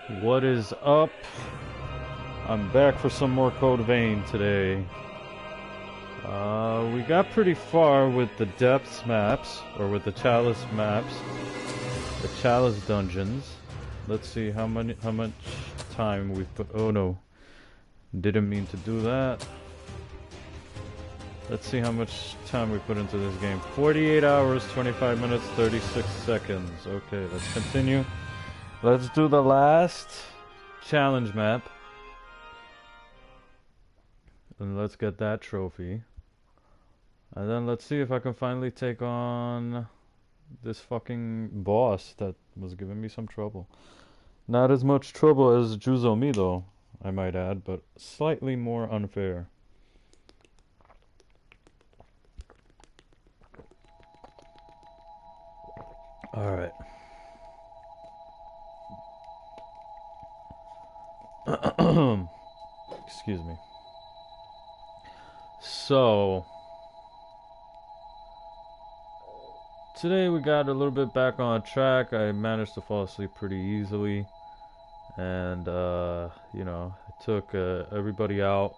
What is up? I'm back for some more Code Vein today. We got pretty far with the depths maps, or with the chalice maps, the chalice dungeons. Let's see how much time we've put. Oh no, didn't mean to do that. Let's see how much time we put into this game. 48 hours, 25 minutes, 36 seconds. Okay, let's continue. Let's do the last challenge map. And let's get that trophy. And then let's see if I can finally take on this fucking boss that was giving me some trouble. Not as much trouble as Juzomi though, I might add, but slightly more unfair. Alright. Excuse me. So today we got a little bit back on track. I managed to fall asleep pretty easily, and you know, I took everybody out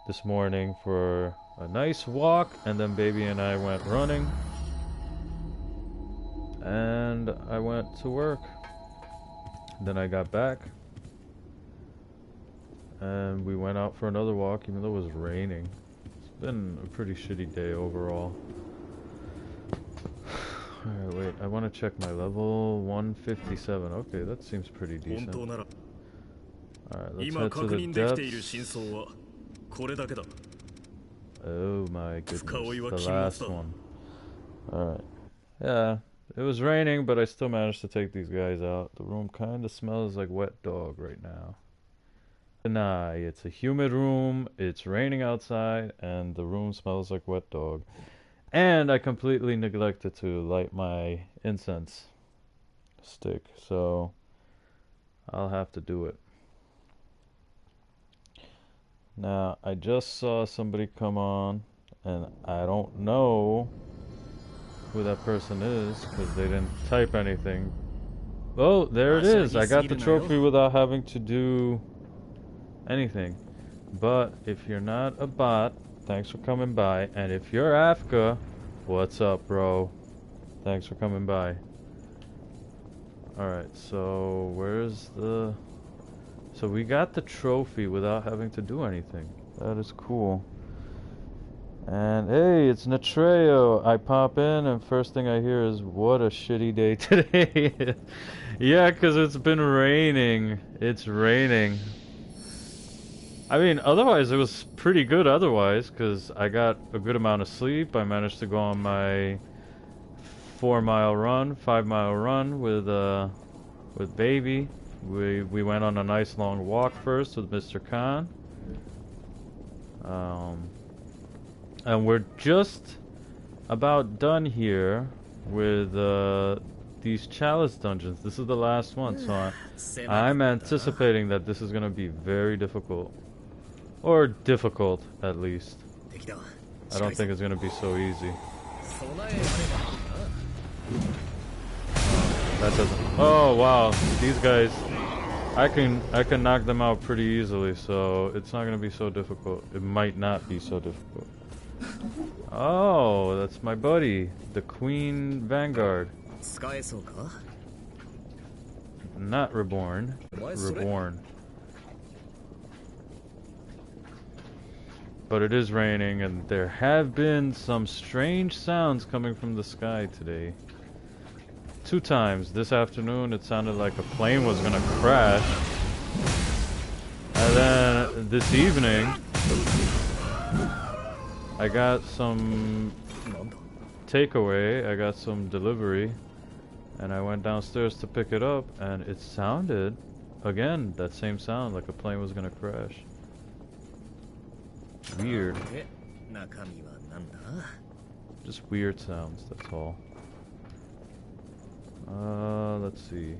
this morning for a nice walk, and then baby and I went running, and I went to work. Then I got back and we went out for another walk, even though it was raining. It's been a pretty shitty day overall. Alright, wait, I want to check my level. 157. Okay, that seems pretty decent. Alright, let's head to the depths. Oh my goodness, the last one. Alright. Yeah, it was raining, but I still managed to take these guys out. The room kind of smells like wet dog right now. Deny, it's a humid room, it's raining outside, and the room smells like wet dog. And I completely neglected to light my incense stick, so I'll have to do it. Now, I just saw somebody come on, and I don't know who that person is, because they didn't type anything. Oh, there it is! I got the trophy without having to do anything. But if you're not a bot, thanks for coming by. And if you're Afka, what's up, bro? Thanks for coming by. Alright, so where's the... So we got the trophy without having to do anything. That is cool. And hey, it's Natreo. I pop in and first thing I hear is, what a shitty day today. Yeah, because it's been raining. It's raining. I mean, otherwise it was pretty good otherwise, because I got a good amount of sleep. I managed to go on my 4-mile run, 5-mile run with baby. We went on a nice long walk first with Mr. Khan. And we're just about done here with these chalice dungeons. This is the last one, so I'm anticipating that this is going to be very difficult. Or difficult, at least. I don't think it's gonna be so easy. That doesn't... Oh, wow. These guys... I can knock them out pretty easily, so it's not gonna be so difficult. It might not be so difficult. Oh, that's my buddy. The Queen Vanguard. Not Reborn. Reborn. But it is raining, and there have been some strange sounds coming from the sky today. 2 times. This afternoon it sounded like a plane was gonna crash. And then this evening I got some takeaway, I got some delivery, and I went downstairs to pick it up, and it sounded, again, that same sound, like a plane was gonna crash. Weird. Just weird sounds, that's all. Let's see.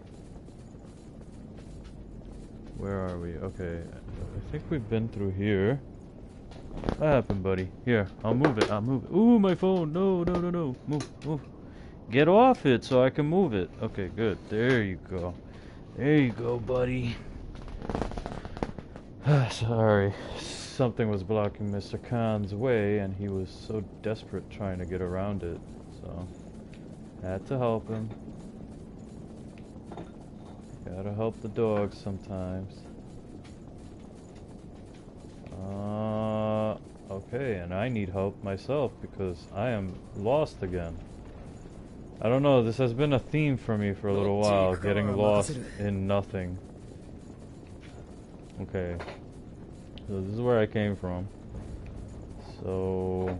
Where are we? Okay, I think we've been through here. What happened, buddy? Here, I'll move it, I'll move it. Ooh, my phone! No, no, no, no. Move, move. Get off it so I can move it. Okay, good. There you go. There you go, buddy. Sorry. Something was blocking Mr. Khan's way, and he was so desperate trying to get around it. So, had to help him. Gotta help the dogs sometimes. Okay, and I need help myself because I am lost again. I don't know, this has been a theme for me for a little while, getting lost in nothing. Okay, so this is where I came from. So,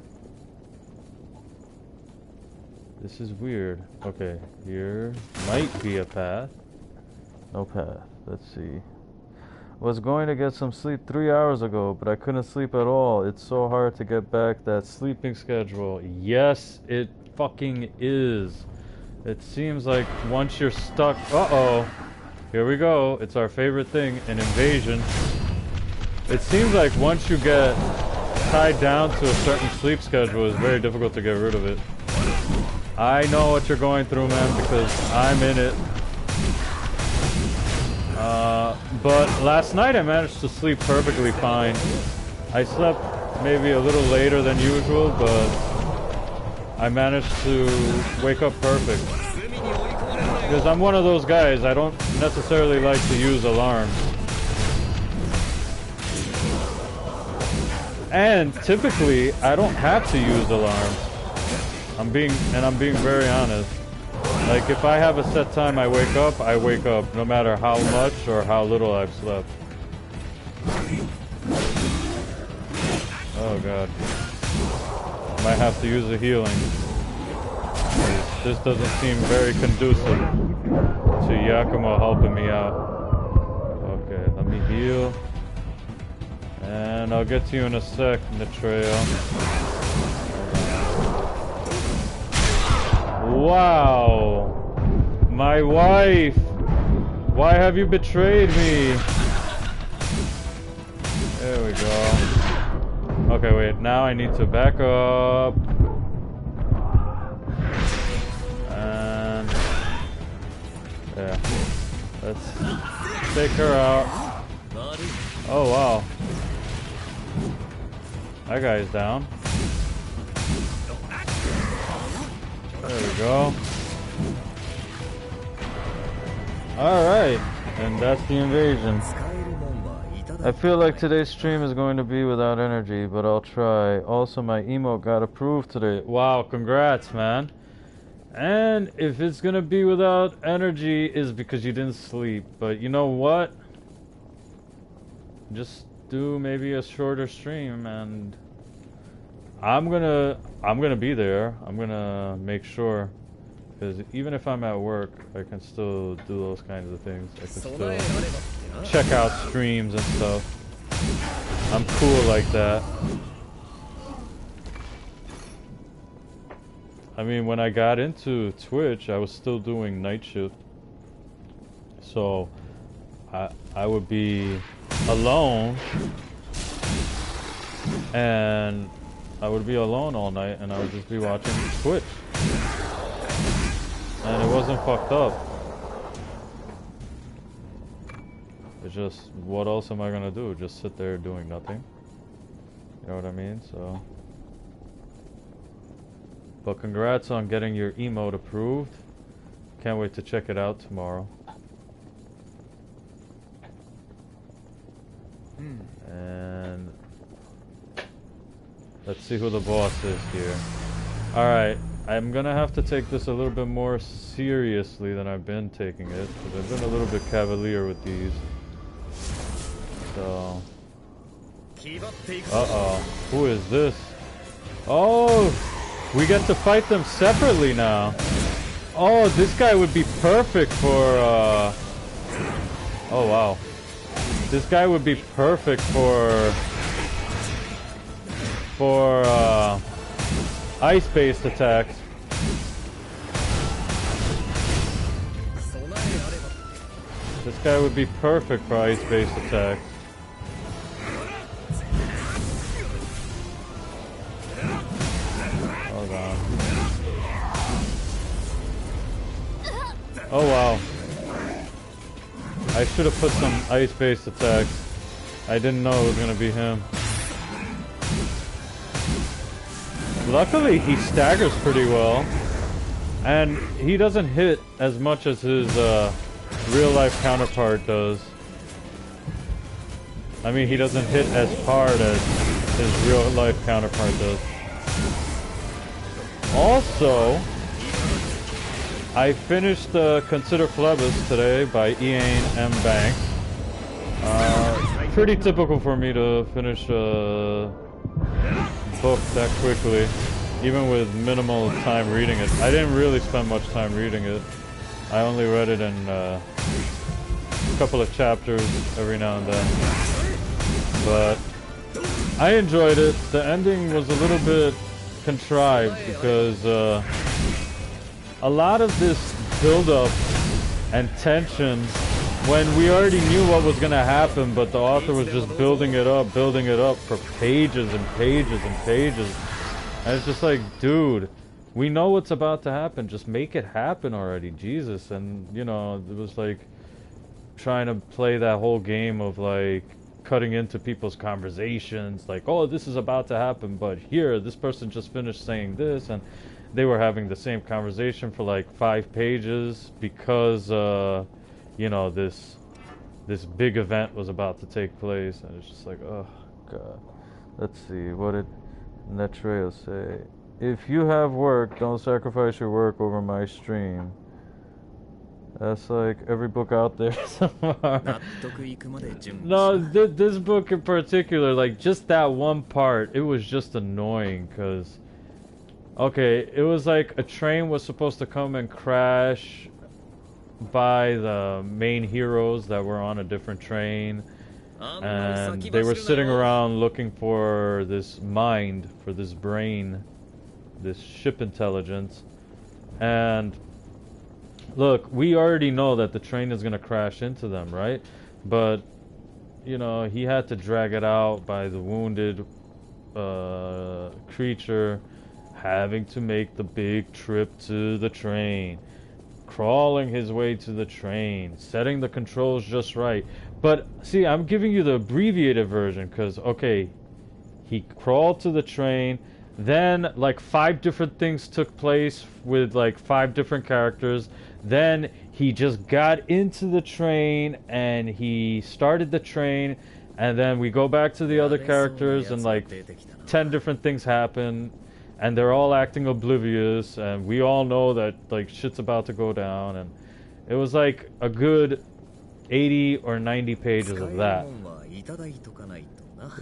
this is weird. Okay, here might be a path. No path. Let's see. Was going to get some sleep 3 hours ago, but I couldn't sleep at all. It's so hard to get back that sleeping schedule. Yes, it fucking is. It seems like once you're stuck... Uh-oh. Here we go. It's our favorite thing, an invasion. It seems like once you get tied down to a certain sleep schedule, it's very difficult to get rid of it. I know what you're going through, man, because I'm in it. But last night I managed to sleep perfectly fine. I slept maybe a little later than usual, but I managed to wake up perfect. Because I'm one of those guys, I don't necessarily like to use alarms. And typically, I don't have to use alarms. I'm being very honest. Like, if I have a set time I wake up, no matter how much or how little I've slept. Oh god. Might have to use a healing. This doesn't seem very conducive to Yakumo helping me out. Okay, let me heal. And I'll get to you in a sec, Nitreo. Wow! My wife! Why have you betrayed me? There we go. Okay, wait, now I need to back up. And... yeah. Let's take her out. Oh, wow. That guy's down. There we go. Alright, and that's the invasion. I feel like today's stream is going to be without energy, but I'll try. Also, my emote got approved today. Wow, congrats, man. And if it's gonna be without energy, is because you didn't sleep. But you know what? Just do maybe a shorter stream, and I'm gonna be there. I'm gonna make sure, because even if I'm at work, I can still do those kinds of things. I can still check out streams and stuff. I'm cool like that. I mean, when I got into Twitch, I was still doing night shift, so I would be alone, and I would be alone all night, and I would just be watching Twitch. And it wasn't fucked up. It's just, what else am I gonna do? Just sit there doing nothing? You know what I mean? So... but congrats on getting your emote approved. Can't wait to check it out tomorrow. And... let's see who the boss is here. Alright, I'm gonna have to take this a little bit more seriously than I've been taking it, because I've been a little bit cavalier with these. So... uh-oh. Who is this? Oh! We get to fight them separately now. Oh, this guy would be perfect for, oh wow. This guy would be perfect for ice-based attacks. This guy would be perfect for ice-based attacks. Hold on. Oh wow. I should have put some ice-based attacks. I didn't know it was gonna be him. Luckily, he staggers pretty well. And he doesn't hit as much as his real-life counterpart does. I mean, he doesn't hit as hard as his real-life counterpart does. Also, I finished Consider Phlebas today by Ian M. Banks. Pretty typical for me to finish a book that quickly, even with minimal time reading it. I didn't really spend much time reading it. I only read it in a couple of chapters every now and then. But I enjoyed it. The ending was a little bit contrived because a lot of this build-up and tension, when we already knew what was going to happen, but the author was just building it up for pages and pages and pages. And it's just like, dude, we know what's about to happen. Just make it happen already, Jesus. And, you know, it was like trying to play that whole game of like cutting into people's conversations. Like, oh, this is about to happen, but here, this person just finished saying this. And they were having the same conversation for like 5 pages because, you know, this big event was about to take place. And it's just like, oh, God. Let's see, what did Netreo say? If you have work, don't sacrifice your work over my stream. That's like every book out there so far. No, this book in particular, like just that one part, it was just annoying because, okay, it was like a train was supposed to come and crash by the main heroes that were on a different train. And they were sitting around looking for this mind, for this brain, this ship intelligence. And look, we already know that the train is going to crash into them, right? But, you know, he had to drag it out by the wounded creature, having to make the big trip to the train, crawling his way to the train, setting the controls just right. But, see, I'm giving you the abbreviated version, because, okay, he crawled to the train, then, like, 5 different things took place with, like, 5 different characters, then he just got into the train, and he started the train, and then we go back to the other characters, and, like, 10 different things happen, and they're all acting oblivious, and we all know that, like, shit's about to go down, and it was, like, a good 80 or 90 pages of that.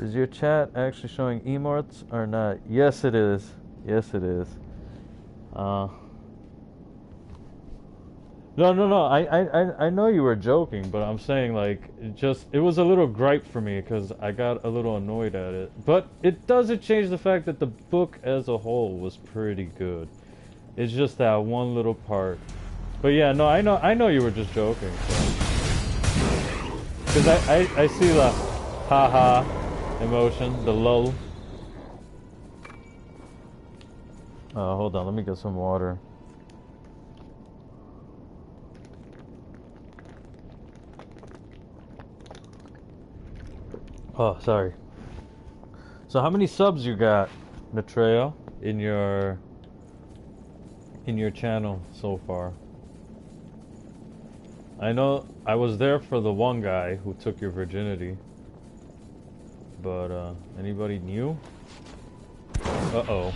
Is your chat actually showing emotes or not? Yes, it is. Yes, it is. No. I know you were joking, but I'm saying, like, it was a little gripe for me because I got a little annoyed at it. But it doesn't change the fact that the book as a whole was pretty good. It's just that one little part. But yeah, no, I know you were just joking. Because I see the haha emotion, the lull. Hold on, let me get some water. Oh, sorry. So how many subs you got, Matreo, in your channel so far? I know I was there for the one guy who took your virginity. But anybody new? Uh-oh.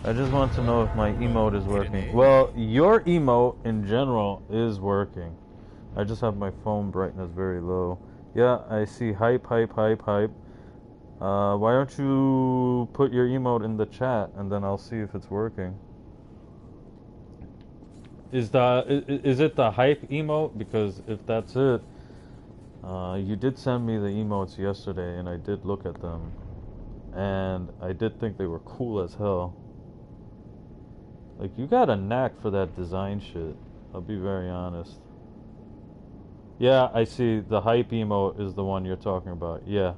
I just want to know if my emote is working. Well, your emote in general is working. I just have my phone brightness very low. Yeah, I see hype. Why don't you put your emote in the chat and then I'll see if it's working. Is it the hype emote? Because if that's it, you did send me the emotes yesterday and I did look at them. And I did think they were cool as hell. Like, you got a knack for that design shit. I'll be very honest. Yeah, I see. The hype emote is the one you're talking about. Yeah.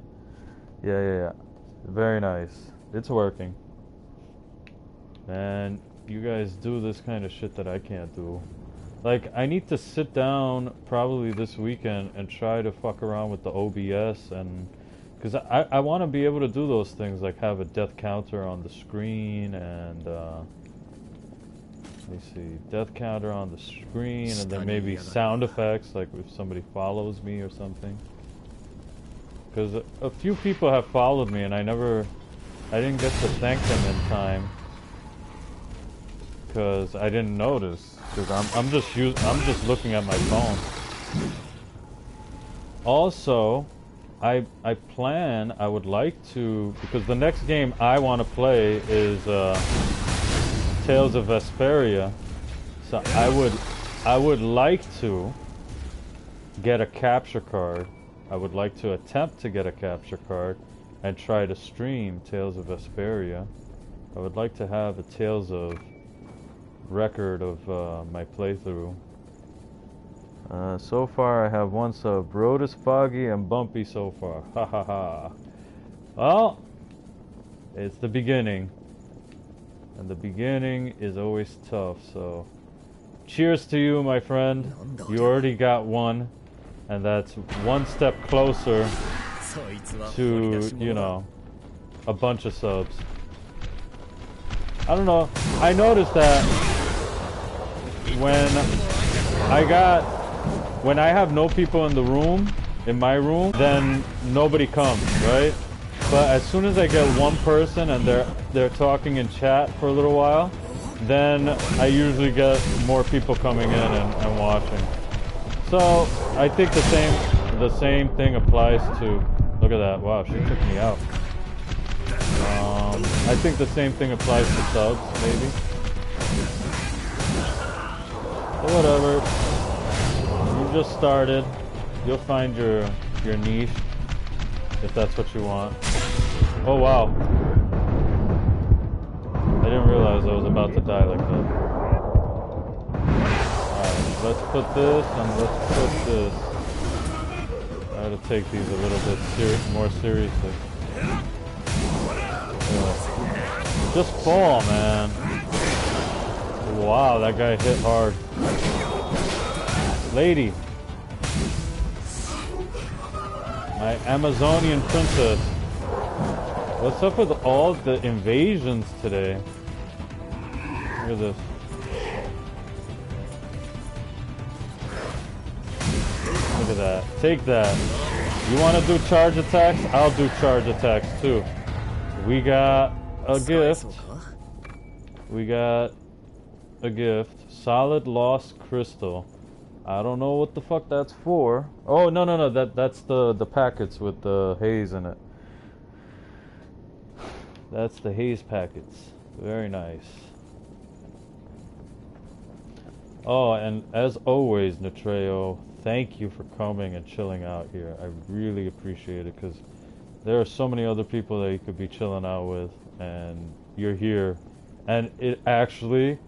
Very nice. It's working. Man, you guys do this kind of shit that I can't do. Like, I need to sit down probably this weekend and try to fuck around with the OBS and... Because I want to be able to do those things, like have a death counter on the screen and... let me see, death counter on the screen and then maybe sound effects, like if somebody follows me or something. Because a few people have followed me and I didn't get to thank them in time. Because I didn't notice. Because I'm just looking at my phone. Also, I would like to, because the next game I want to play is Tales of Vesperia. So I would like to get a capture card. I would like to attempt to get a capture card and try to stream Tales of Vesperia. I would like to have a Tales of record of my playthrough. So far I have one sub. Road is foggy and bumpy so far. Ha ha ha. Well, it's the beginning. And the beginning is always tough, so... Cheers to you, my friend. You already got one. And that's one step closer to, you know, a bunch of subs. I don't know. I noticed that when I have no people in the room, in my room, then nobody comes, right? But as soon as I get one person and they're talking in chat for a little while, then I usually get more people coming in and watching. So I think the same thing applies to. Look at that! Wow, she took me out. I think the same thing applies to subs, maybe. But whatever. You just started. You'll find your niche if that's what you want. Oh wow! I didn't realize I was about to die like that. Alright, let's put this and let's put this. I gotta take these a little bit more seriously. Just fall, man. Wow, that guy hit hard. Lady. My Amazonian princess. What's up with all the invasions today? Look at this. Look at that. Take that. You want to do charge attacks? I'll do charge attacks too. We got a gift. We got a gift. Solid lost crystal. I don't know what the fuck that's for. Oh no, that's the packets with the haze in it. That's the haze packets. Very nice. Oh, and as always, Nitreo, thank you for coming and chilling out here. I really appreciate it, because there are so many other people that you could be chilling out with, and you're here. And it actually,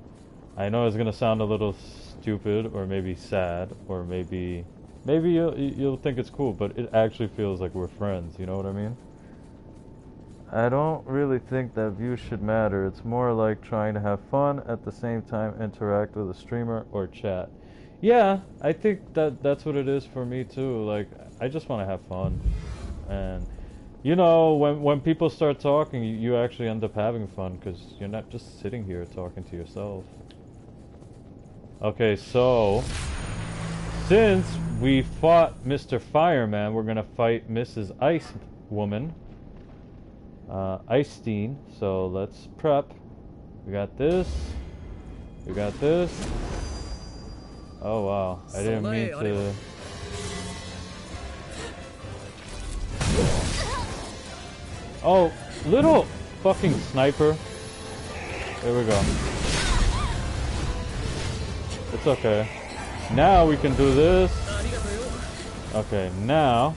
I know it's gonna sound a little stupid, or maybe sad, or maybe you'll think it's cool, but it actually feels like we're friends, you know what I mean? I don't really think that views should matter. It's more like trying to have fun, at the same time interact with a streamer or chat. Yeah, I think that's what it is for me too. Like, I just want to have fun. And, you know, when people start talking, you actually end up having fun, because you're not just sitting here talking to yourself. Okay, so, since we fought Mr. Fireman, we're gonna fight Mrs. Ice Woman. Ice-Steen, so let's prep. We got this. We got this. Oh wow, I didn't mean to... Oh, little fucking sniper. There we go. It's okay. Now we can do this. Okay, now...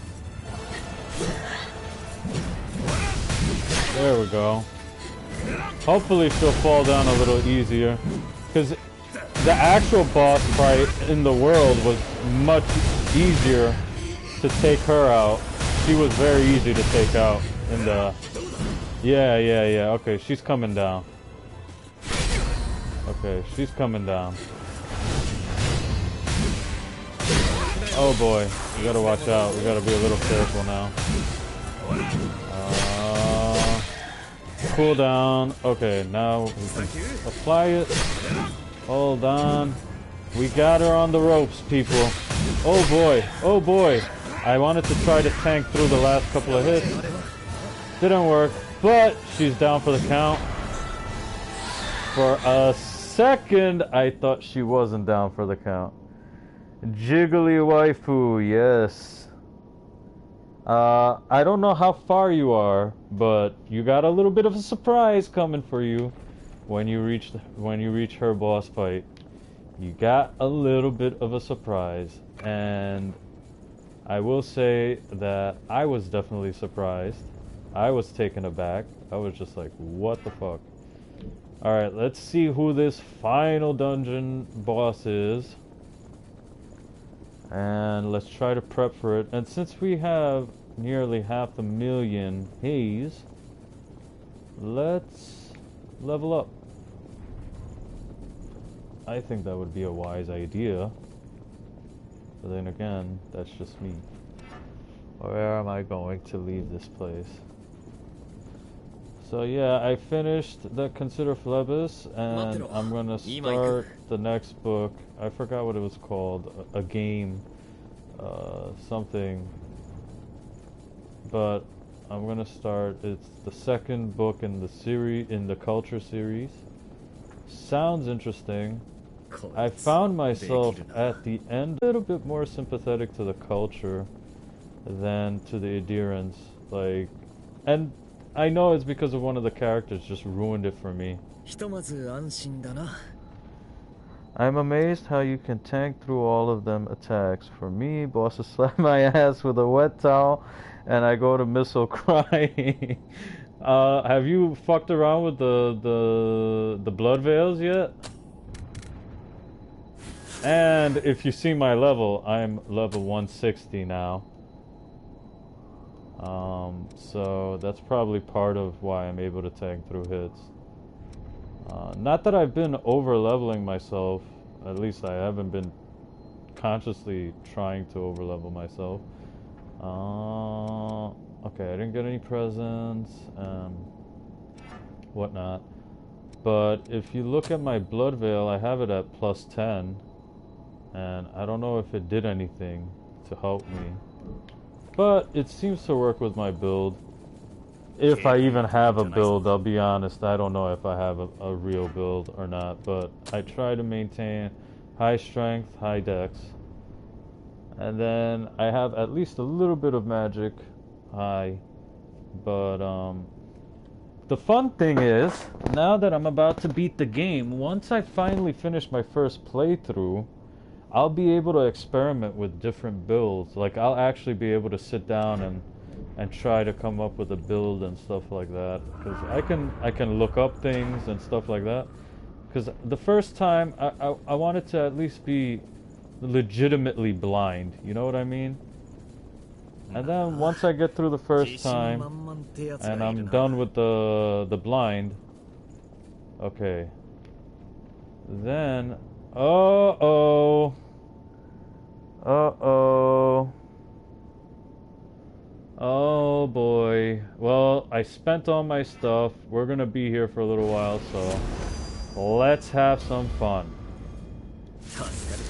There we go. Hopefully she'll fall down a little easier, because the actual boss fight in the world was much easier to take her out. She was very easy to take out in the... Yeah, okay, she's coming down. Okay, she's coming down. Oh boy, we gotta watch out. We gotta be a little careful now. Cool down. Okay, now we can apply it. Hold on. We got her on the ropes, people. Oh boy, oh boy. I wanted to try to tank through the last couple of hits. Didn't work, but she's down for the count. For a second, I thought she wasn't down for the count. Jiggly waifu, yes. I don't know how far you are, but you got a little bit of a surprise coming for you when you reach her boss fight. You got a little bit of a surprise, and I will say that I was definitely surprised. I was taken aback. I was just like, what the fuck? Alright, let's see who this final dungeon boss is. And let's try to prep for it. And since we have nearly 500,000 haze, let's level up. I think that would be a wise idea. But then again, that's just me. Where am I going to leave this place? So yeah, I finished the Consider Phlebas, and I'm gonna start the next book. I forgot what it was called. A game. Something. But I'm gonna start. It's the second book in the series, in the culture series. Sounds interesting. I found myself at the end a little bit more sympathetic to the culture than to the adherents. Like, and I know it's because of one of the characters just ruined it for me. I'm amazed how you can tank through all of them attacks. For me, bosses slap my ass with a wet towel and I go to missile crying. Have you fucked around with the blood veils yet? And if you see my level, I'm level 160 now. So that's probably part of why I'm able to tank through hits. Not that I've been over leveling myself, at least I haven't been consciously trying to over level myself. Okay, I didn't get any presents, whatnot. But if you look at my blood veil, I have it at +10, and I don't know if it did anything to help me. But it seems to work with my build. If I even have a build, I'll be honest, I don't know if I have a real build or not, but I try to maintain high strength, high dex. And then I have at least a little bit of magic high. But the fun thing is, now that I'm about to beat the game, once I finally finish my first playthrough, I'll be able to experiment with different builds. Like, I'll actually be able to sit down and try to come up with a build and stuff like that. Because I can look up things and stuff like that. Because the first time, I wanted to at least be legitimately blind. You know what I mean? And then once I get through the first time, and I'm done with the blind, okay. Then, uh-oh. Uh-oh. Oh boy. Well, I spent all my stuff. We're gonna be here for a little while, so let's have some fun.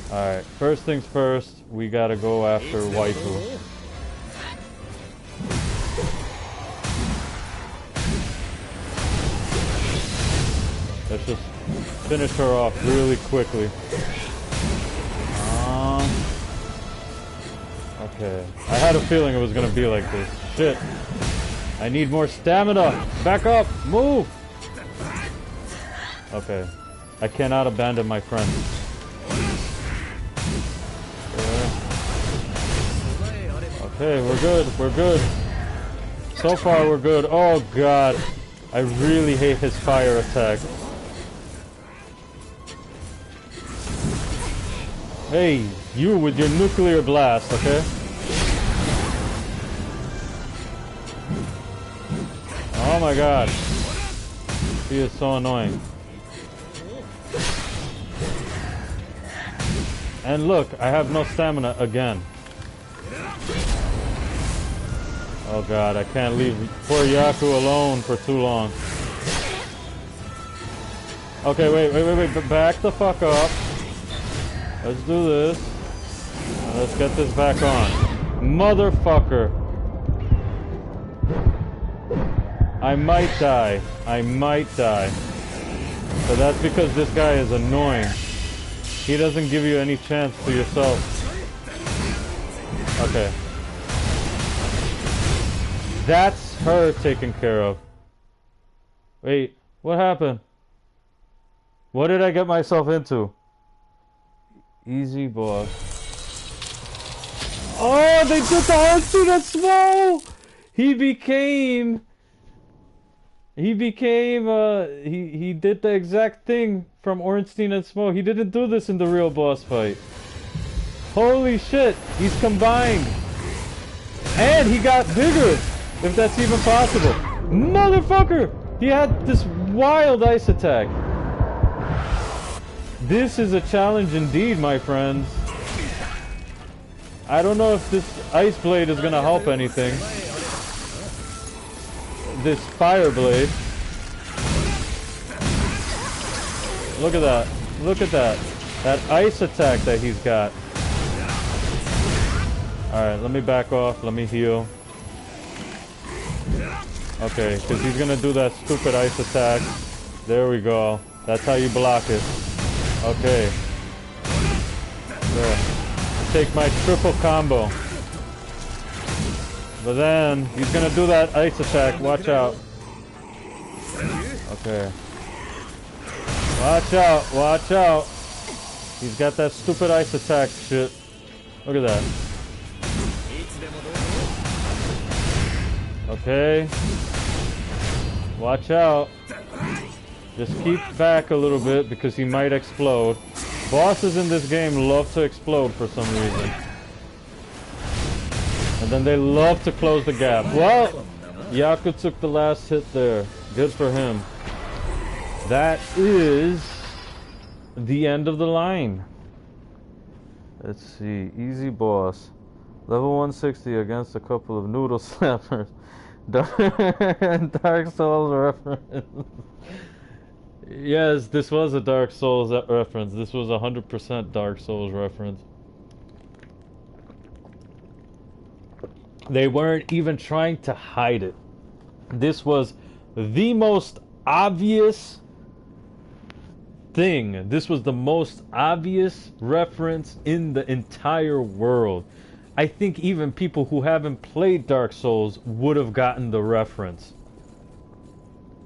Alright, first things first, we gotta go after waifu. Let's just finish her off really quickly. Okay, I had a feeling it was gonna be like this. Shit. I need more stamina. Back up. Move. Okay. I cannot abandon my friends. Okay, we're good. We're good. So far, we're good. Oh, God. I really hate his fire attack. Hey, you with your nuclear blast, okay? Oh my god. He is so annoying. And look, I have no stamina again. Oh god, I can't leave poor Yaku alone for too long. Okay, wait, back the fuck up. Let's do this. And let's get this back on. Motherfucker. I might die. I might die. But that's because this guy is annoying. He doesn't give you any chance to yourself. Okay. That's her taken care of. Wait, what happened? What did I get myself into? Easy boss. Oh, they did the Artsy that's small! He did the exact thing from Ornstein and Smoke. He didn't do this in the real boss fight. Holy shit, he's combined. And he got bigger, if that's even possible. Motherfucker! He had this wild ice attack. This is a challenge indeed, my friends. I don't know if this ice blade is gonna help anything. This fire blade. Look at that. Look at that. That ice attack that he's got. Alright, let me back off. Let me heal. Okay, because he's gonna do that stupid ice attack. There we go. That's how you block it. Okay. There. Take my triple combo. But then, he's gonna do that ice attack. Watch out. Okay. Watch out. Watch out. He's got that stupid ice attack shit. Look at that. Okay. Watch out. Just keep back a little bit because he might explode. Bosses in this game love to explode for some reason. And then they love to close the gap. Well, Yaku took the last hit there. Good for him. That is the end of the line. Let's see. Easy boss. Level 160 against a couple of noodle slappers. Dark Souls reference. Yes, this was a Dark Souls reference. This was 100% Dark Souls reference. They weren't even trying to hide it. This was the most obvious thing. This was the most obvious reference in the entire world. I think even people who haven't played Dark Souls would have gotten the reference.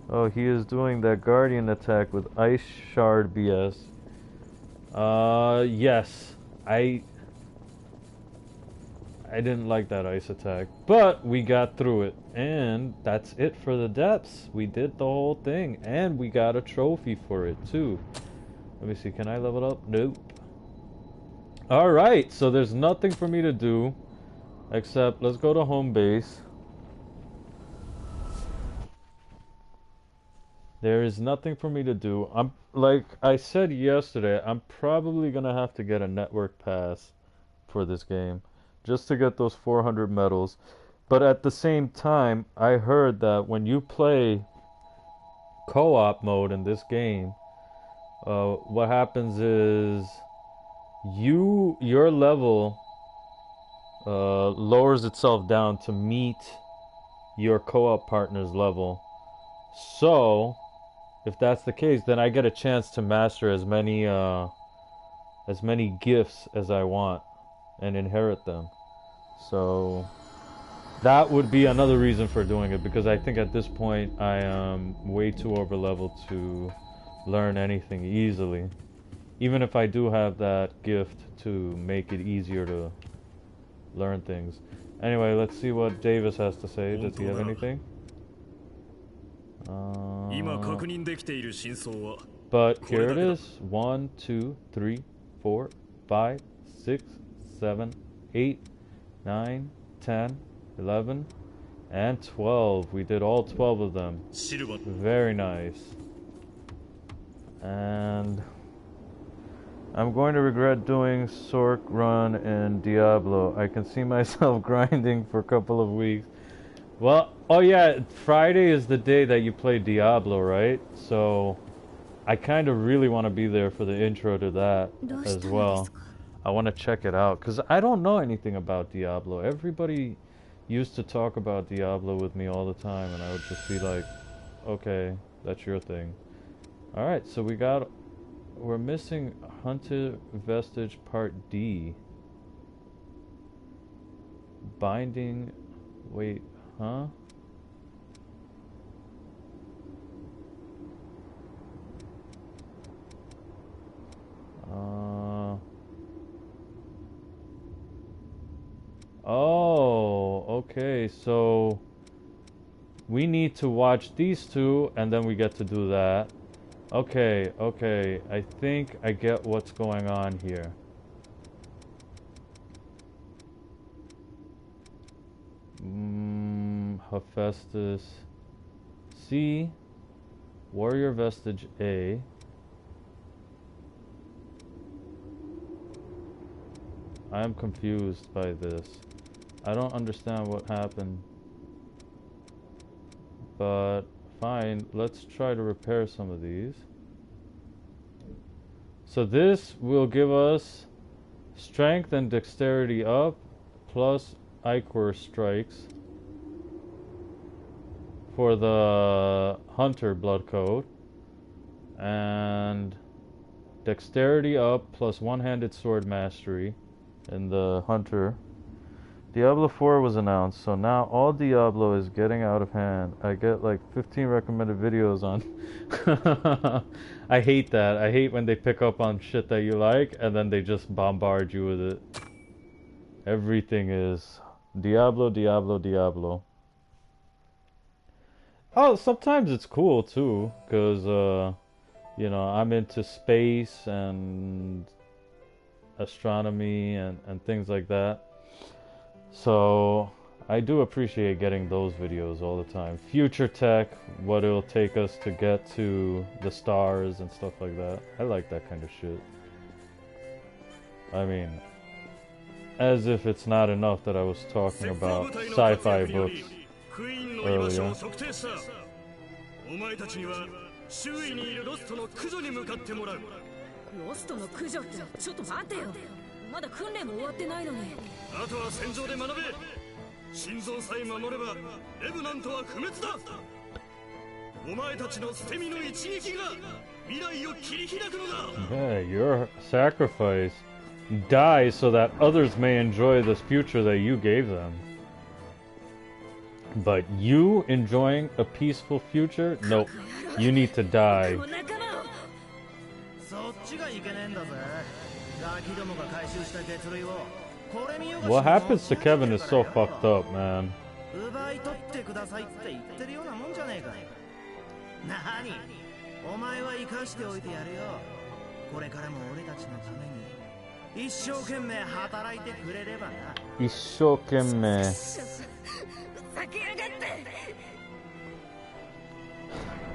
Oh, he is doing that Guardian attack with Ice Shard BS. Yes. I didn't like that ice attack, but we got through it, and that's it for the depths. We did the whole thing, and we got a trophy for it too. Let me see, can I level up? Nope. Alright, so there's nothing for me to do except let's go to home base. There is nothing for me to do. I'm like I said yesterday, I'm probably gonna have to get a network pass for this game just to get those 400 medals. But at the same time, I heard that when you play co-op mode in this game, what happens is your level lowers itself down to meet your co-op partner's level. So if that's the case, then I get a chance to master as many gifts as I want and inherit them. So that would be another reason for doing it, because I think at this point I am way too over leveled to learn anything easily, even if I do have that gift to make it easier to learn things. Anyway, let's see what Davis has to say. Does he have anything? But here it is. 1, 2, 3, 4, 5, 6, 7, 8, 9, 10, 11, and 12. We did all 12 of them. Very nice. And I'm going to regret doing Sork run in Diablo. I can see myself grinding for a couple of weeks. Well, oh yeah, Friday is the day that you play Diablo, right? So I kind of really want to be there for the intro to that as well. I want to check it out because I don't know anything about Diablo. Everybody used to talk about Diablo with me all the time, and I would just be like, okay, that's your thing. Alright, so we're missing Hunted Vestige Part D. Binding, wait, huh? Oh, okay, so we need to watch these two and then we get to do that. Okay, okay, I think I get what's going on here. Hephaestus C, Warrior Vestige A. I am confused by this. I don't understand what happened. But fine, let's try to repair some of these. So this will give us strength and dexterity up, plus Ichor strikes for the Hunter blood code, and dexterity up plus one-handed sword mastery in the Hunter. Diablo 4 was announced, so now all Diablo is getting out of hand. I get like 15 recommended videos on. I hate that. I hate when they pick up on shit that you like and then they just bombard you with it. Everything is Diablo, Diablo, Diablo. Oh, sometimes it's cool too, because, you know, I'm into space and astronomy and things like that. So I do appreciate getting those videos all the time. Future tech, what it'll take us to get to the stars and stuff like that. I like that kind of shit. I mean, as if it's not enough that I was talking about sci-fi books earlier. まだ訓練も終わってないのに。あとは戦場で学べ。心臓さえ守ればレブナントは不滅だ。お前たちの捨て身の一撃が未来を切り開くのだ。Yeah, your sacrifice dies so that others may enjoy this future that you gave them. But you enjoying a peaceful future? Nope. You need to die. What happens to Kevin is so fucked up, man.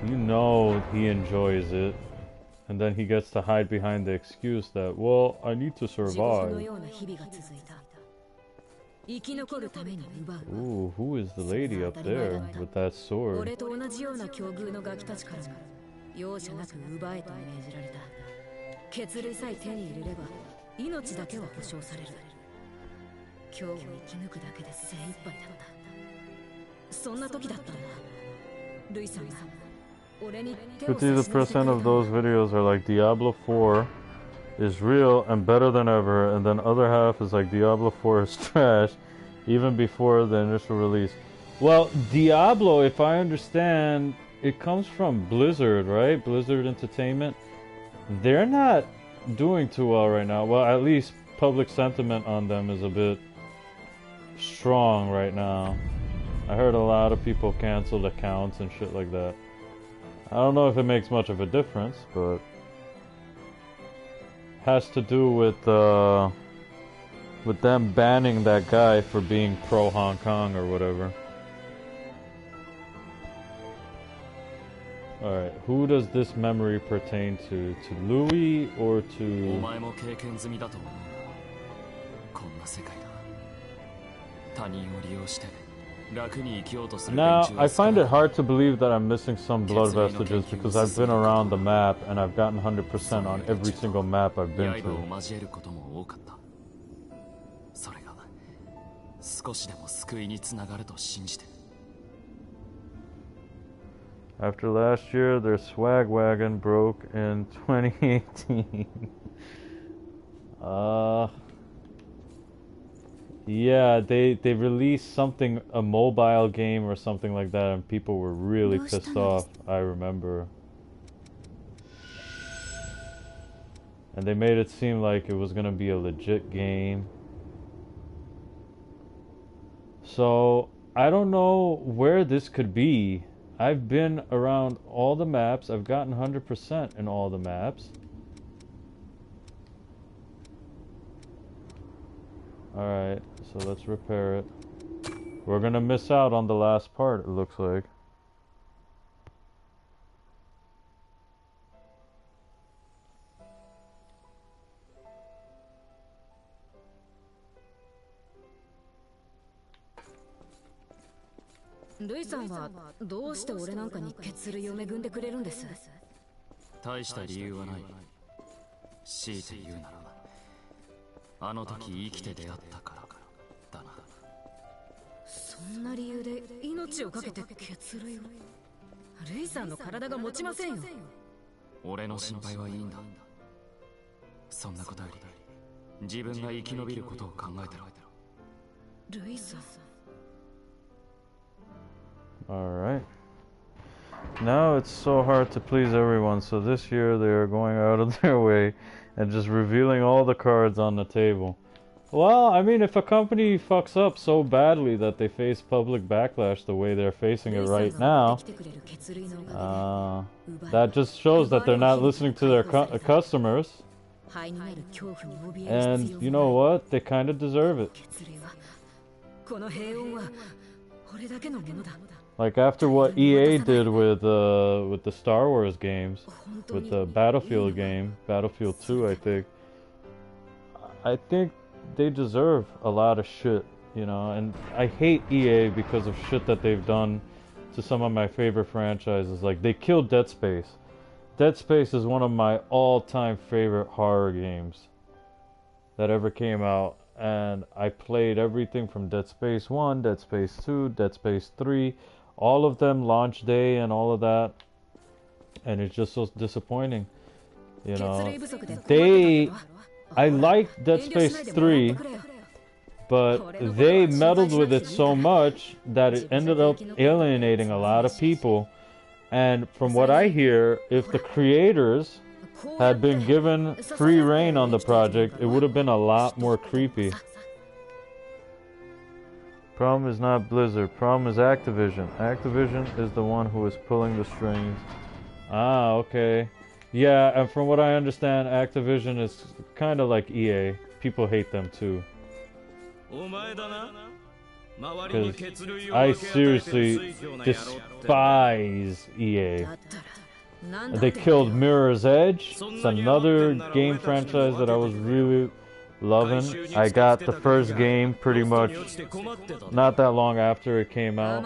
You know he enjoys it. And then he gets to hide behind the excuse that, well, I need to survive. Ooh, who is the lady up there with that sword? %50 of those videos are like Diablo 4 is real and better than ever, and then other half is like Diablo 4 is trash even before the initial release. Well, Diablo, if I understand, it comes from Blizzard, right? Blizzard Entertainment. They're not doing too well right now. Well, at least public sentiment on them is a bit strong right now. I heard a lot of people canceled accounts and shit like that. I don't know if it makes much of a difference, but has to do with them banning that guy for being pro Hong Kong or whatever. Alright, who does this memory pertain to? To Louis or to... お前も経験済みだと思うが、こんな世界だ。他人を利用して楽に生きようとする連 Now, 中 I は少な find い it hard to believe that I'm missing some blood vestiges because I've been around the map and I've gotten 100% on every single map I've been 刃を to. 交えることも多かった。それが少しでも救いにつながると信じて。After last year, their swag wagon broke in 2018. Yeah, they released something, a mobile game or something like that, and people were really pissed off, I remember. And they made it seem like it was gonna be a legit game. So, I don't know where this could be. I've been around all the maps. I've gotten 100% in all the maps. Alright, so let's repair it. We're gonna miss out on the last part, it looks like. Rui-san はどうして俺なんかに血類を恵んでくれるんです？大した理由はない。強いて言うなら、あの時生きて出会ったからだな。そんな理由で命をかけて血類を？ルイさんの体が持ちませんよ。俺の心配はいいんだ。そんなことより自分が生き延びることを考えてろ。ルイさん。Alright. Now it's so hard to please everyone, so this year they are going out of their way and just revealing all the cards on the table. Well, I mean, if a company fucks up so badly that they face public backlash the way they're facing it right now, that just shows that they're not listening to their customers. And you know what? They kind of deserve it. Like after what EA did with the Star Wars games, with the Battlefield game, Battlefield 2, I think they deserve a lot of shit, you know. And I hate EA because of shit that they've done to some of my favorite franchises. Like they killed Dead Space. Dead Space is one of my all-time favorite horror games that ever came out. And I played everything from Dead Space 1, Dead Space 2, Dead Space 3, all of them launch day and all of that. And it's just so disappointing. You know, I liked Dead Space 3, but they meddled with it so much that it ended up alienating a lot of people. And from what I hear, if the creators had been given free reign on the project, it would have been a lot more creepy. Problem is not Blizzard, problem is Activision. Activision is the one who is pulling the strings. Ah, okay. Yeah, and from what I understand, Activision is kind of like EA. People hate them too. Because I seriously despise EA. They killed Mirror's Edge. It's another game franchise that I was really loving. I got the first game pretty much not that long after it came out.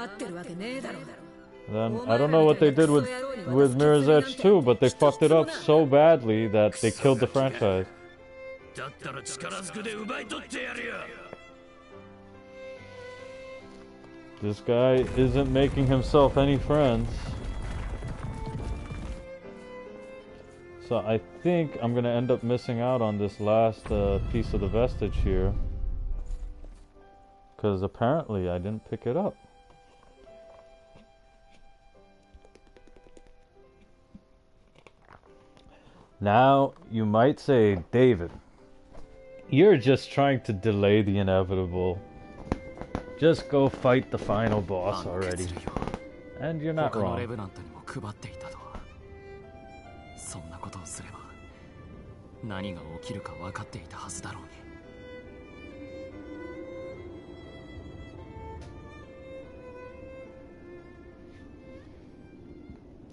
Then I don't know what they did with Mirror's Edge 2, but they fucked it up so badly that they killed the franchise. This guy isn't making himself any friends. So I think I'm gonna end up missing out on this last piece of the vestige here. Because apparently I didn't pick it up. Now you might say, David, you're just trying to delay the inevitable. Just go fight the final boss already. And you're not wrong. そんなことをすれば何が起きるか分かっていたはずだろうに。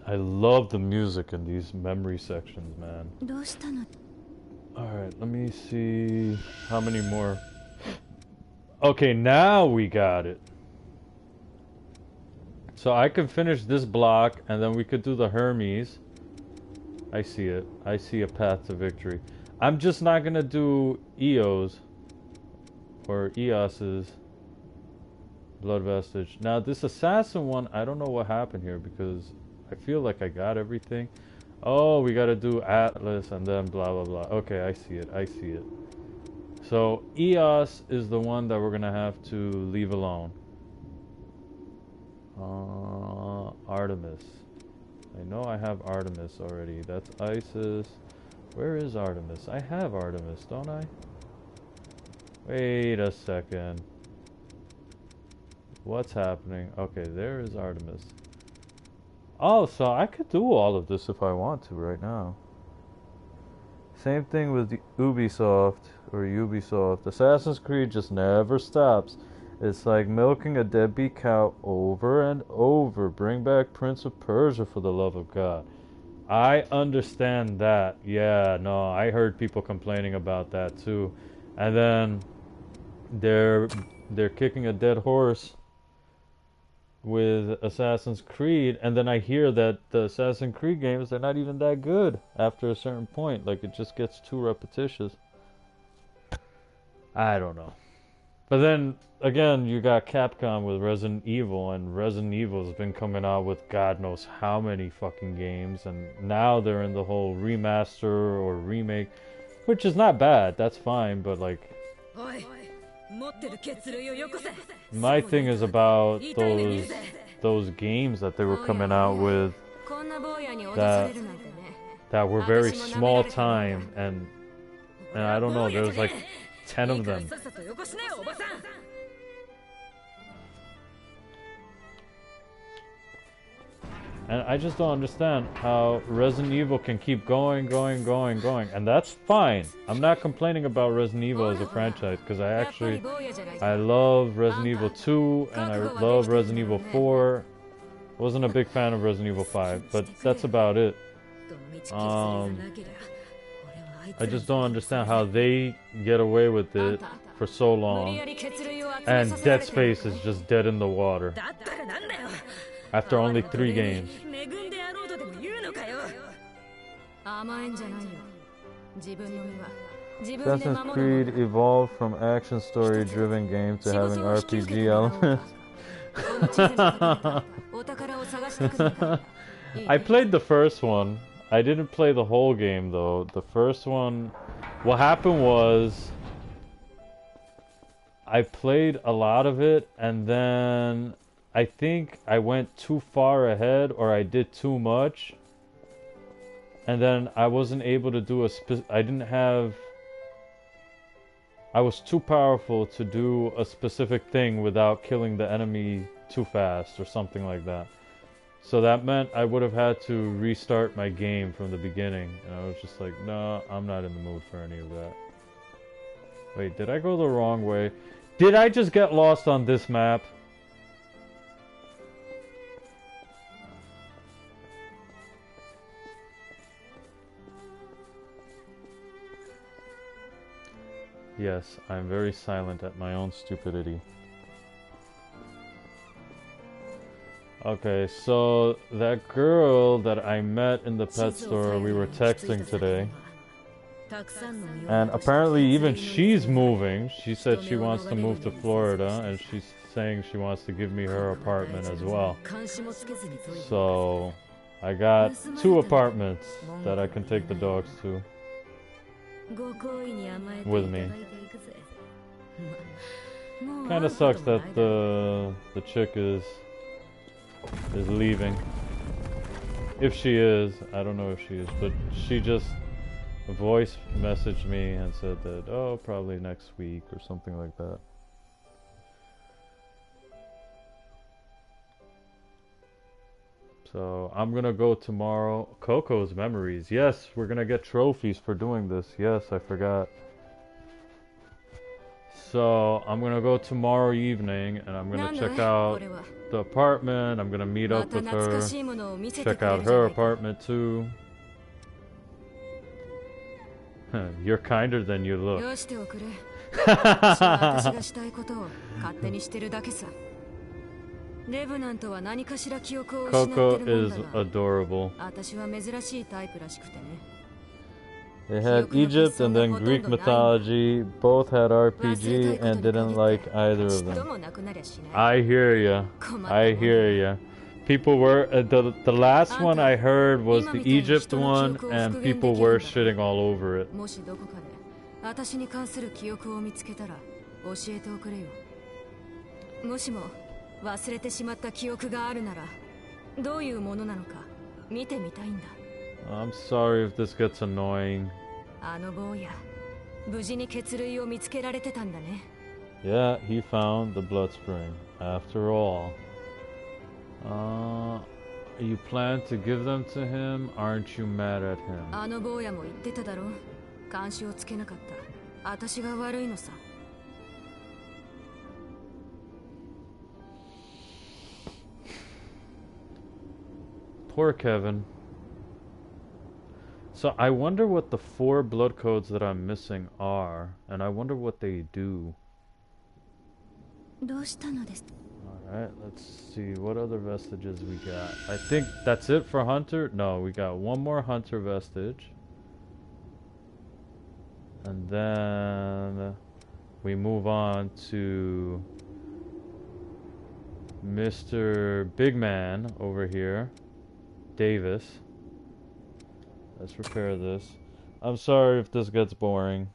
I love the music in these memory sections, man. Alright, let me see how many more. Okay, now we got it. So I can finish this block, and then we could do the Hermes. I see it. I see a path to victory. I'm just not gonna do Eos. Or Eos's Blood Vestige. Now this assassin one, I don't know what happened here because I feel like I got everything. Oh, we gotta do Atlas and then blah blah blah. Okay, I see it. I see it. So Eos is the one that we're gonna have to leave alone. Artemis. I know I have Artemis already. That's Isis. Where is Artemis? I have Artemis, don't I? Wait a second. What's happening? Okay, there is Artemis. Oh, so I could do all of this if I want to right now. Same thing with the Ubisoft. Assassin's Creed just never stops. It's like milking a deadbeat cow over and over. Bring back Prince of Persia for the love of God. I understand that. Yeah, no, I heard people complaining about that too. And then they're kicking a dead horse with Assassin's Creed, and then I hear that the Assassin's Creed games, they're not even that good after a certain point. Like, it just gets too repetitious. I don't know. But then, again, you got Capcom with Resident Evil, and Resident Evil's been coming out with God knows how many fucking games, and now they're in the whole remaster or remake, which is not bad, that's fine, but like... My thing is about those games that they were coming out with that were very small time, and I don't know, there was like 10 of them. And I just don't understand how Resident Evil can keep going, and that's fine. I'm not complaining about Resident Evil as a franchise, because I love Resident Evil 2, and I love Resident Evil 4. Wasn't a big fan of Resident Evil 5, but that's about it. I just don't understand how they get away with it for so long, and Dead Space is just dead in the water. After only 3 games. Assassin's Creed evolved from action story driven game to having RPG elements. I played the first one. I didn't play the whole game though. The first one, what happened was I played a lot of it, and then I think I went too far ahead, or I did too much, and then I wasn't able to do I was too powerful to do a specific thing without killing the enemy too fast or something like that. So that meant I would have had to restart my game from the beginning, and I was just like, no, I'm not in the mood for any of that. Wait, did I go the wrong way? Did I just get lost on this map? Yes, I'm very silent at my own stupidity. Okay, so that girl that I met in the pet store, we were texting today. And apparently even she's moving. She said she wants to move to Florida, and she's saying she wants to give me her apartment as well. So I got 2 apartments that I can take the dogs to with me. Kinda sucks that the chick is leaving. If she is, I don't know if she is, but she just voice messaged me and said that, oh, probably next week or something like that. So I'm gonna go tomorrow. Coco's Memories. Yes, we're gonna get trophies for doing this. Yes, I forgot. So I'm gonna go tomorrow evening and I'm gonna check out the apartment. I'm gonna meet up with her, check out her apartment too. You're kinder than you look. Coco is adorable. They had Egypt and then Greek mythology. Both had RPG and didn't like either of them. I hear ya. I hear ya. People were the last one I heard was the Egypt one, and people were shitting all over it. 私に関する記憶を見つけたら教えておくれよ。もしも忘れてしまった記憶があるならどういうものなのか見てみたいんだ。I'm sorry if this gets annoying. あの坊や、無事に血類を見つけられてたんだね。Yeah, he found the blood spring. After all. You plan to give them to him? Aren't you mad at him? あの坊やも言ってただろ。監視をつけなかった。私が悪いのさ。Poor Kevin. So I wonder what the 4 blood codes that I'm missing are, and I wonder what they do. どうしたのです？ Alright, let's see what other vestiges we got. I think that's it for Hunter. No, we got one more Hunter vestige. And then we move on to Mr. Big Man over here, Davis. Let's repair this. I'm sorry if this gets boring.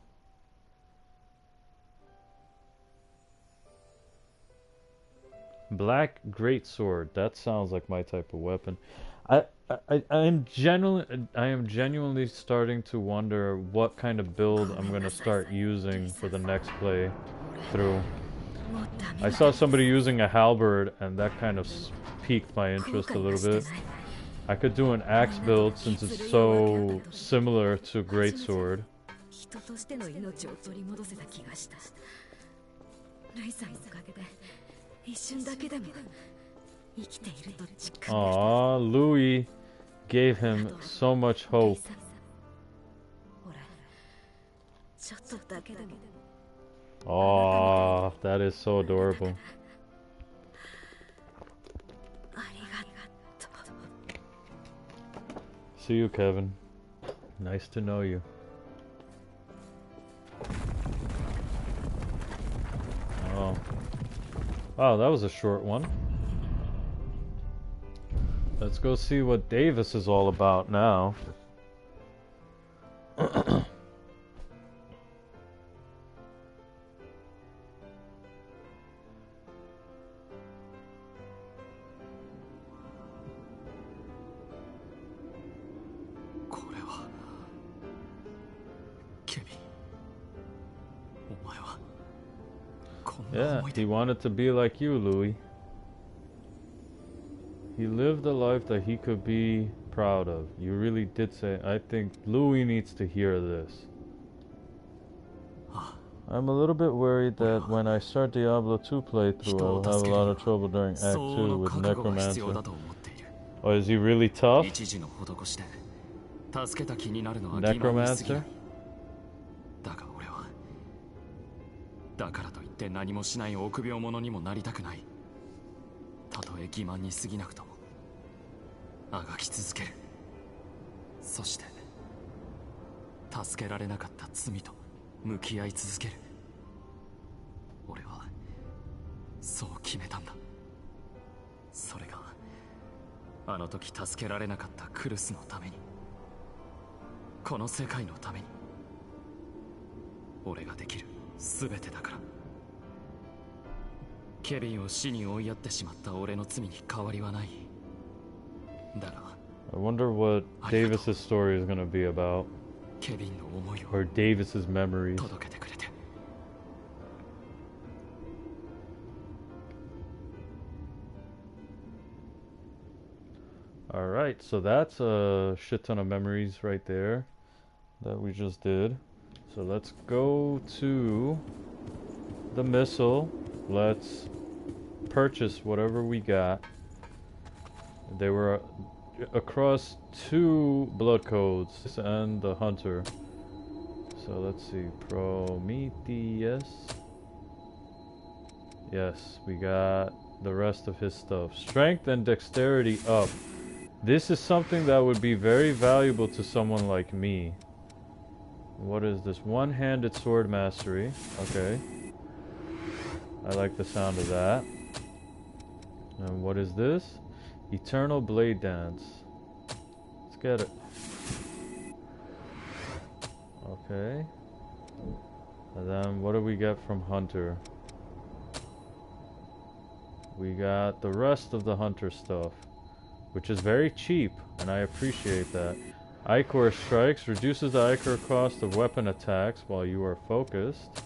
Black greatsword. That sounds like my type of weapon. I am genuinely starting to wonder what kind of build I'm gonna start using for the next playthrough. I saw somebody using a halberd, and that kind of piqued my interest a little bit. I could do an axe build since it's so similar to greatsword. Aww, Louis gave him so much hope. Aww, that is so adorable. See you, Kevin. Nice to know you. Oh. Wow, that was a short one. Let's go see what Davis is all about now. Yeah, he wanted to be like you, Louis. He lived a life that he could be proud of. You really did say, I think Louis needs to hear this. I'm a little bit worried that when I start Diablo 2 playthrough, I'll have a lot of trouble during Act 2 with Necromancer. Oh, is he really tough? Necromancer? だからといって何もしない臆病者にもなりたくない。たとえ欺瞞に過ぎなくともあがき続ける。そして助けられなかった罪と向き合い続ける。俺はそう決めたんだ。それがあの時助けられなかったクルスのために、この世界のために、俺ができる全てだから。ケビンを死に追いやってしまった俺の罪に変わりはない。だが I wonder what Davis's story is going to be about. ケビンの思いを Or Davis's memories. 届けてくれて。Alright, so that's a shit ton of memories right there that we just did. So let's go to the missile. Let's purchase whatever we got. They were across 2 blood codes and the hunter. So let's see, Prometheus. Yes, we got the rest of his stuff. Strength and dexterity up. This is something that would be very valuable to someone like me. What is this? One-handed sword mastery. Okay. I like the sound of that. And what is this? Eternal blade dance. Let's get it. Okay. And then what do we get from Hunter? We got the rest of the Hunter stuff, which is very cheap, and I appreciate that. Ichor strikes reduces the Ichor cost of weapon attacks while you are focused.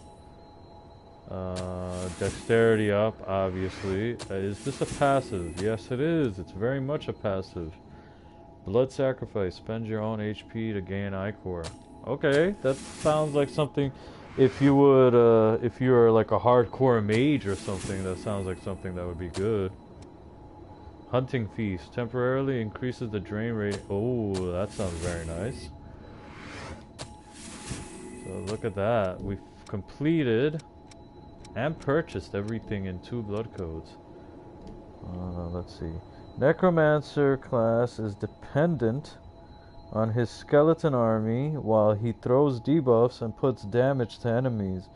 Dexterity up, obviously. Is this a passive? Yes, it is. It's very much a passive. Blood sacrifice. Spend your own HP to gain Ichor. Okay, that sounds like something. If you would, if you're like a hardcore mage or something, that sounds like something that would be good. Hunting feast temporarily increases the drain rate. Oh, that sounds very nice. So look at that. We've completed and purchased everything in 2 blood codes. Let's see. Necromancer class is dependent on his skeleton army while he throws debuffs and puts damage to enemies.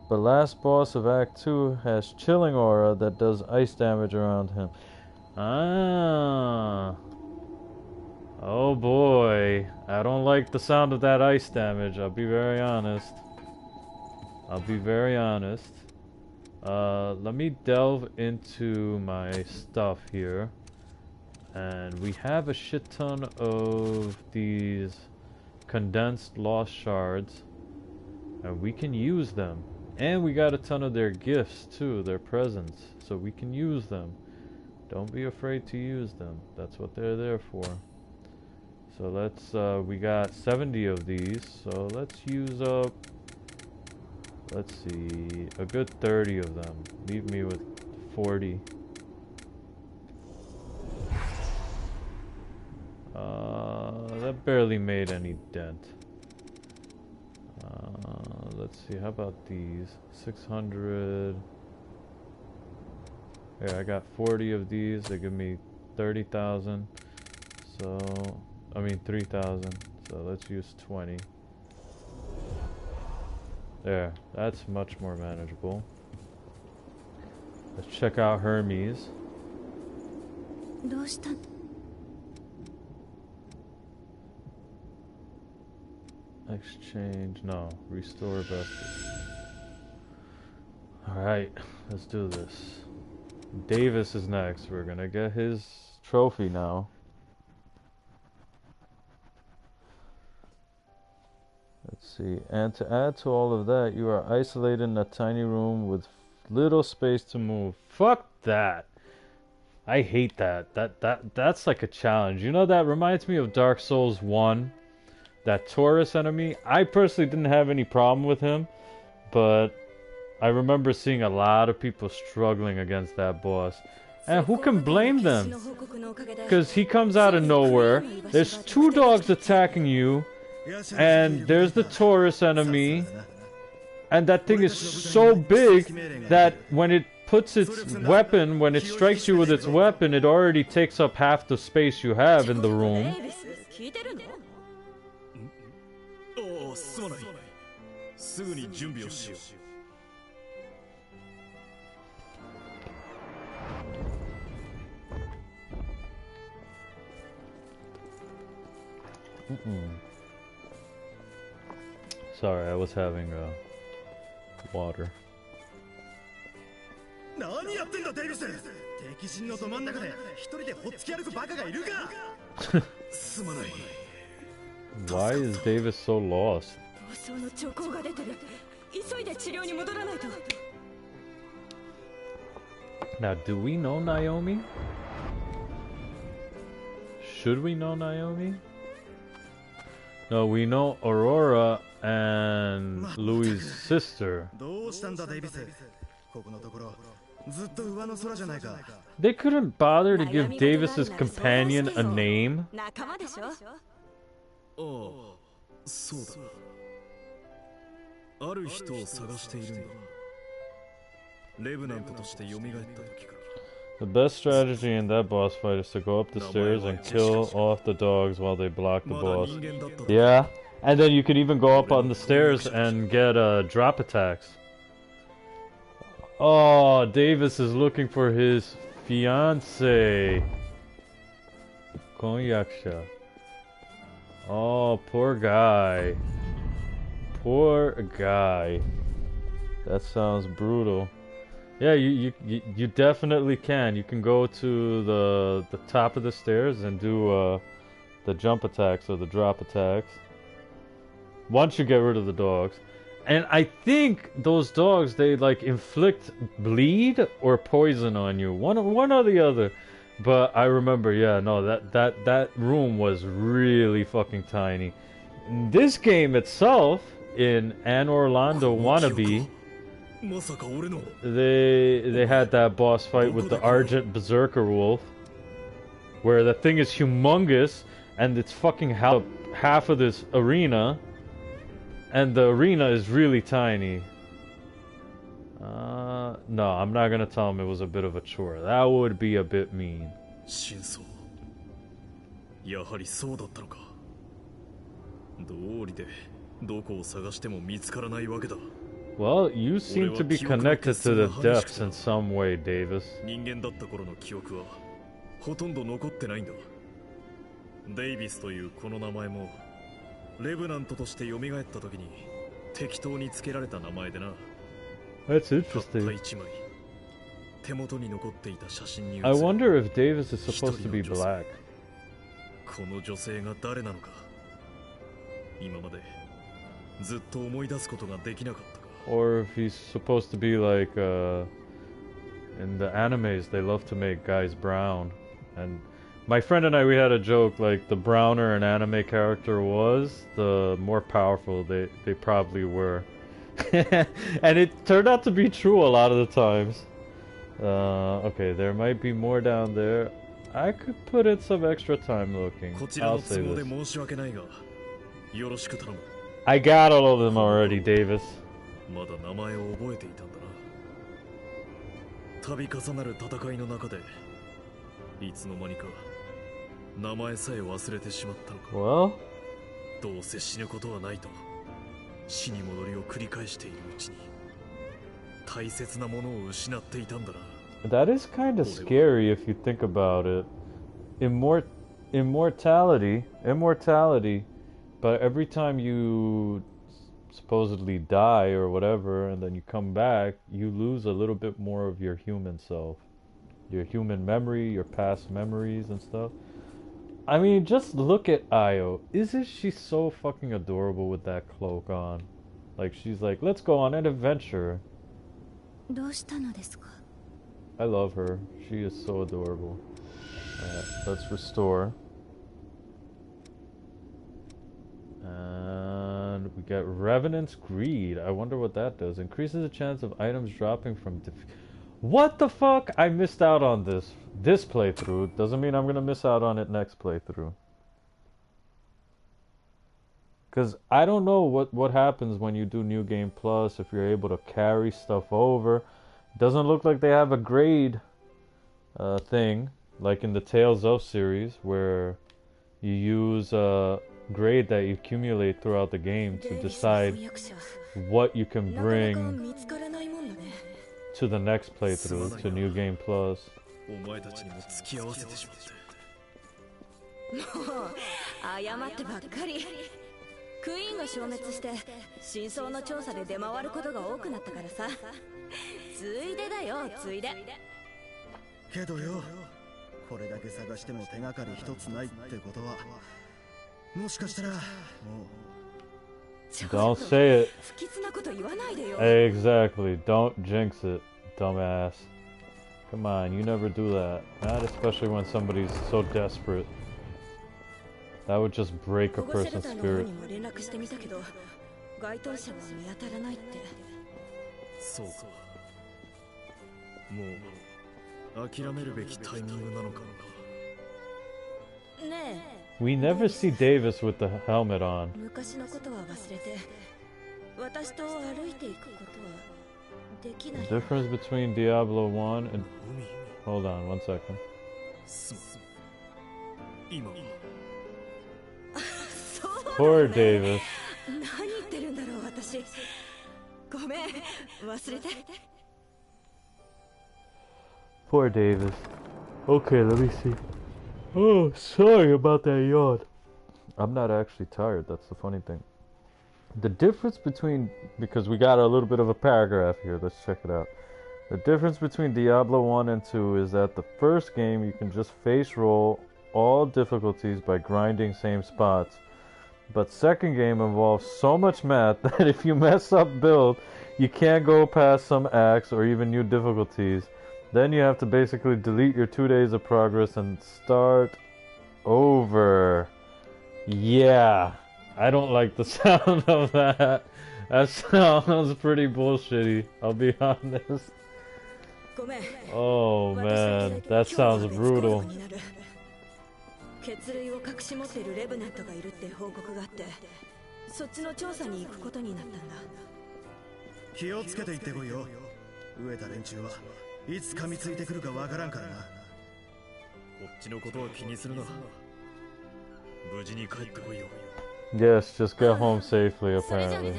But last boss of Act 2 has chilling aura that does ice damage around him. Ah. Oh boy. I don't like the sound of that ice damage. I'll be very honest. Let me delve into my stuff here. And we have a shit ton of these condensed lost shards. And we can use them. And we got a ton of their gifts too, their presents. So we can use them. Don't be afraid to use them. That's what they're there for. So let's, we got 70 of these. So let's use up, let's see, a good 30 of them. Leave me with 40. That barely made any dent. Let's see, how about these? 600. Yeah, I got 40 of these. They give me 30,000. So, I mean 3,000. So let's use 20. There, that's much more manageable. Let's check out Hermes. Exchange, no, restore vestige. Alright, let's do this. Davis is next. We're gonna get his trophy now. Let's see. And to add to all of that, you are isolated in a tiny room with little space to move. Fuck that. I hate that. That's like a challenge. You know, that reminds me of Dark Souls 1. That Taurus enemy. I personally didn't have any problem with him, but I remember seeing a lot of people struggling against that boss. And who can blame them? Because he comes out of nowhere. There's 2 dogs attacking you. And there's the Taurus enemy. And that thing is so big that when it puts its weapon, when it strikes you with its weapon, it already takes up half the space you have in the room. Sorry, I was having water. Why is Davis so lost? Now, do we know Naomi? Should we know Naomi? No, we know Aurora and Louis' sister. They couldn't bother to give Davis's companion a name? 仲間でしょ。ああ、そうだ。ある人を探しているんだ。レブナントとして蘇った時から。The best strategy in that boss fight is to go up the stairs and kill off the dogs while they block the boss. Yeah, and then you can even go up on the stairs and get drop attacks. Oh, Davis is looking for his fiance. Konyaksha. Oh, poor guy. Poor guy. That sounds brutal. Yeah, you definitely can. You can go to the top of the stairs and do the jump attacks or the drop attacks. Once you get rid of the dogs. And I think those dogs, they like inflict bleed or poison on you. One or the other. But I remember, yeah, no, that room was really fucking tiny. This game itself, in An Orlando Wannabe, they had that boss fight with the Argent Berserker Wolf, where the thing is humongous and it's fucking half of this arena, and the arena is really tiny. No, I'm not gonna tell him it was a bit of a chore. That would be a bit mean. やはりそうだったのか。どうりでどこを探しても見つからないわけだ。Well, you seem to be connected to the depths in some way, Davis. 人間だった頃の記憶はほとんど残ってないんだ。デイビスというこの名前もレブナントとして蘇った時に適当に付けられた名前でな。That's interesting. I wonder if Davis is supposed to be black. この女性が誰なのか。今までずっと思い出すことができなかったか。Or if he's supposed to be like in the animes they love to make guys brown. And my friend and I, we had a joke, like the browner an anime character was, the more powerful they probably were. And it turned out to be true a lot of the times. Okay, there might be more down there. I could put in some extra time looking. I'll say this. I got all of them already, Davis. まだ名前を覚えていたんだな。度重なる戦いの中でいつの間にか名前さえ忘れてしまったのか。Well? どうせ死ぬことはないと死に戻りを繰り返しているうちに大切なものを失っていたんだな。That is kind of scary if you think about it. Immortality, but every time you supposedly die or whatever, and then you come back, you lose a little bit more of your human self. Your human memory, your past memories and stuff. I mean, just look at Io. Isn't she so fucking adorable with that cloak on? Like, she's like, let's go on an adventure. I love her. She is so adorable. Let's restore. And we get Revenant's Greed. I wonder what that does. Increases the chance of items dropping from What the fuck? I missed out on this playthrough. Doesn't mean I'm gonna miss out on it next playthrough. Because I don't know what happens when you do New Game Plus, if you're able to carry stuff over. Doesn't look like they have a grade thing, like in the Tales of series, where you use a grade that you accumulate throughout the game to decide what you can bring to the next playthrough, to New Game Plus. クイーンが消滅して真相の調査で出回ることが多くなったからさ。ついでだよ、ついで。けどよ、これだけ探しても手がかり一つないってことは、もしかしたらもう。Don't say it. 不吉なこと言わないでよ。Exactly. Don't jinx it, dumbass. Come on, you never do that. Not especially when somebody's so desperate. That would just break a person's spirit. そうか。もう諦めるべきタイミングなのかな。ね We never see Davis with the helmet on. え、昔のことは忘れて私と歩いていくことはできない。 The difference between Diablo 1 and... Hold on, 1 second. すまん。今 Poor Davis. 何言ってるんだろう私。ごめん、忘れて。 Poor Davis. Okay, let me see. Oh, sorry about that yawn. I'm not actually tired, that's the funny thing. The difference between... Because we got a little bit of a paragraph here, let's check it out. The difference between Diablo 1 and 2 is that the first game you can just face roll all difficulties by grinding same spots. But second game involves so much math that if you mess up build, you can't go past some acts or even new difficulties. Then you have to basically delete your 2 days of progress and start over. Yeah, I don't like the sound of that. That sounds pretty bullshitty, I'll be honest. Oh man, that sounds brutal. 血類を隠し持ってるレブナントがいるって報告があって、そっちの調査に行くことになったんだ。気をつけて行ってこいよ。飢えた連中はいつ噛みついてくるかわからんからな。こっちのことは気にするな。無事に帰ってこいよ。 Yes, just get home safely apparently.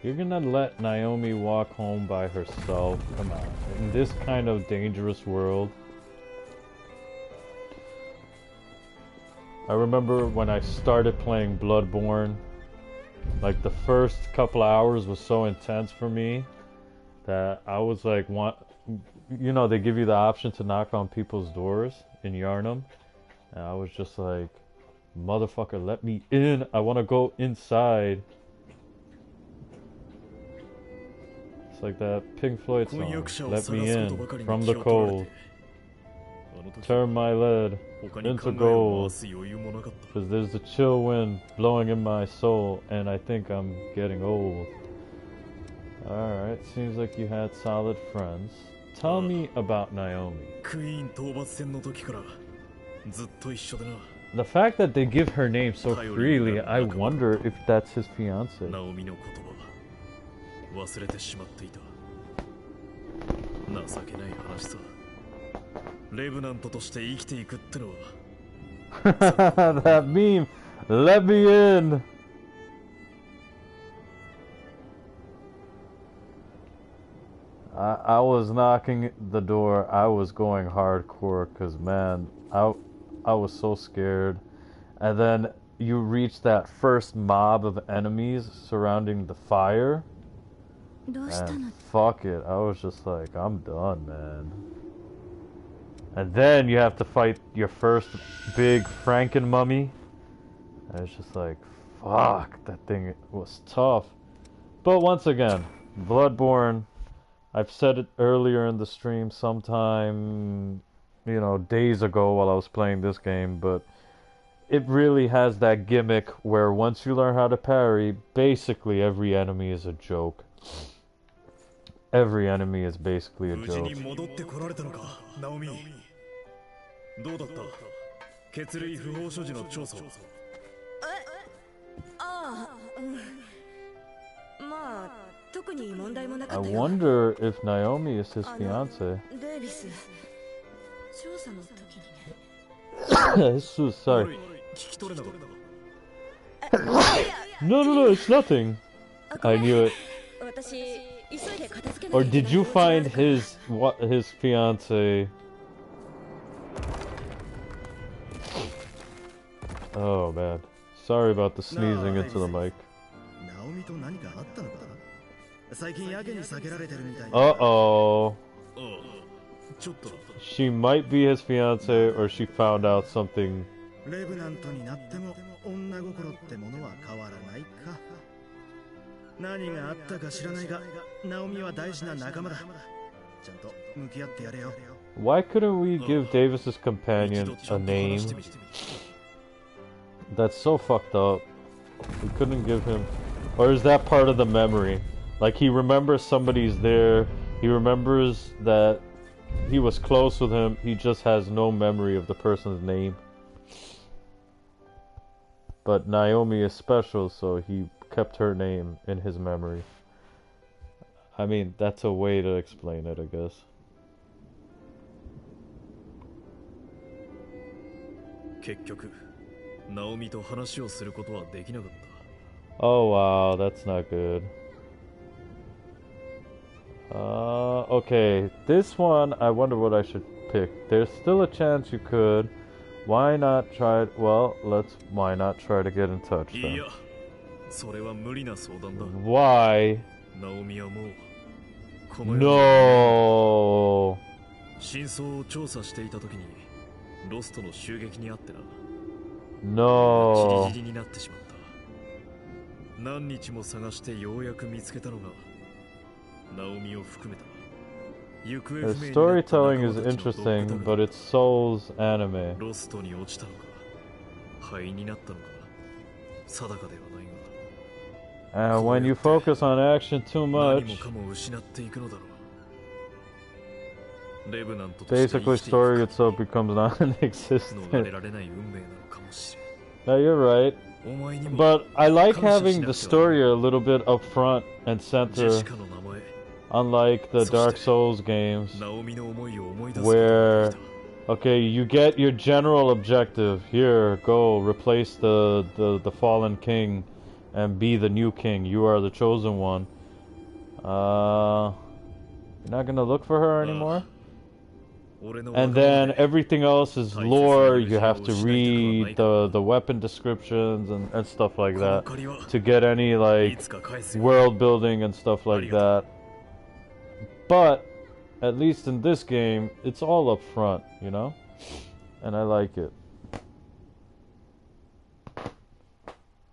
You're gonna let Naomi walk home by herself? Come on. In this kind of dangerous world. I remember when I started playing Bloodborne, like the first couple hours was so intense for me that I was like, you know, they give you the option to knock on people's doors in Yharnam, and I was just like, motherfucker, let me in, I want to go inside. It's like that Pink Floyd song, let me in from the cold. Turn my lead into gold, cause there's a chill wind blowing in my soul, and I think I'm getting old. Alright, seems like you had solid friends. Tell me about Naomi. The fact that they give her name so freely, I wonder if that's his fiance. That meme, let me in. I was knocking the door. I was going hardcore because man, I was so scared. And then you reach that first mob of enemies surrounding the fire. And fuck it, I was just like, I'm done, man. And then you have to fight your first big Franken mummy. And it's just like, fuck, that thing was tough. But once again, Bloodborne, I've said it earlier in the stream sometime, you know, days ago while I was playing this game, but it really has that gimmick where once you learn how to parry, basically every enemy is a joke. Every enemy is basically a joke. I wonder if Naomi is his fiance. Jesus, sorry. No, it's nothing. I knew it. Or did you find his fiance? Oh man, sorry about the sneezing into the mic. Uh-oh. She might be his fiance, or she found out something. Why couldn't we give Davis's companion a name? That's so fucked up. We couldn't give him... Or is that part of the memory? Like, he remembers somebody's there. He remembers that he was close with him. He just has no memory of the person's name. But Naomi is special, so he kept her name in his memory. I mean, that's a way to explain it, I guess. Oh wow, that's not good. Okay, this one, I wonder what I should pick. There's still a chance you could. Why not try it? Well, why not try to get in touch then? Why? No. No. The storytelling is interesting, but it's Souls anime. And when you focus on action too much, basically story itself becomes non-existent. No, you're right. But I like having the story a little bit up front and center, unlike the Dark Souls games, where, okay, you get your general objective. Here, go replace the fallen king and be the new king. You are the chosen one. You're not gonna look for her anymore? And then everything else is lore. You have to read the weapon descriptions and stuff like that to get any like world building and stuff like that. But at least in this game, it's all up front, you know? And I like it.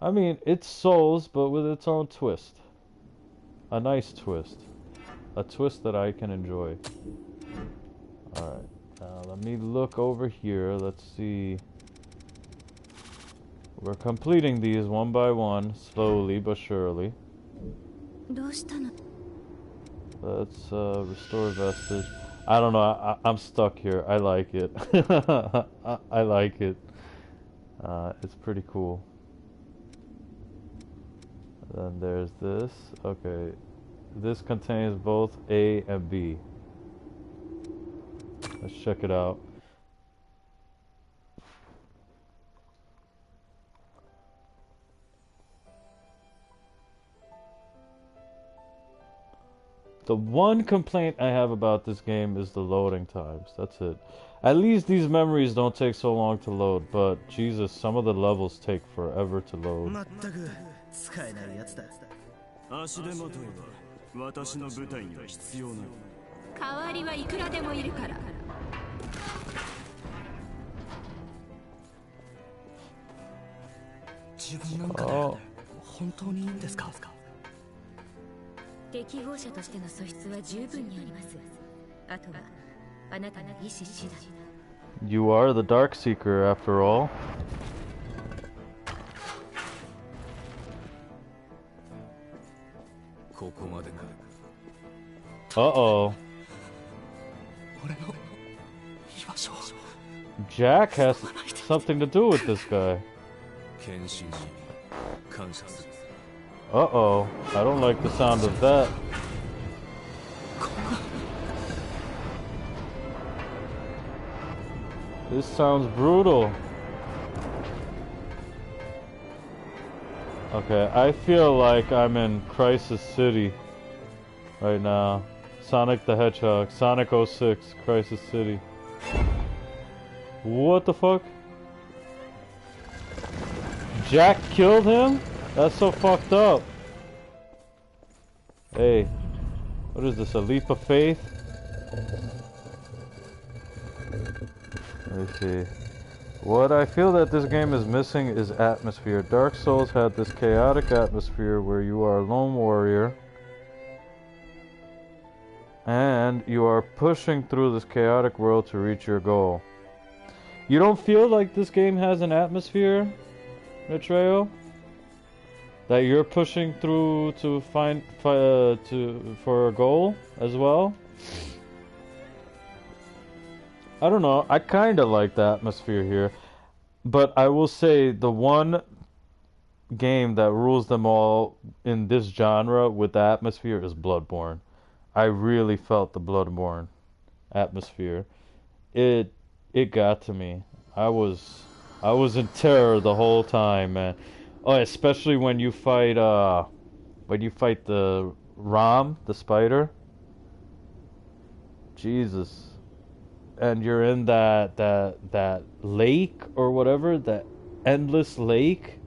I mean, it's Souls, but with its own twist. A nice twist. A twist that I can enjoy. Alright, let me look over here. Let's see. We're completing these one by one, slowly but surely. Let's restore vestige. I don't know, I'm stuck here. I like it. I like it. It's pretty cool. Then there's this. Okay. This contains both A and B. Let's check it out. The one complaint I have about this game is the loading times. That's it. At least these memories don't take so long to load, but Jesus, some of the levels take forever to load. Oh. 適合者としての素質は十分にあります。あとはあなたの意志次第。You are the Dark Seeker after all. Uh-oh. Jack has something to do with this guy. Uh-oh. I don't like the sound of that. This sounds brutal. Okay, I feel like I'm in Crisis City right now. Sonic the Hedgehog, Sonic 06, Crisis City. What the fuck? Jack killed him? That's so fucked up. Hey, what is this, a leap of faith? Let me see. What I feel that this game is missing is atmosphere. Dark Souls had this chaotic atmosphere where you are a lone warrior and you are pushing through this chaotic world to reach your goal. You don't feel like this game has an atmosphere, Nitreo? that you're pushing through to find for a goal as well. I don't know. I kind of like the atmosphere here, but I will say the one game that rules them all in this genre with the atmosphere is Bloodborne. I really felt the Bloodborne atmosphere. It got to me. I was in terror the whole time, man. Oh, especially when you fight the Ram, the spider. Jesus. And you're in that lake or whatever, that endless lake.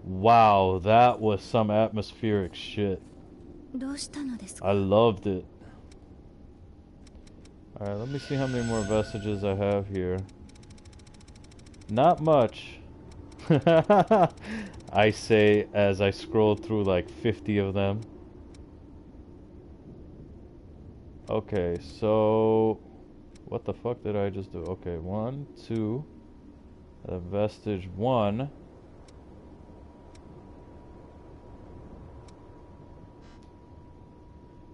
Wow, that was some atmospheric shit. I loved it. Alright, let me see how many more vestiges I have here. Not much. I say as I scroll through like 50 of them. Okay, so what the fuck did I just do? Okay, 1, 2, vestige 1.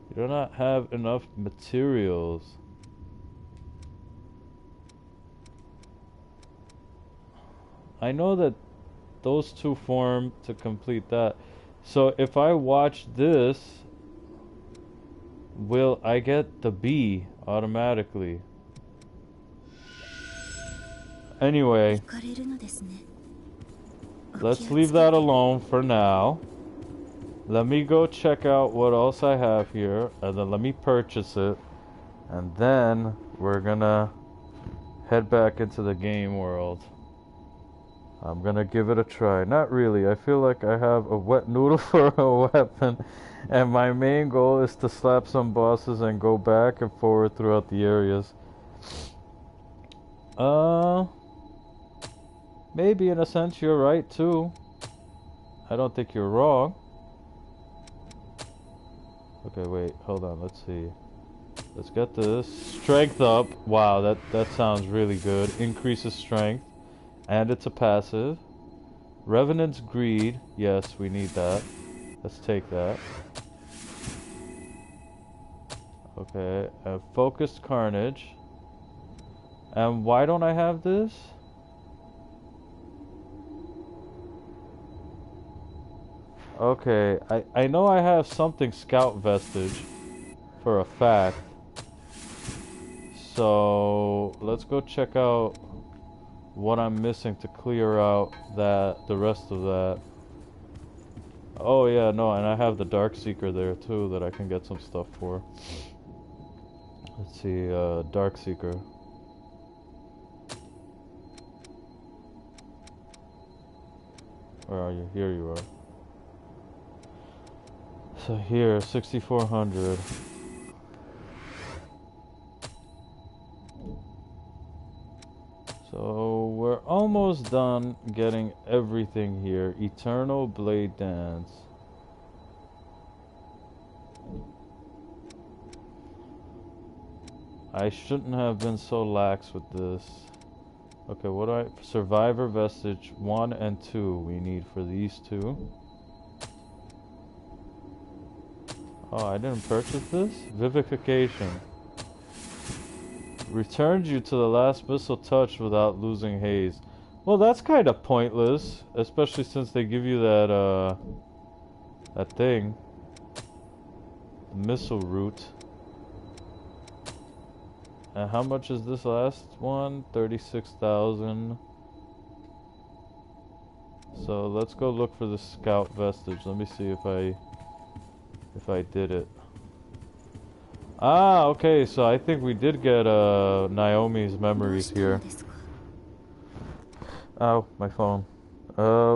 You do not have enough materials. I know that those two form to complete that. So if I watch this, will I get the B automatically? Anyway, let's leave that alone for now. Let me go check out what else I have here, and then let me purchase it, and then we're gonna head back into the game world. I'm gonna give it a try. Not really. I feel like I have a wet noodle for a weapon, and my main goal is to slap some bosses and go back and forward throughout the areas. Maybe in a sense you're right too. I don't think you're wrong. Okay, wait, hold on, let's see. Let's get this. Strength up. Wow, that sounds really good. Increases strength. And it's a passive. Revenant's Greed. Yes, we need that. Let's take that. Okay, Focused Carnage. And why don't I have this? Okay, I know I have something Scout Vestige for a fact. So let's go check out what I'm missing to clear out the rest of that. Oh yeah, no, and I have the Dark Seeker there too that I can get some stuff for. Let's see, Dark Seeker. Where are you? Here you are. So here, 6,400. So we're almost done getting everything here. Eternal Blade Dance. I shouldn't have been so lax with this. Okay, what do I... Survivor Vestige 1 and 2 we need for these two. Oh, I didn't purchase this? Vivification. Returns you to the last missile touch without losing haze. Well, that's kind of pointless, especially since they give you that thing. Missile route. And how much is this last one? 36,000. So let's go look for the Scout Vestige. Let me see if I did it. Ah, okay, so I think we did get Naomi's memories here. Oh, my phone.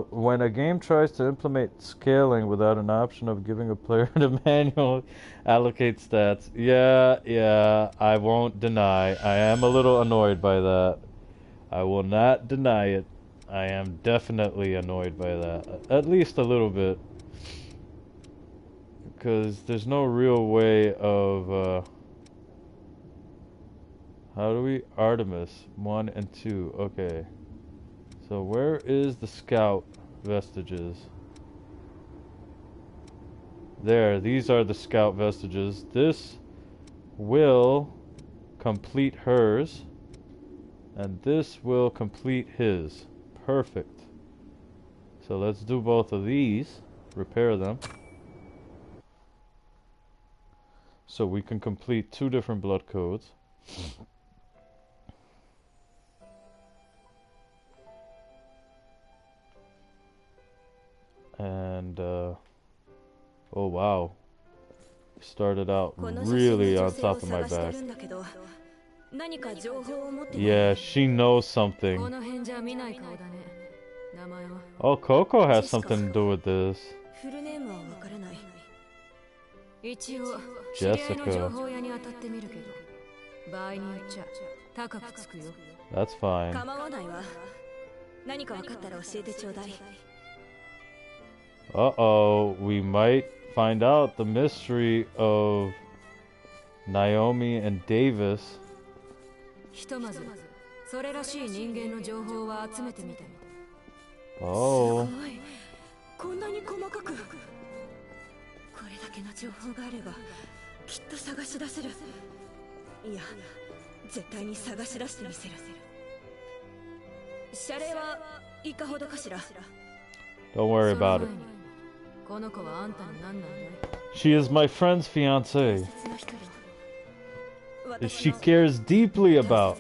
When a game tries to implement scaling without an option of giving a player to manually allocate stats. Yeah, I won't deny. I am a little annoyed by that. I will not deny it. I am definitely annoyed by that. At least a little bit. Because there's no real way of, how do we... Artemis, 1 and 2, okay. So where is the Scout Vestiges? There, these are the scout vestiges. This will complete hers. And this will complete his. Perfect. So let's do both of these. Repair them. So we can complete 2 different blood codes. And, oh wow. Started out really on top of my back. Yeah, she knows something. Oh, Coco has something to do with this. Jessica. That's fine. Uh-oh, we might find out the mystery of Naomi and Davis. Oh. Don't worry about it. She is my friend's fiancée. She cares deeply about.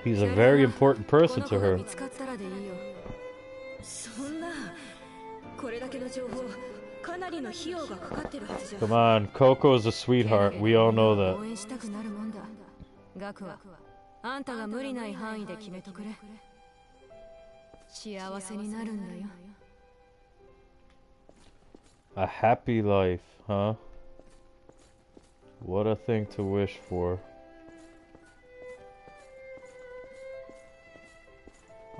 He's a very important person to her. Come on, Coco is a sweetheart. We all know that. A happy life, huh? What a thing to wish for.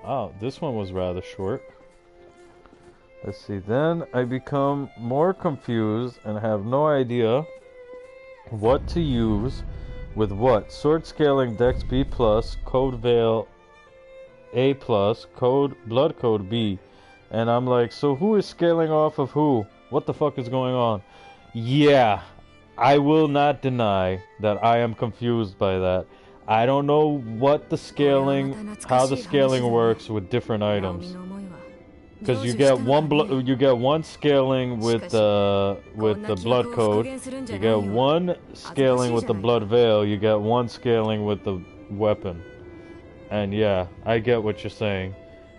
Oh, this one was rather short. Let's see, then I become more confused and have no idea what to use with what. Sword scaling Dex B+, Code Veil A+, Blood Code B. And I'm like, so who is scaling off of who? What the fuck is going on? Yeah, I will not deny that I am confused by that. I don't know what the scaling, how the scaling works with different items. Because you get one scaling with the blood code, you get one scaling with the blood veil, you get one scaling with the weapon. And yeah, I get what you're saying.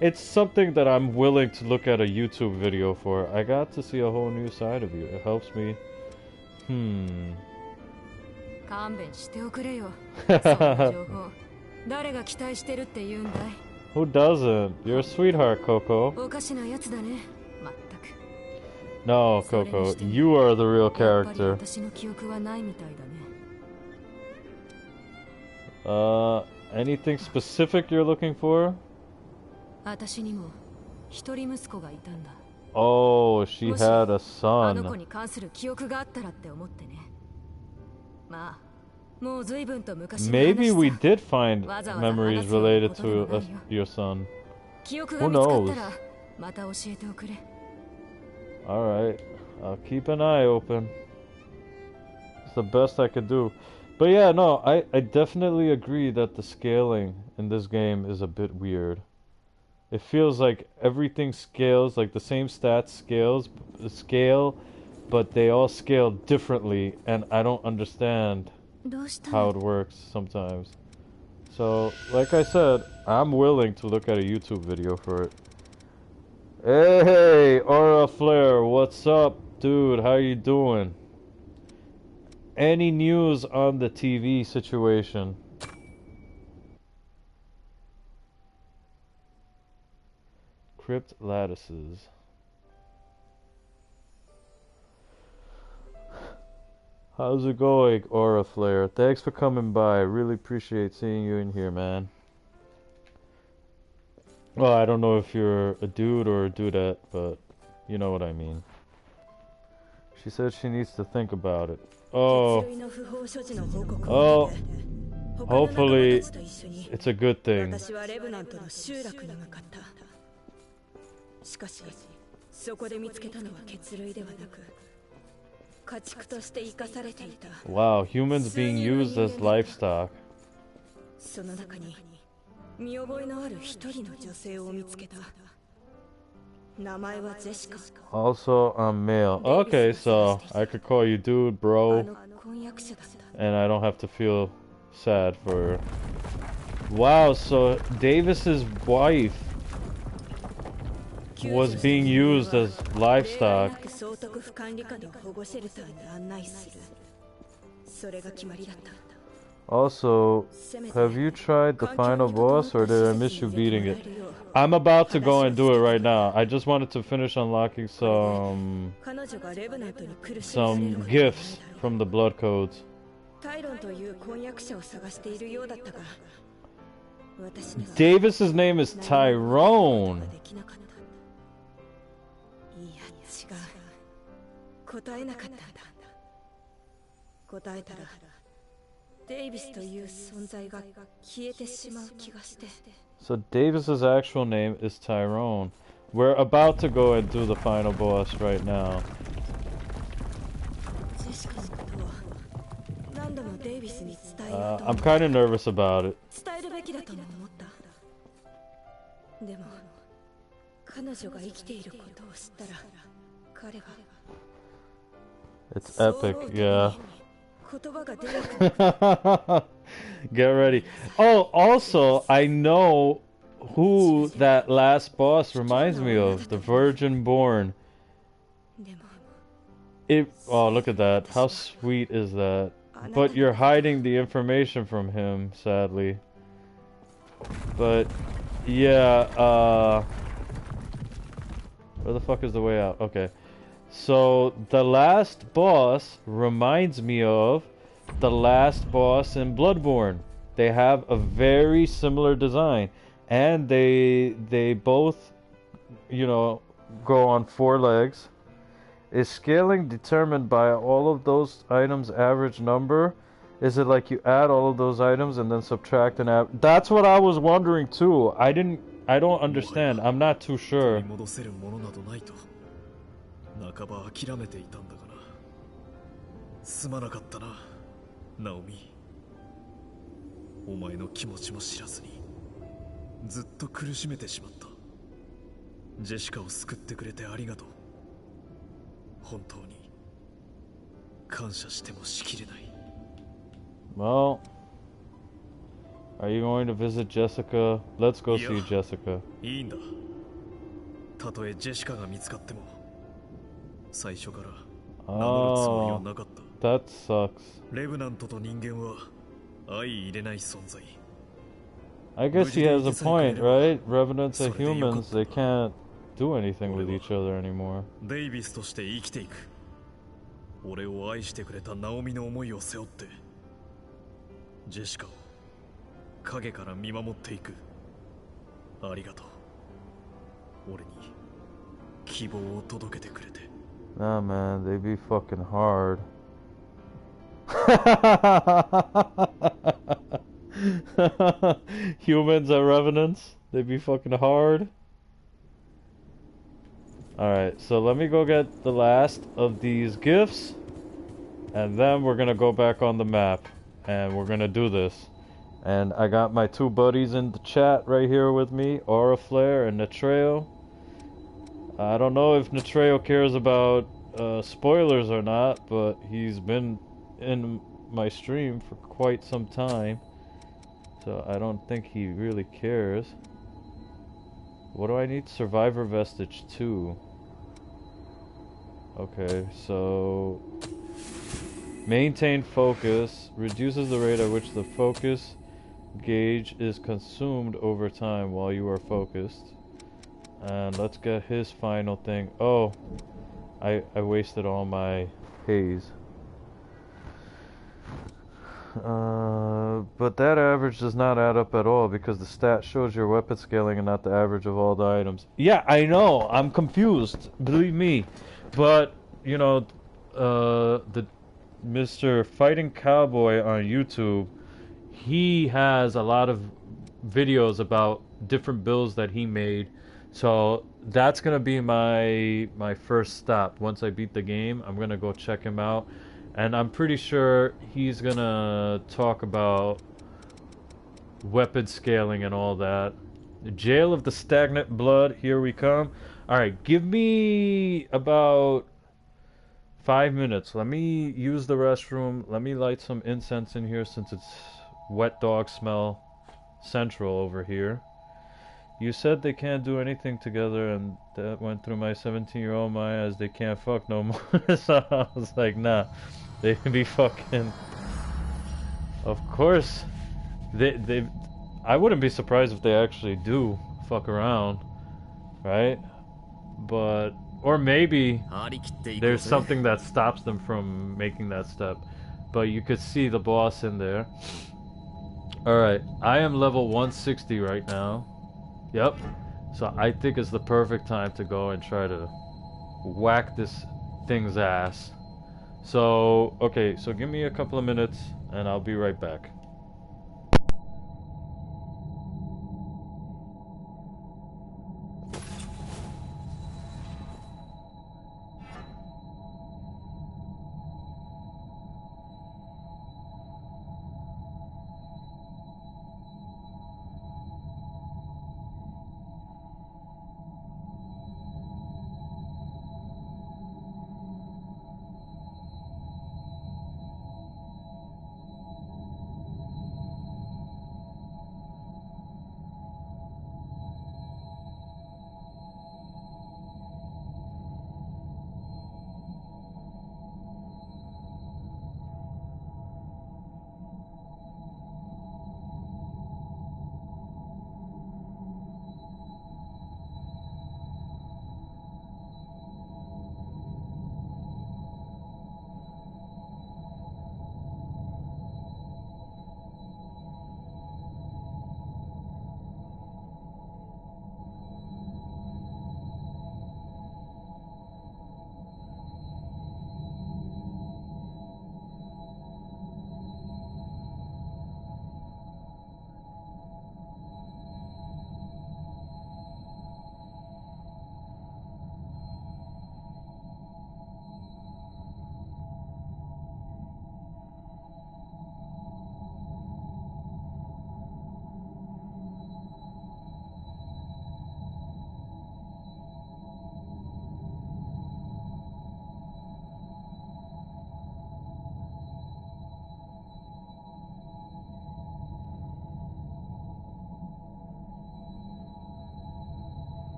It's something that I'm willing to look at a YouTube video for. I got to see a whole new side of you. It helps me. Who doesn't? You're a sweetheart, Coco. No, Coco, you are the real character. Anything specific you're looking for? Oh, she had a son. Maybe we did find memories related to your son. Who knows? Alright, I'll keep an eye open. It's the best I could do. But yeah, no, I definitely agree that the scaling in this game is a bit weird. It feels like everything scales, like the same stats scale, but they all scale differently, and I don't understand how it works sometimes. So, like I said, I'm willing to look at a YouTube video for it. Hey, Aura Flare, what's up, dude? How you doing? Any news on the TV situation? Crypt lattices. How's it going, Aura Flare? Thanks for coming by. Really appreciate seeing you in here, man. Well, I don't know if you're a dude or a dudette, but you know what I mean. She said she needs to think about it. Oh. Oh. Hopefully, it's a good thing. しかしそこで見つけたのは血類ではなく家畜として生かされていた Wow, humans being used as livestock. その中に見覚えのある一人の女性を見つけた名前はジェシカ Also, I'm male. Okay, so I could call you dude, bro. 婚約者だった And I don't have to feel sad for... Wow, so Davis's wife was being used as livestock. Also, have you tried the final boss or did I miss you beating it? I'm about to go and do it right now. I just wanted to finish unlocking some gifts from the blood codes. Davis's name is Tyrone. 答えなかったんだ。答えたらデイビスという存在が消えてしまう気がして。So Davis's actual name is Tyrone. We're about to go and do the final boss right now. ジェシカのことを何度もデイビスに伝えようと。I'm kind of nervous about it. 伝えるべきだとも思った。でも彼女が生きていることを知ったら彼は。It's epic, yeah. Get ready. Oh, also, I know who that last boss reminds me of. The Virgin Born. Oh, look at that. How sweet is that? But you're hiding the information from him, sadly. But, yeah, where the fuck is the way out? Okay. So, the last boss reminds me of the last boss in Bloodborne. They have a very similar design. And they both, you know, go on 4 legs. Is scaling determined by all of those items' average number? Is it like you add all of those items and then subtract an average? That's what I was wondering too. I don't understand. I'm not too sure. 半ば諦めていたんだがな。すまなかったな、ナオミ。お前の気持ちも知らずにずっと苦しめてしまった。ジェシカを救ってくれてありがとう。本当に感謝してもしきれない。Well, are you going to visit Jessica? Let's go see Jessica. いいんだ。たとえジェシカが見つかっても。最初から名乗るつもりはなかった。That sucks. レブナントと人間は相入れない存在。I guess he has a point, right? Revenants are humans. They can't do anything with each other anymore. デイビスとして生きていく。俺を愛してくれたナオミの思いを背負ってジェシカを影から見守っていく。ありがとう。俺に希望を届けてくれて。Nah, man, they be fucking hard. Humans are revenants. They be fucking hard. Alright, so let me go get the last of these gifts. And then we're gonna go back on the map. And we're gonna do this. And I got my 2 buddies in the chat right here with me. Aura Flare and Natreo. I don't know if Natreo cares about spoilers or not, but he's been in my stream for quite some time, so I don't think he really cares. What do I need? Survivor Vestige 2. Okay, so maintain focus reduces the rate at which the focus gauge is consumed over time while you are focused. And let's get his final thing. Oh, I wasted all my haze. But that average does not add up at all because the stat shows your weapon scaling and not the average of all the items. Yeah, I know. I'm confused. Believe me. But, you know, the Mr. Fighting Cowboy on YouTube, he has a lot of videos about different builds that he made. So that's gonna be my first stop. Once I beat the game, I'm gonna go check him out, and I'm pretty sure he's gonna talk about weapon scaling and all that. The Jail of the Stagnant Blood, here we come. Alright, give me about 5 minutes. Let me use the restroom. Let me light some incense in here since it's wet dog smell central over here. You said they can't do anything together, and that went through my 17-year-old mind as they can't fuck no more. So I was like, nah, they can be fucking. Of course, they. I wouldn't be surprised if they actually do fuck around, right? But or maybe there's something that stops them from making that step. But you could see the boss in there. Alright, I am level 160 right now. Yep. So I think it's the perfect time to go and try to whack this thing's ass. So, okay, so give me a couple of minutes and I'll be right back.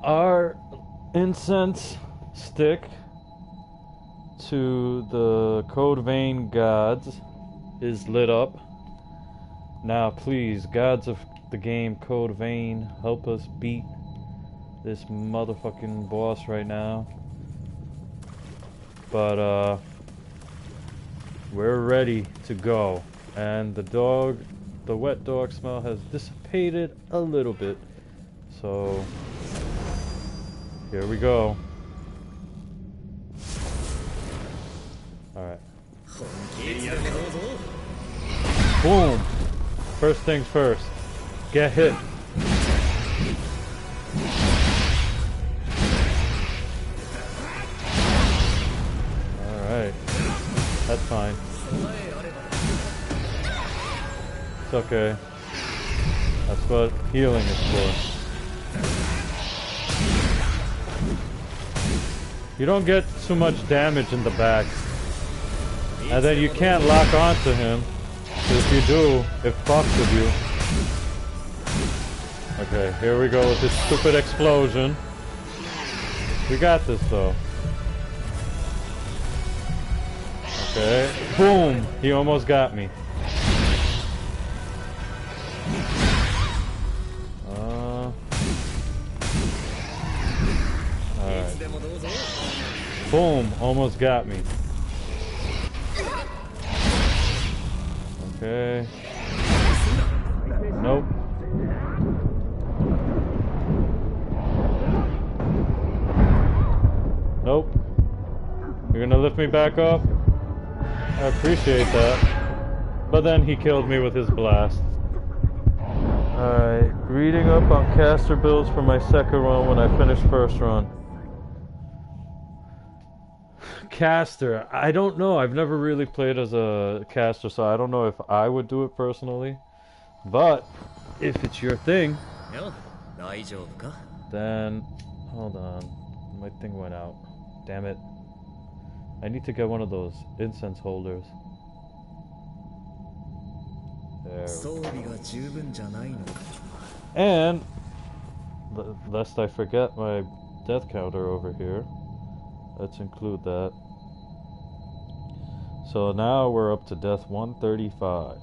Our incense stick to the Code Vein gods is lit up. Now please, gods of the game Code Vein, help us beat this motherfucking boss right now. But we're ready to go. And the wet dog smell has dissipated a little bit. So here we go. Alright. Boom! First things first. Get hit. Alright. That's fine. It's okay. That's what healing is for. You don't get too much damage in the back. And then you can't lock onto him. If you do, it fucks with you. Okay, here we go with this stupid explosion. We got this though. Okay, boom! He almost got me. Alright. Boom! Almost got me. Okay. Nope. Nope. You're gonna lift me back up? I appreciate that. But then he killed me with his blast. Alright, reading up on caster builds for my second run when I finish first run. Caster, I don't know. I've never really played as a caster, so I don't know if I would do it personally. But if it's your thing, then hold on. My thing went out. Damn it. I need to get one of those incense holders. There. And lest I forget my death counter over here. Let's include that. So now we're up to death 135.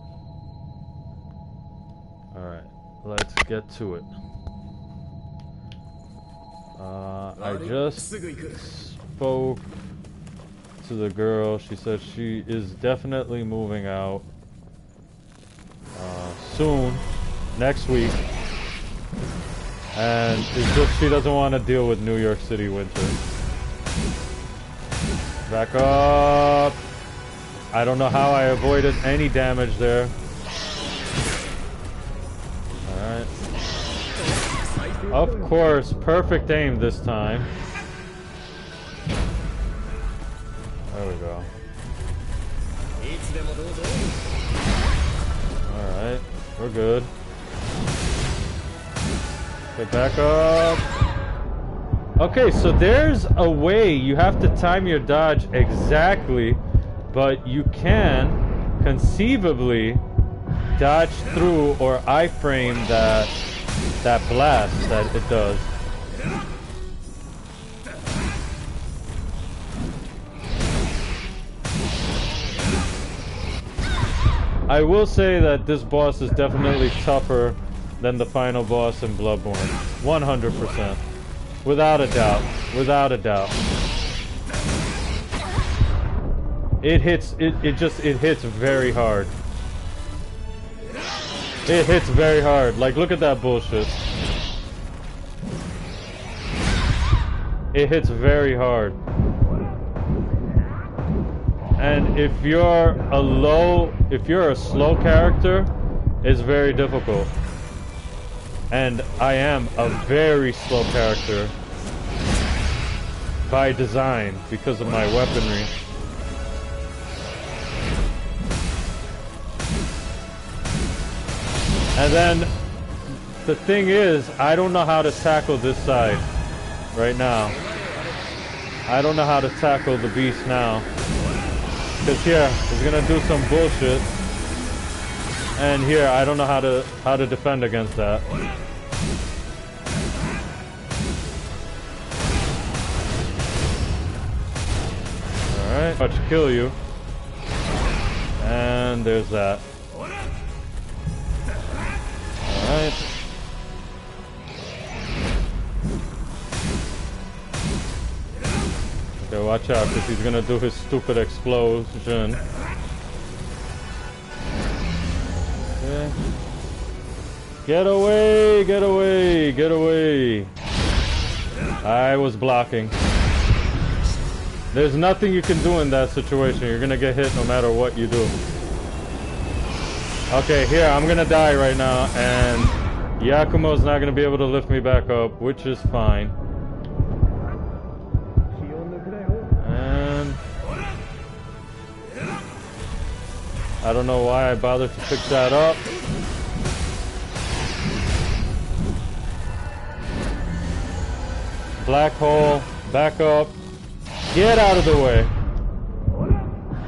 Alright, let's get to it. I just spoke to the girl. She said she is definitely moving out soon, next week. And it's just she doesn't want to deal with New York City winter. Back up. I don't know how I avoided any damage there. Alright. Of course, perfect aim this time. There we go. Alright, we're good. Get back up. Okay, so there's a way you have to time your dodge exactly, but you can conceivably dodge through or iframe that blast that it does. I will say that this boss is definitely tougher than the final boss in Bloodborne. 100%. Without a doubt. Without a doubt. It hits very hard. It hits very hard. Like, look at that bullshit. It hits very hard. And if you're a slow character, it's very difficult. And I am a very slow character by design because of my weaponry. And then the thing is, I don't know how to tackle this side right now. I don't know how to tackle the beast now. Because here, he's gonna do some bullshit. And here, I don't know how to defend against that. Alright, about to kill you. And there's that. Alright. Okay, watch out, because he's gonna do his stupid explosion. Okay. Get away! Get away! Get away! I was blocking. There's nothing you can do in that situation. You're gonna get hit no matter what you do. Okay, here, I'm gonna die right now, and Yakumo's not gonna be able to lift me back up, which is fine. And I don't know why I bothered to pick that up. Black hole. Back up. Get out of the way.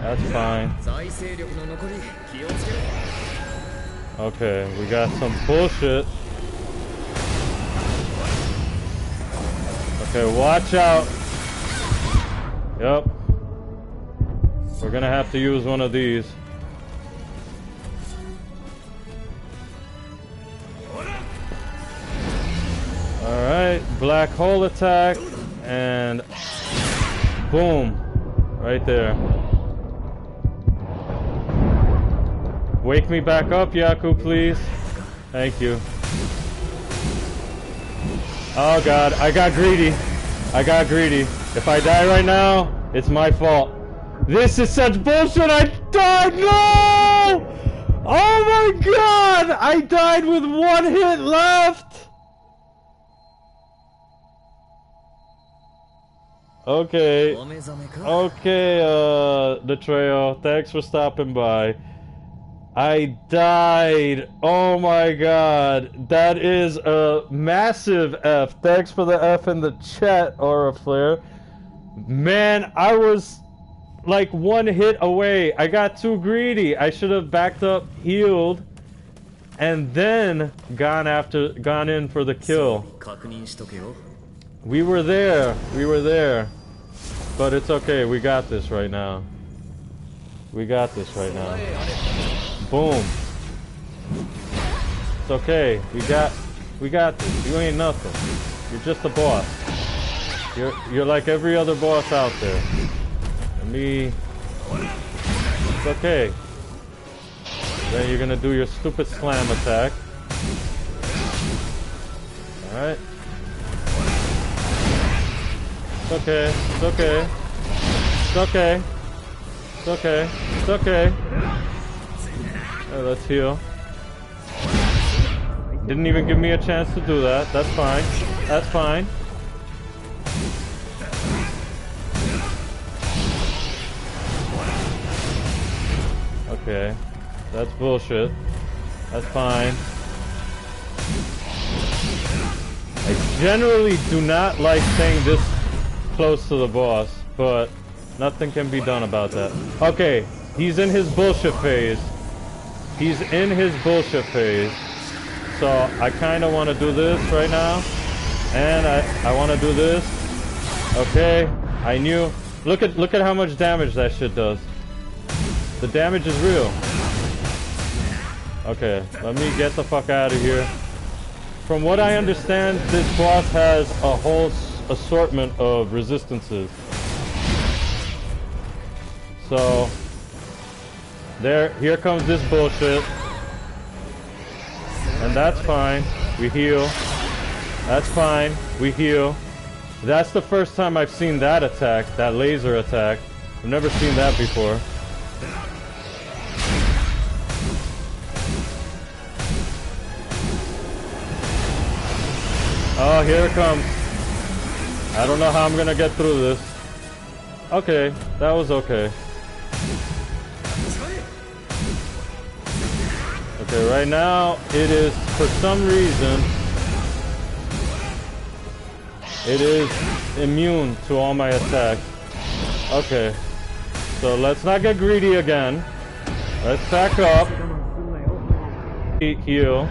That's fine. Okay, we got some bullshit. Okay, watch out. Yep. We're gonna have to use one of these. Alright, black hole attack, and boom. Right there. Wake me back up, Yaku, please. Thank you. Oh god, I got greedy. I got greedy. If I die right now, it's my fault. This is such bullshit. I died. No! Oh my god! I died with one hit left. Okay. Okay, Betrayal. Thanks for stopping by. I died. Oh my god. That is a massive F. Thanks for the F in the chat, Aura Flare. Man, I was like one hit away. I got too greedy. I should have backed up, healed, and then gone in for the kill. We were there. We were there. But it's okay. We got this right now. We got this right now. Boom. It's okay. We got this. You ain't nothing. You're just a boss. You're like every other boss out there. It's okay. Then you're gonna do your stupid slam attack. Alright. It's okay. It's okay. It's okay. It's okay. It's okay. Hey, let's heal. Didn't even give me a chance to do that. That's fine. That's fine. Okay. That's bullshit. That's fine. I generally do not like staying this close to the boss, but nothing can be done about that. Okay, he's in his bullshit phase. He's in his bullshit phase. So I kind of want to do this right now. And I want to do this. Okay, I knew. Look at how much damage that shit does. The damage is real. Okay, let me get the fuck out of here. From what I understand, this boss has a whole assortment of resistances. So here comes this bullshit. And that's fine. We heal. That's fine. We heal. That's the first time I've seen that attack, that laser attack. I've never seen that before. Oh, here it comes. I don't know how I'm gonna get through this. Okay, that was okay. Okay, right now, it is, for some reason, it is immune to all my attacks. Okay, so let's not get greedy again. Let's back up. Heal.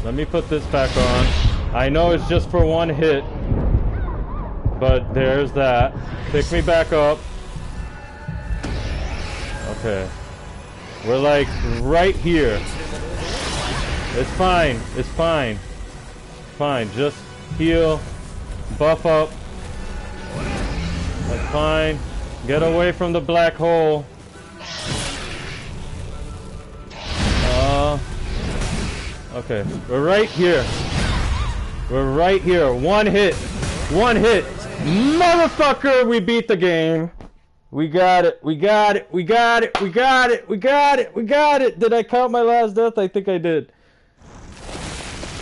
Let me put this back on. I know it's just for one hit, but there's that. Pick me back up. Okay. We're like right here. It's fine. It's fine. Fine. Just heal. Buff up. That's fine. Get away from the black hole. Okay. We're right here. We're right here. One hit. One hit. Motherfucker, we beat the game. We got it. We got it. We got it. We got it. We got it. We got it. Did I count my last death? I think I did.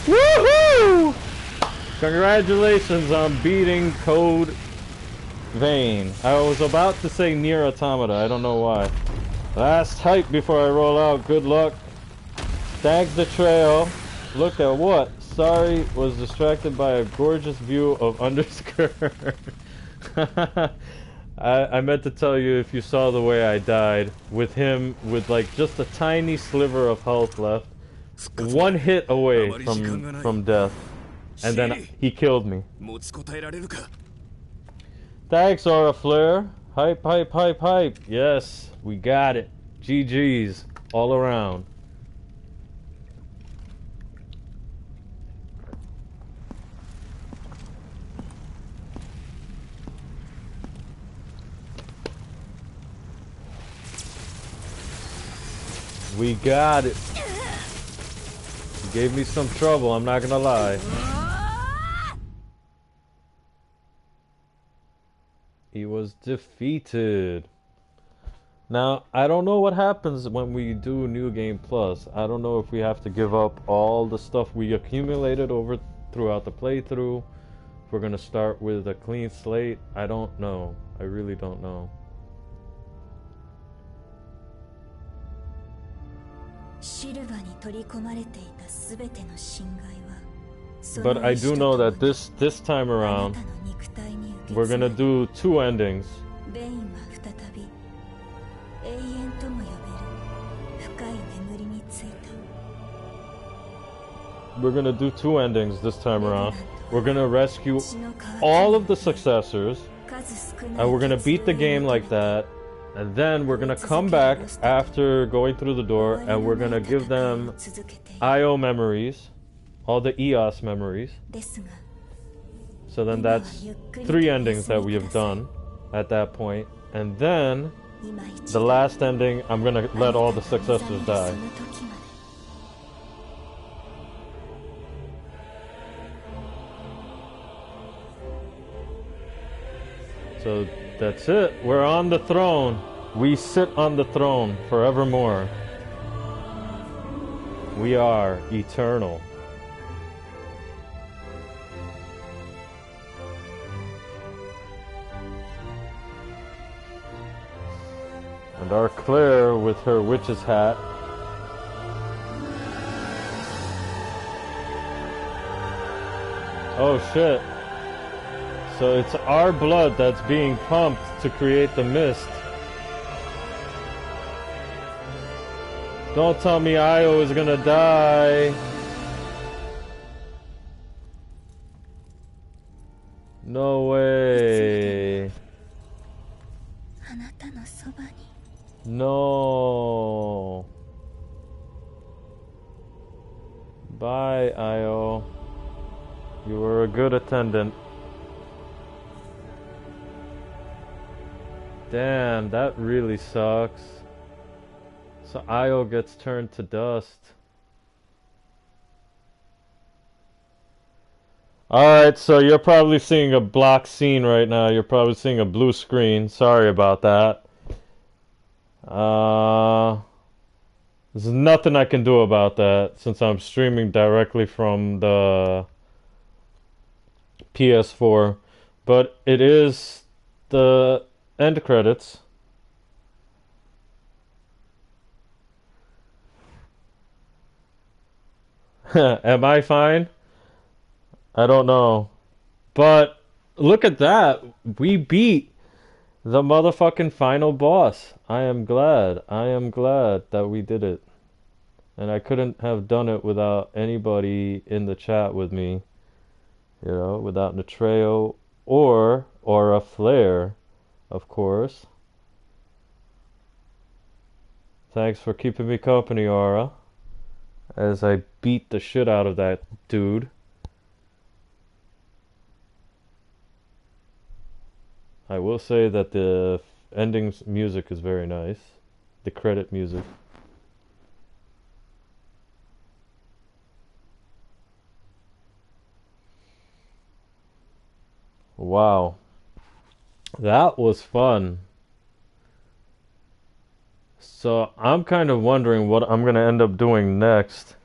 Woohoo! Congratulations on beating Code Vein. I was about to say Nier Automata. I don't know why. Last hype before I roll out. Good luck. Thanks the trail. Look at what? Sorry, was distracted by a gorgeous view of underskirt. I meant to tell you if you saw the way I died with him with like just a tiny sliver of health left, one hit away from death, and then he killed me. Thanks, Aura Flare. Hype, hype, hype, hype. Yes, we got it. GG's all around. We got it. He gave me some trouble, I'm not gonna lie. He was defeated. Now, I don't know what happens when we do New Game Plus. I don't know if we have to give up all the stuff we accumulated throughout the playthrough. If we're gonna start with a clean slate. I don't know. I really don't know. But I do know that this time around we're gonna do 2 endings. We're gonna do 2 endings this time around. We're gonna rescue all of the successors, and we're gonna beat the game like that. And then we're gonna come back after going through the door, and we're gonna give them IO memories, all the EOS memories. So then that's 3 endings that we have done at that point. And then the last ending, I'm gonna let all the successors die. So that's it. We're on the throne. We sit on the throne forevermore. We are eternal. And our Claire with her witch's hat. Oh shit. So it's our blood that's being pumped to create the mist. Don't tell me Io is gonna die. No way. No. Bye, Io. You were a good attendant. Damn, that really sucks. So Io gets turned to dust. Alright, so you're probably seeing a block scene right now. You're probably seeing a blue screen. Sorry about that. There's nothing I can do about that since I'm streaming directly from the PS4. But it is the end credits. Am I fine? I don't know. But look at that. We beat the motherfucking final boss. I am glad. I am glad that we did it. And I couldn't have done it without anybody in the chat with me. You know, without Nitreo or a Flare. Of course. Thanks for keeping me company, Aura. As I beat the shit out of that dude. I will say that the ending's music is very nice. The credit music. Wow. That was fun. So I'm kind of wondering what I'm going to end up doing next.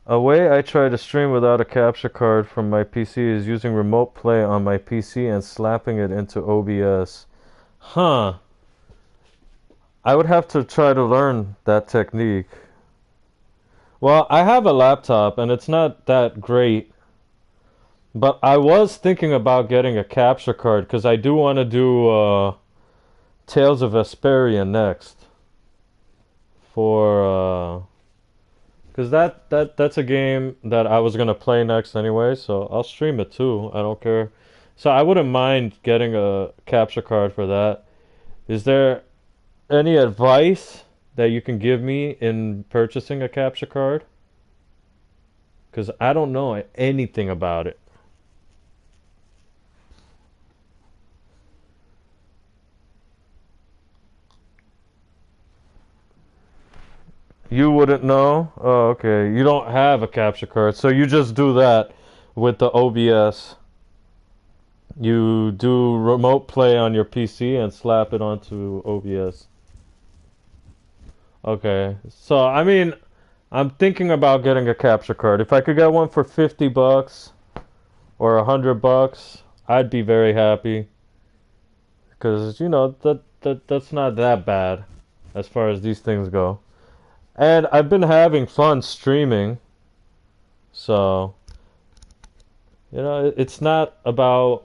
A way I try to stream without a capture card from my PC is using remote play on my PC and slapping it into OBS. Huh. I would have to try to learn that technique. Well, I have a laptop and it's not that great, but I was thinking about getting a capture card because I do want to do Tales of Vesperia next for because that's a game that I was gonna play next anyway, so I'll stream it too. I don't care. So I wouldn't mind getting a capture card for that. Is there any advice that you can give me in purchasing a capture card? Because I don't know anything about it. You wouldn't know? Oh, okay. You don't have a capture card, so you just do that with the OBS. You do remote play on your PC and slap it onto OBS. Okay. So, I mean, I'm thinking about getting a capture card. If I could get one for $50 or $100, I'd be very happy. Because, you know, that's not that bad as far as these things go. And I've been having fun streaming. So, you know, it's not about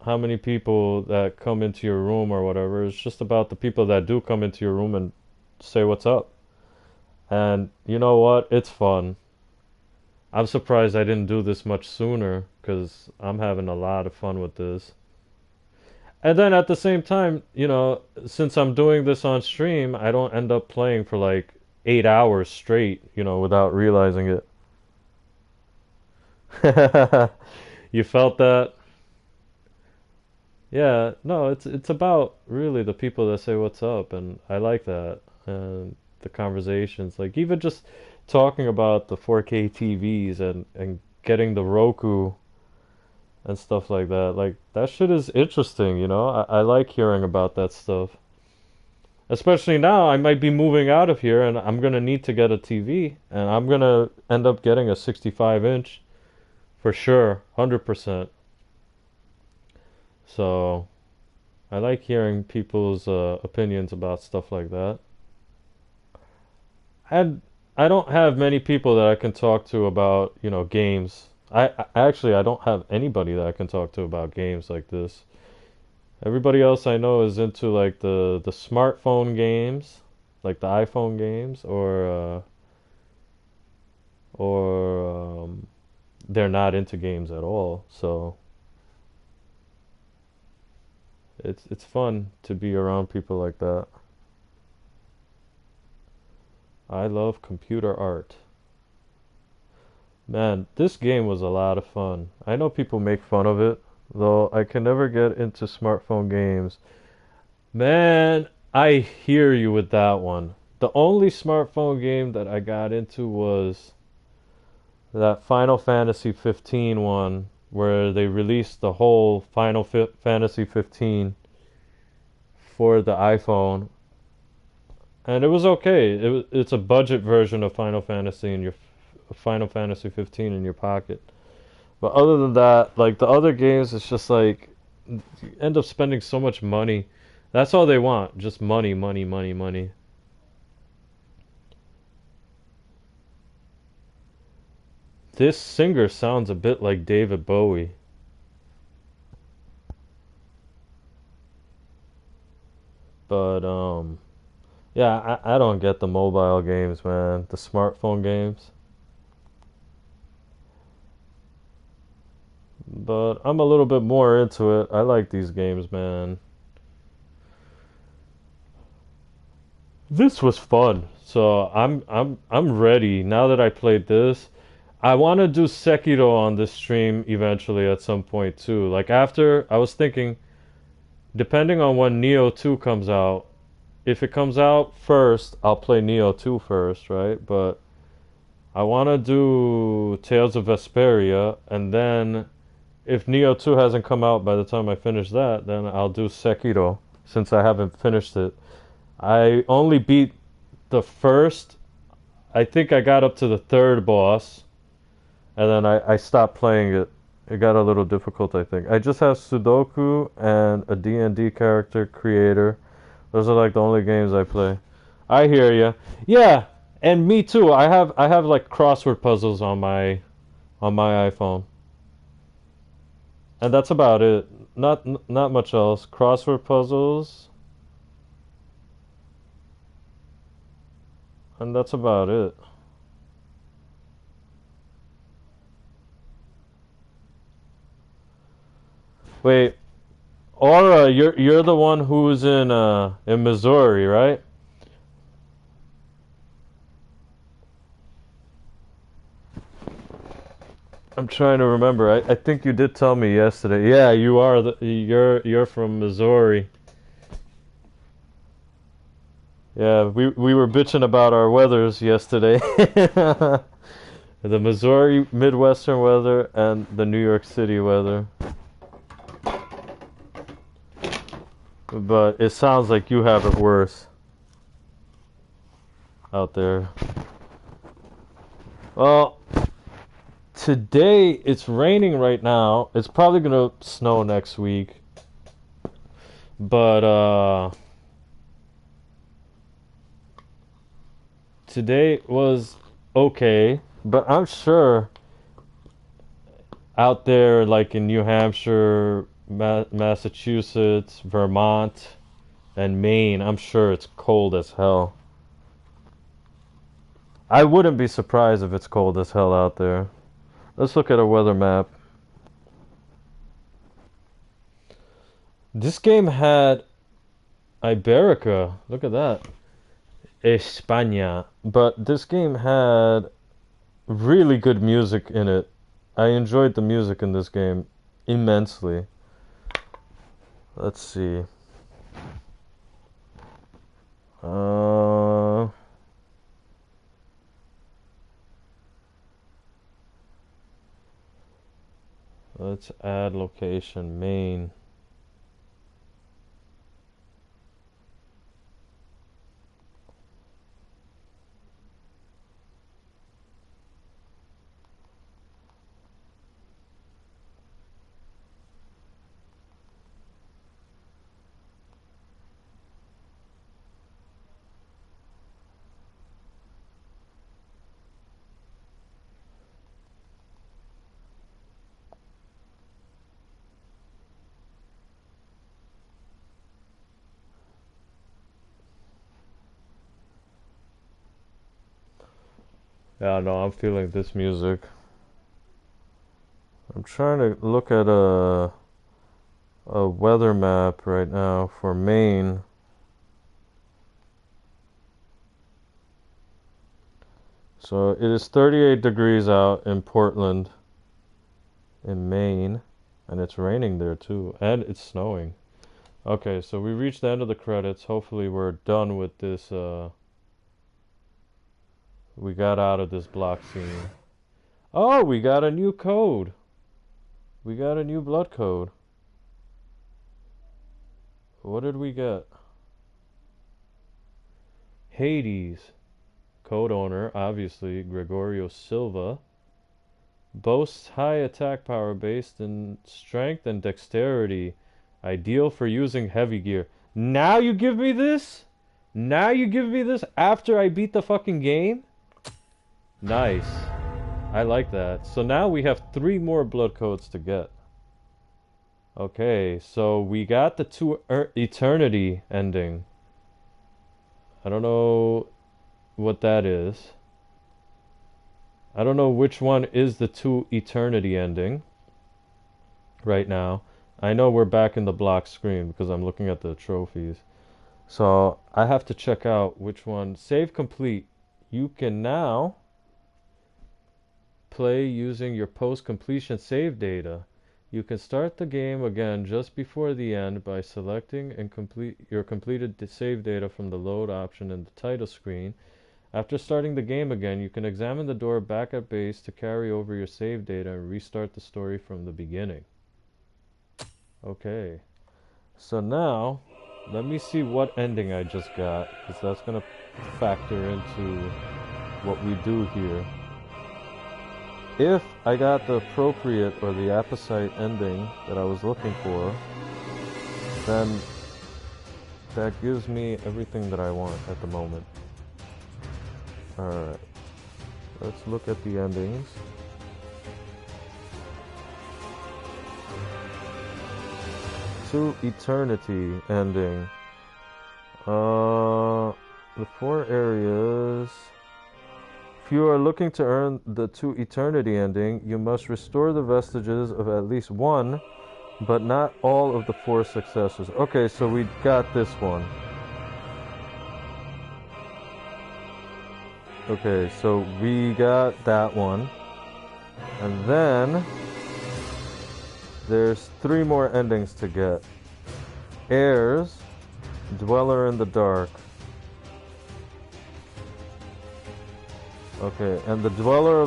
how many people that come into your room or whatever. It's just about the people that do come into your room and say what's up. And you know what? It's fun. I'm surprised I didn't do this much sooner because I'm having a lot of fun with this. And then at the same time, you know, since I'm doing this on stream, I don't end up playing for like 8 hours straight, you know, without realizing it. You felt that? Yeah, no, it's about really the people that say what's up, and I like that. And the conversations, like even just talking about the 4K TVs and getting the Roku and stuff like that. Like that shit is interesting, you know? I like hearing about that stuff. Especially now, I might be moving out of here and I'm gonna need to get a TV, and I'm gonna end up getting a 65-inch for sure, 100%. So, I like hearing people's opinions about stuff like that. And I don't have many people that I can talk to about, you know, games. I don't have anybody that I can talk to about games like this. Everybody else I know is into like the smartphone games, like the iPhone games, or they're not into games at all. So it's fun to be around people like that. I love computer art. Man, this game was a lot of fun. I know people make fun of it, though I can never get into smartphone games. Man, I hear you with that one. The only smartphone game that I got into was that Final Fantasy 15 one where they released the whole Fantasy 15 for the iPhone. And it was okay. It's a budget version of Final Fantasy in your Final Fantasy 15 in your pocket. But other than that, like the other games, it's just like you end up spending so much money. That's all they want, just money, money, money, money. This singer sounds a bit like David Bowie. But yeah, I don't get the mobile games, man. The smartphone games. But I'm a little bit more into it. I like these games, man. This was fun. So I'm ready now that I played this. I want to do Sekiro on this stream eventually at some point too. Like after I was thinking depending on when Nioh 2 comes out, if it comes out first, I'll play Nioh 2 first, right? But I want to do Tales of Vesperia, and then if Nioh 2 hasn't come out by the time I finish that, then I'll do Sekiro, since I haven't finished it. I only beat the first, I think I got up to the third boss, and then I stopped playing it. It got a little difficult, I think. I just have Sudoku and a D&D character creator. Those are like the only games I play. I hear ya. Yeah, And me too. I have like crossword puzzles on my iPhone. And that's about it. Not much else. Crossword puzzles. And that's about it. Wait, Aura, you're the one who's in Missouri, right? I'm trying to remember. I think you did tell me yesterday. Yeah, you are you're from Missouri. Yeah, we were bitching about our weathers yesterday. The Missouri Midwestern weather and the New York City weather. But it sounds like you have it worse out there. Well, today it's raining right now. It's probably gonna snow next week. But today was okay. But I'm sure out there, like in New Hampshire, Massachusetts, Vermont, and Maine, I'm sure it's cold as hell. I wouldn't be surprised if it's cold as hell out there. Let's look at a weather map. This game had Iberica. Look at that. España. But this game had really good music in it. I enjoyed the music in this game immensely. Let's see. Let's add location, Maine. Yeah, no, I'm feeling this music. I'm trying to look at a weather map right now for Maine. So it is 38 degrees out in Portland, in Maine, and it's raining there too, and it's snowing. Okay, so we reached the end of the credits. Hopefully we're done with this. We got out of this block scene. Oh, we got a new code. We got a new blood code. What did we get? Hades. Code owner, obviously, Gregorio Silva. Boasts high attack power based in strength and dexterity. Ideal for using heavy gear. Now you give me this? Now you give me this after I beat the fucking game? Nice. I like that. So now we have 3 more blood codes to get. Okay, so we got the 2 eternity ending. I don't know what that is. I don't know which one is the 2 eternity ending right now. I know we're back in the block screen because I'm looking at the trophies. So I have to check out which one. Save complete. You can now play using your post-completion save data. You can start the game again just before the end by selecting and complete your completed save data from the load option in the title screen. After starting the game again, you can examine the door back at base to carry over your save data and restart the story from the beginning. Okay. So now, let me see what ending I just got, because that's going to factor into what we do here. If I got the appropriate or the apposite ending that I was looking for, then that gives me everything that I want at the moment. Alright. Let's look at the endings. To Eternity ending. The 4 areas. If you are looking to earn the To Eternity ending, you must restore the vestiges of at least one, but not all of the 4 successors. Okay, so we got this one. Okay, so we got that one. And then there's 3 more endings to get. Heirs, Dweller in the Dark. Okay, and the Dweller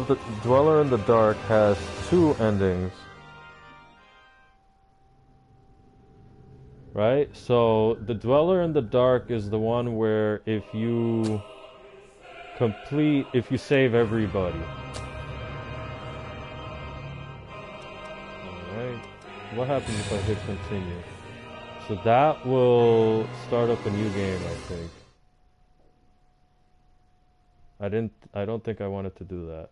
in the Dark has 2 endings. Right? So the Dweller in the Dark is the one where if you save everybody. Alright. What happens if I hit continue? So that will start up a new game, I think. I don't think I wanted to do that.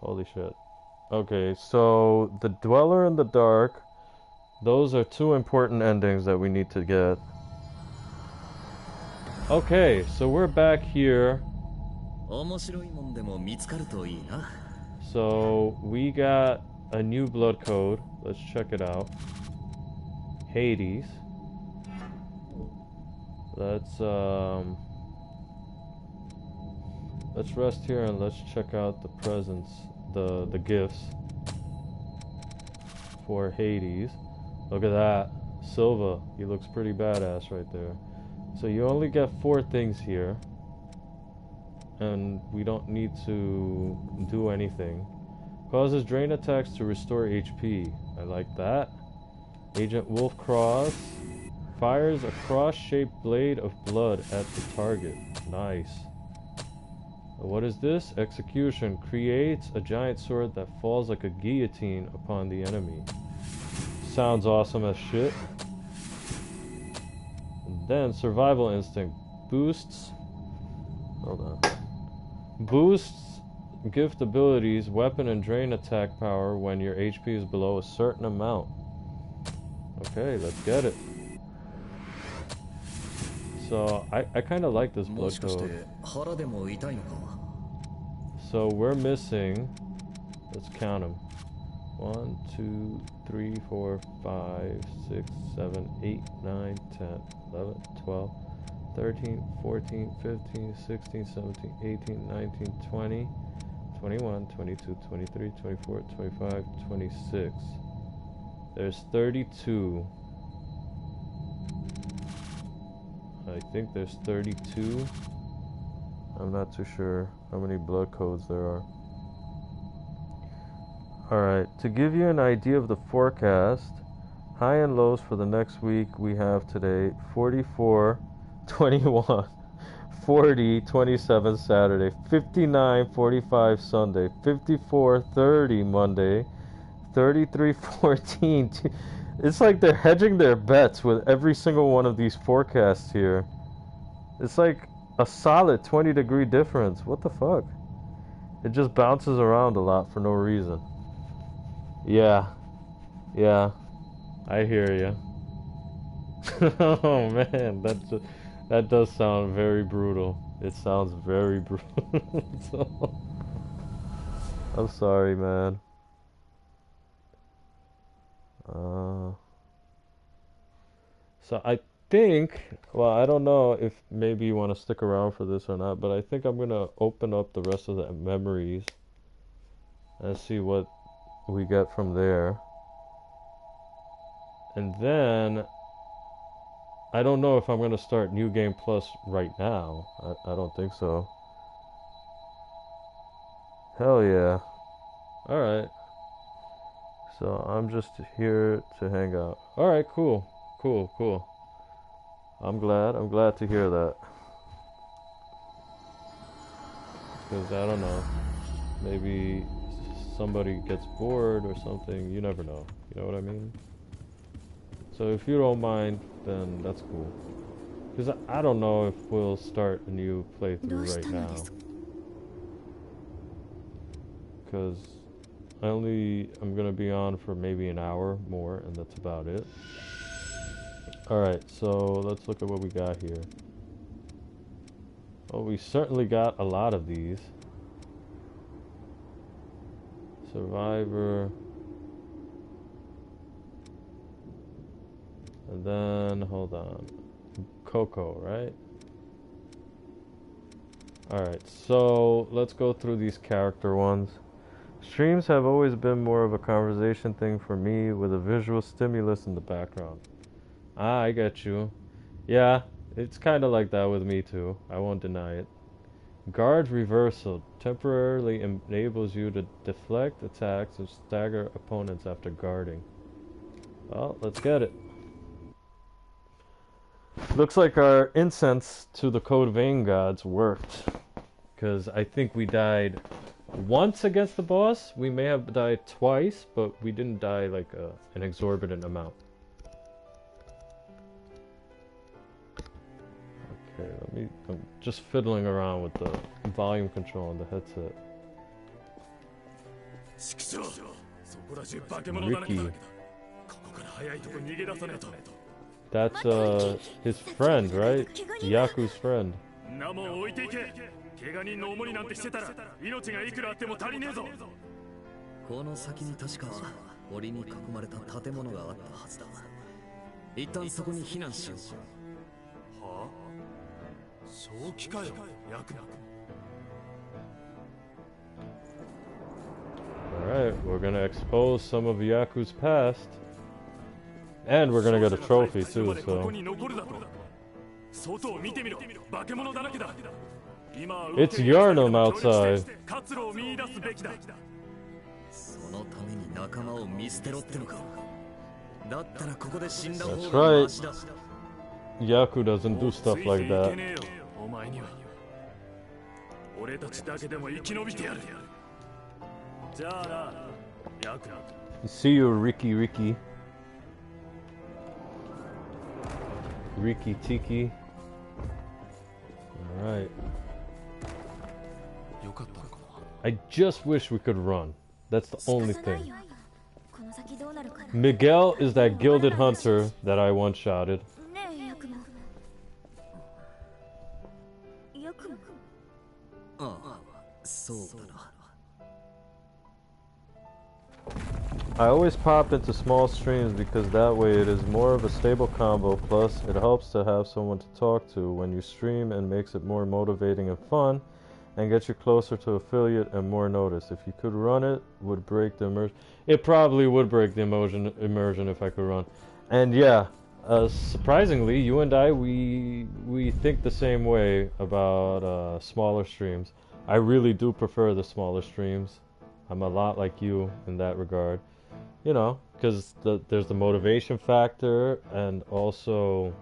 Holy shit. Okay, so the Dweller in the Dark, those are 2 important endings that we need to get. Okay, so we're back here. So we got a new blood code. Let's check it out. Hades. Let's rest here and let's check out the presents, the gifts for Hades. Look at that. Silva, he looks pretty badass right there. So you only get 4 things here. And we don't need to do anything. Causes drain attacks to restore HP. I like that. Agent Wolf Cross. Fires a cross-shaped blade of blood at the target. Nice. What is this? Execution. Creates a giant sword that falls like a guillotine upon the enemy. Sounds awesome as shit. And then Survival Instinct. Boosts... Hold on. Boosts gift abilities, weapon and drain attack power when your HP is below a certain amount. Okay, let's get it. So, I kind of like this blood code. So, we're missing... Let's count them. 1, 2, 3, 4, 5, 6, 7, 8, 9, 10, 11, 12, 13, 14, 15, 16, 17, 18, 19, 20, 21, 22, 23, 24, 25, 26. There's 32. I think there's 32. I'm not too sure how many blood codes there are. Alright, to give you an idea of the forecast, high and lows for the next week we have today 44, 21, 40, 27 Saturday, 59, 45 Sunday, 54, 30 Monday, 33, 14. It's like they're hedging their bets with every single one of these forecasts here. It's like a solid 20-degree difference. What the fuck? It just bounces around a lot for no reason. Yeah, I hear you. Oh man, that does sound very brutal. It sounds very brutal. I'm sorry, man. So I think, well, I don't know if maybe you want to stick around for this or not, but I think I'm gonna open up the rest of the memories and see what we get from there. And then I don't know if I'm gonna start New Game Plus right now. I don't think so. Hell yeah. Alright. So I'm just here to hang out. Alright, cool. Cool. I'm glad to hear that. Because I don't know. Maybe somebody gets bored or something. You never know. You know what I mean? So if you don't mind, then that's cool. Because I don't know if we'll start a new playthrough right now. Because I'm gonna be on for maybe an hour more, and that's about it. Alright, so let's look at what we got here. Well, we certainly got a lot of these. Survivor. And then, hold on. Coco, right? Alright, so let's go through these character ones. Streams have always been more of a conversation thing for me with a visual stimulus in the background. Ah, I get you. Yeah, it's kind of like that with me too. I won't deny it. Guard reversal temporarily enables you to deflect attacks and stagger opponents after guarding. Well, let's get it. Looks like our incense to the Code Vein gods worked. Because I think we died once against the boss. We may have died twice, but we didn't die like an exorbitant amount. Okay, I'm just fiddling around with the volume control on the headset. Ricky. That's his friend, right? Yaku's friend. Alright, we're gonna expose some of Yaku's past. And we're gonna get a trophy too, so... It's Yarnum outside. That's right. Yaku doesn't do stuff like that. See you, Ricky. Riki Tiki. Alright. I just wish we could run. That's the only thing. Miguel is that gilded hunter that I one-shotted. I always pop into small streams because that way it is more of a stable combo, plus it helps to have someone to talk to when you stream and makes it more motivating and fun and gets you closer to affiliate and more notice. If you could run it, would break the immersion. It probably would break the immersion if I could run. And yeah, surprisingly, you and I, we think the same way about smaller streams. I really do prefer the smaller streams. I'm a lot like you in that regard. You know, because there's the motivation factor, and also,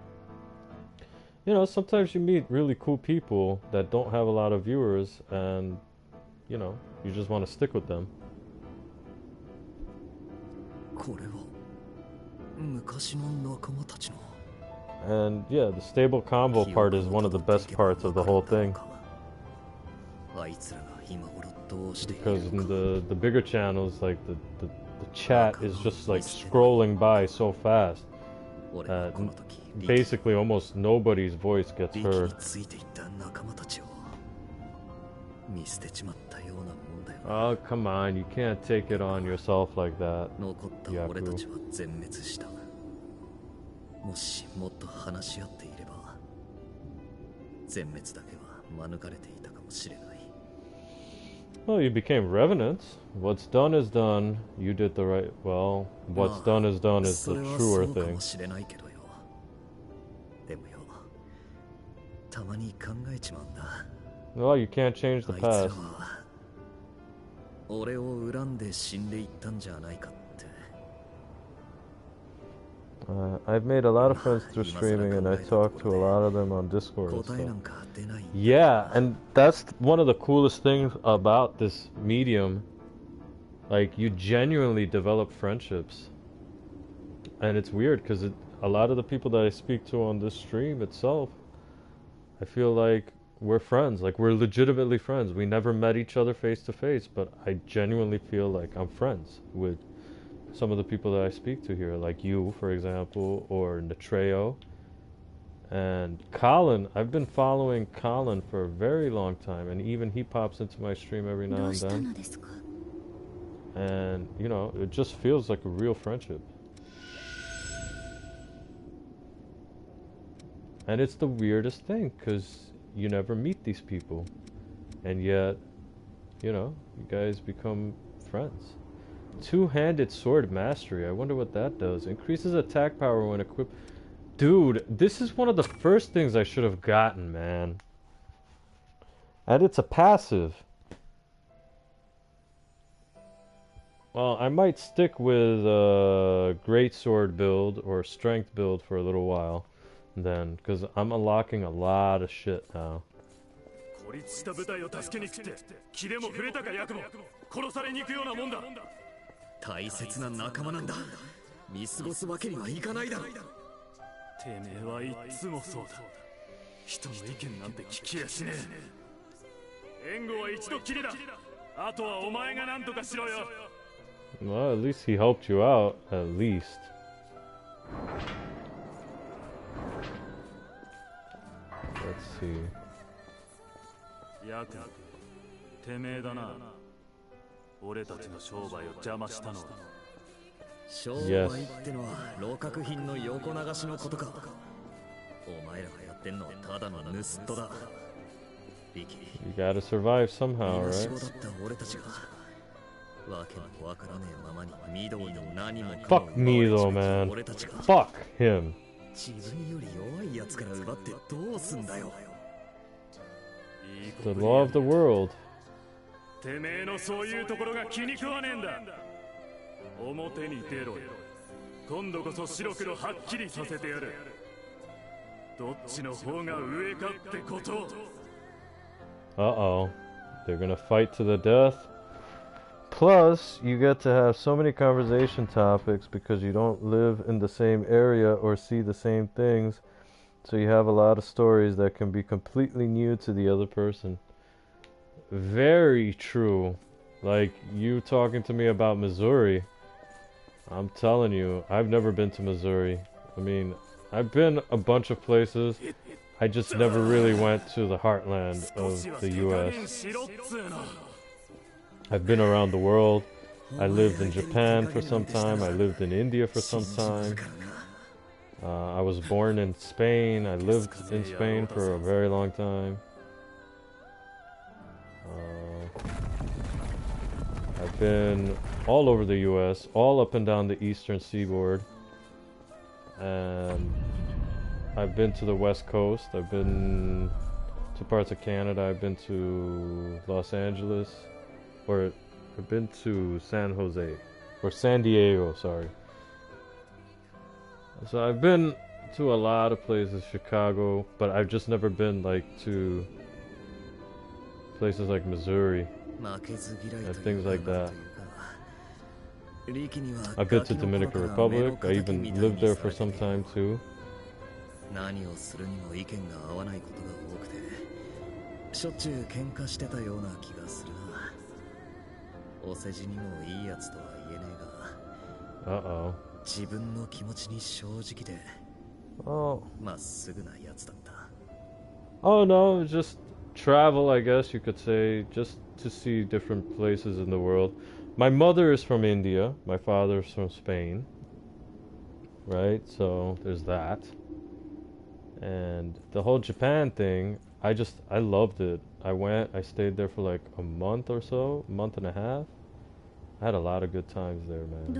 you know, sometimes you meet really cool people that don't have a lot of viewers, and, you know, you just want to stick with them. And yeah, the stable combo part is one of the best parts of the whole thing. Because in the bigger channels, like the chat is just like scrolling by so fast that basically almost nobody's voice gets heard. Oh, come on, you can't take it on yourself like that, Yaku. Well, you became revenants. What's done is done. You did the right... Well, what's done is done is the truer thing. Well, you can't change the past. I've made a lot of friends through streaming, and I talk to a lot of them on Discord and stuff. Yeah, and that's one of the coolest things about this medium. Like, you genuinely develop friendships. And it's weird because a lot of the people that I speak to on this stream itself, I feel like we're friends. Like, we're legitimately friends. We never met each other face to face, but I genuinely feel like I'm friends with some of the people that I speak to here, like you, for example, or Natreo. And Colin, I've been following Colin for a very long time, and even he pops into my stream every now and then. And, you know, it just feels like a real friendship. And it's the weirdest thing, because you never meet these people. And yet, you know, you guys become friends. Two-handed sword mastery. I wonder what that does. Increases attack power when equipped. Dude, this is one of the first things I should have gotten, man. And it's a passive. Well, I might stick with great sword build or strength build for a little while then, because I'm unlocking a lot of shit now. 孤立した部隊を助けに来て気でも触れたか役も殺されに行くようなもんだ。大切な仲間なんだ。見過ごすわけにはいかないだろ。てめえはいっつもそうだ。人の意見なんて聞きやしねえ。援護は一度きりだ。あとはお前が何とかしろよ。Well, at least he helped you out, at least. Let's see. ヤク、てめえだな。俺たちの商売を邪魔したのは。商売ってのは老角品の横流しのことか。お前らがやってんのはただの盗っ人だ。You gotta survive somehow, right? 仕事だった俺たちがわけもわからねえままにミドに何も Fuck Nioh, man. Fuck him. 自分より弱いやつから奪ってどうすんだよ。The law of the world. てめえのそういうところが気に食わねえんだ。表に出ろよ。今度こそ白黒はっきりさせてやる。どっちの方が上かってことを。Uh-oh. They're gonna fight to the death. Plus, you get to have so many conversation topics because you don't live in the same area or see the same things. So you have a lot of stories that can be completely new to the other person. Very true. Like you talking to me about Missouri. I'm telling you, I've never been to Missouri. I mean, I've been a bunch of places. I just never really went to the heartland of the US. I've been around the world. I lived in Japan for some time. I lived in India for some time. I was born in Spain. I lived in Spain for a very long time. I've been all over the US, all up and down the eastern seaboard. And I've been to the West Coast. I've been to parts of Canada. I've been to Los Angeles. Or I've been to San Jose. Or San Diego, sorry. So I've been to a lot of places, Chicago, but I've just never been like to places like Missouri and things like that. I've been to Dominican Republic. I even lived there for some time too. Uh-oh. Oh. Oh no, just travel, I guess you could say, just to see different places in the world. My mother is from India, my father is from Spain, right? So there's that. And the whole Japan thing, I loved it. I stayed there for like a month or so, a month and a half. I had a lot of good times there, man.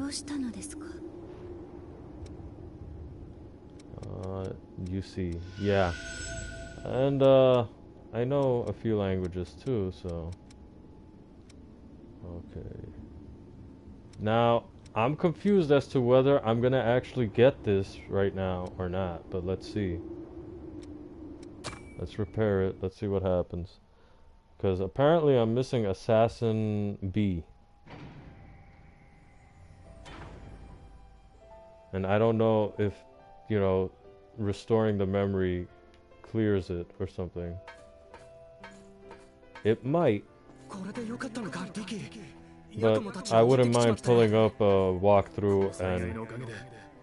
You see, yeah. And I know a few languages too, so. Okay. Now, I'm confused as to whether I'm gonna actually get this right now or not, but let's see. Let's repair it, let's see what happens. Because apparently I'm missing Assassin B. And I don't know if, you know, restoring the memory clears it or something. It might. But I wouldn't mind pulling up a walkthrough and...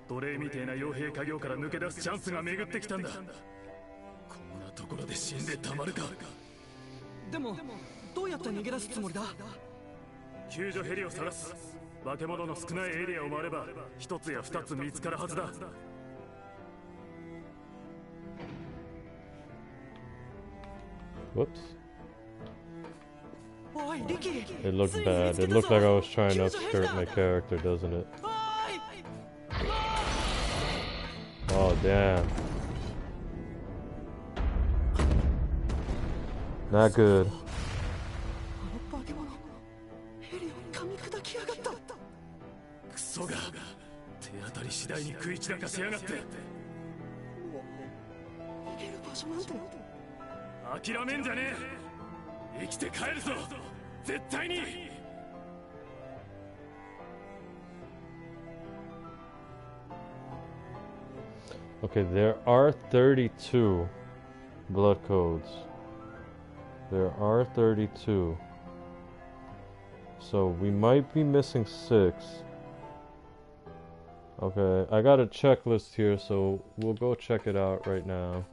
奴隷みてえな傭兵家業から抜け出すチャンスが巡ってきたんだ。こんなところで死んでたまるか。でもどうやって逃げ出すつもりだ？救助ヘリを探す。化け物の少ないエリアを回れば一つや二つ見つかるはずだ。Whoops. It looked bad. It looked like I was trying to upskirt my character, doesn't it? Oh, damn. Not good. Okay, there are 32 blood codes. There are 32. So we might be missing 6. Okay, I got a checklist here, so we'll go check it out right now.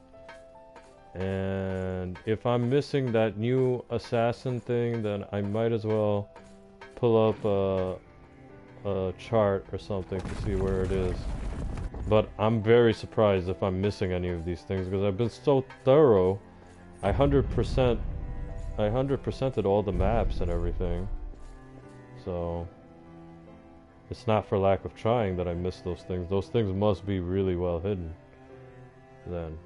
And if I'm missing that new assassin thing, then I might as well pull up a chart or something to see where it is. But I'm very surprised if I'm missing any of these things because I've been so thorough. I 100%ed all the maps and everything. So it's not for lack of trying that I missed those things. Those things must be really well hidden then.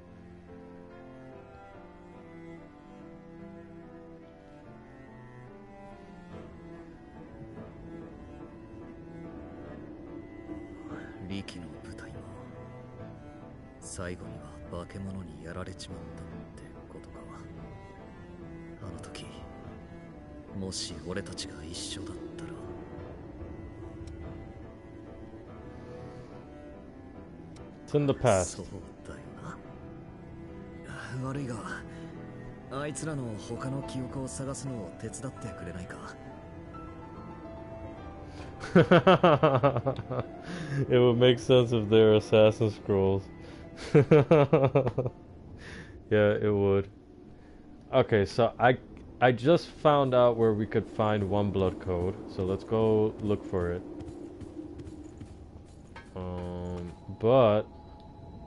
Riki の部隊も最後には化け物にやられちまったってことか。あの時もし俺たちが一緒だったら。It's in the past. そうだよな。悪いがあいつらの他の記憶を探すのを手伝ってくれないか。It would make sense if they're assassin scrolls. Yeah, it would. Okay, so I just found out where we could find one blood code, so let's go look for it. But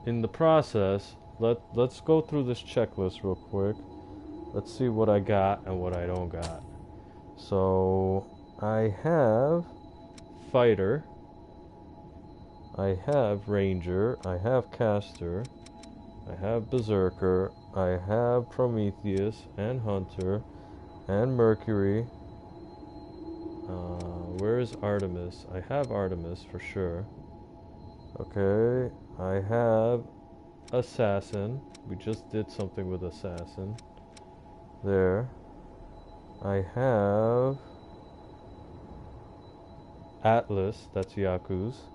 in the process, let's go through this checklist real quick. Let's see what I got and what I don't got. So I have Fighter, I have Ranger, I have Caster, I have Berserker, I have Prometheus and Hunter and Mercury. Where is Artemis? I have Artemis for sure. Okay, I have Assassin. We just did something with Assassin. There. I have Atlas, that's Yaku's.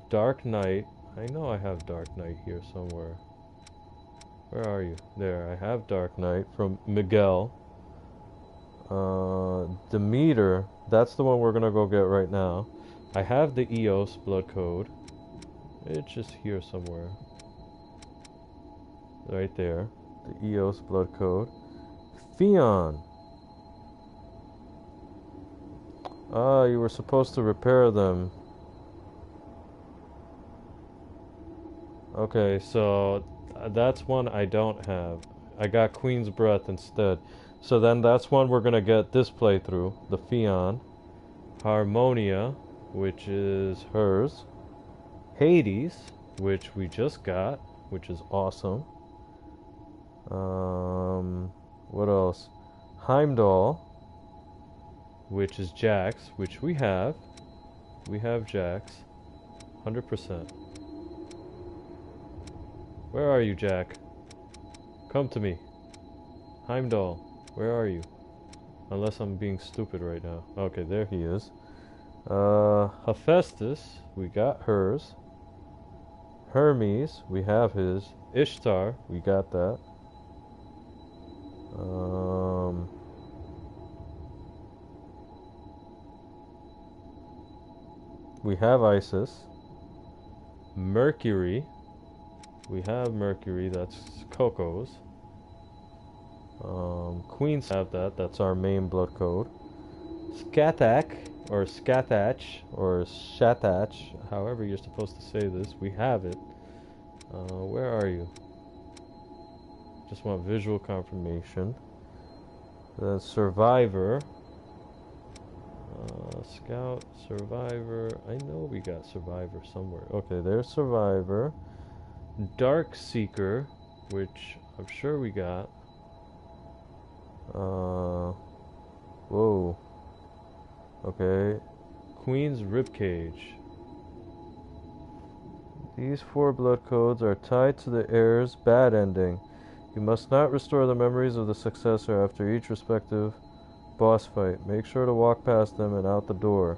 Dark Knight. I know I have Dark Knight here somewhere. Where are you? There, I have Dark Knight from Miguel. Demeter, that's the one we're gonna go get right now. I have the Eos blood code. It's just here somewhere. Right there. The Eos blood code. Theon. Ah, you were supposed to repair them. Okay, so that's one I don't have. I got Queen's Breath instead. So then that's one we're gonna get this playthrough. The Theon. Harmonia, which is hers. Hades, which we just got, which is awesome. What else? Heimdall, which is Jax, which we have. We have Jax. 100%. Where are you, Jack? Come to me. Heimdall, where are you? Unless I'm being stupid right now. Okay, there he is. Hephaestus, we got hers. Hermes, we have his. Ishtar, we got that. We have Isis. Mercury, we have Mercury, that's Coco's. Queens have that, that's our main blood code. Skatak, or Skatach, or Shatach, however you're supposed to say this, we have it. Where are you? Just want visual confirmation. Then Survivor. Scout, Survivor. I know we got Survivor somewhere. Okay, there's Survivor. Dark Seeker, which I'm sure we got. Whoa. Okay. Queen's Ribcage. These 4 blood codes are tied to the heir's bad ending. You must not restore the memories of the successor after each respective boss fight. Make sure to walk past them and out the door.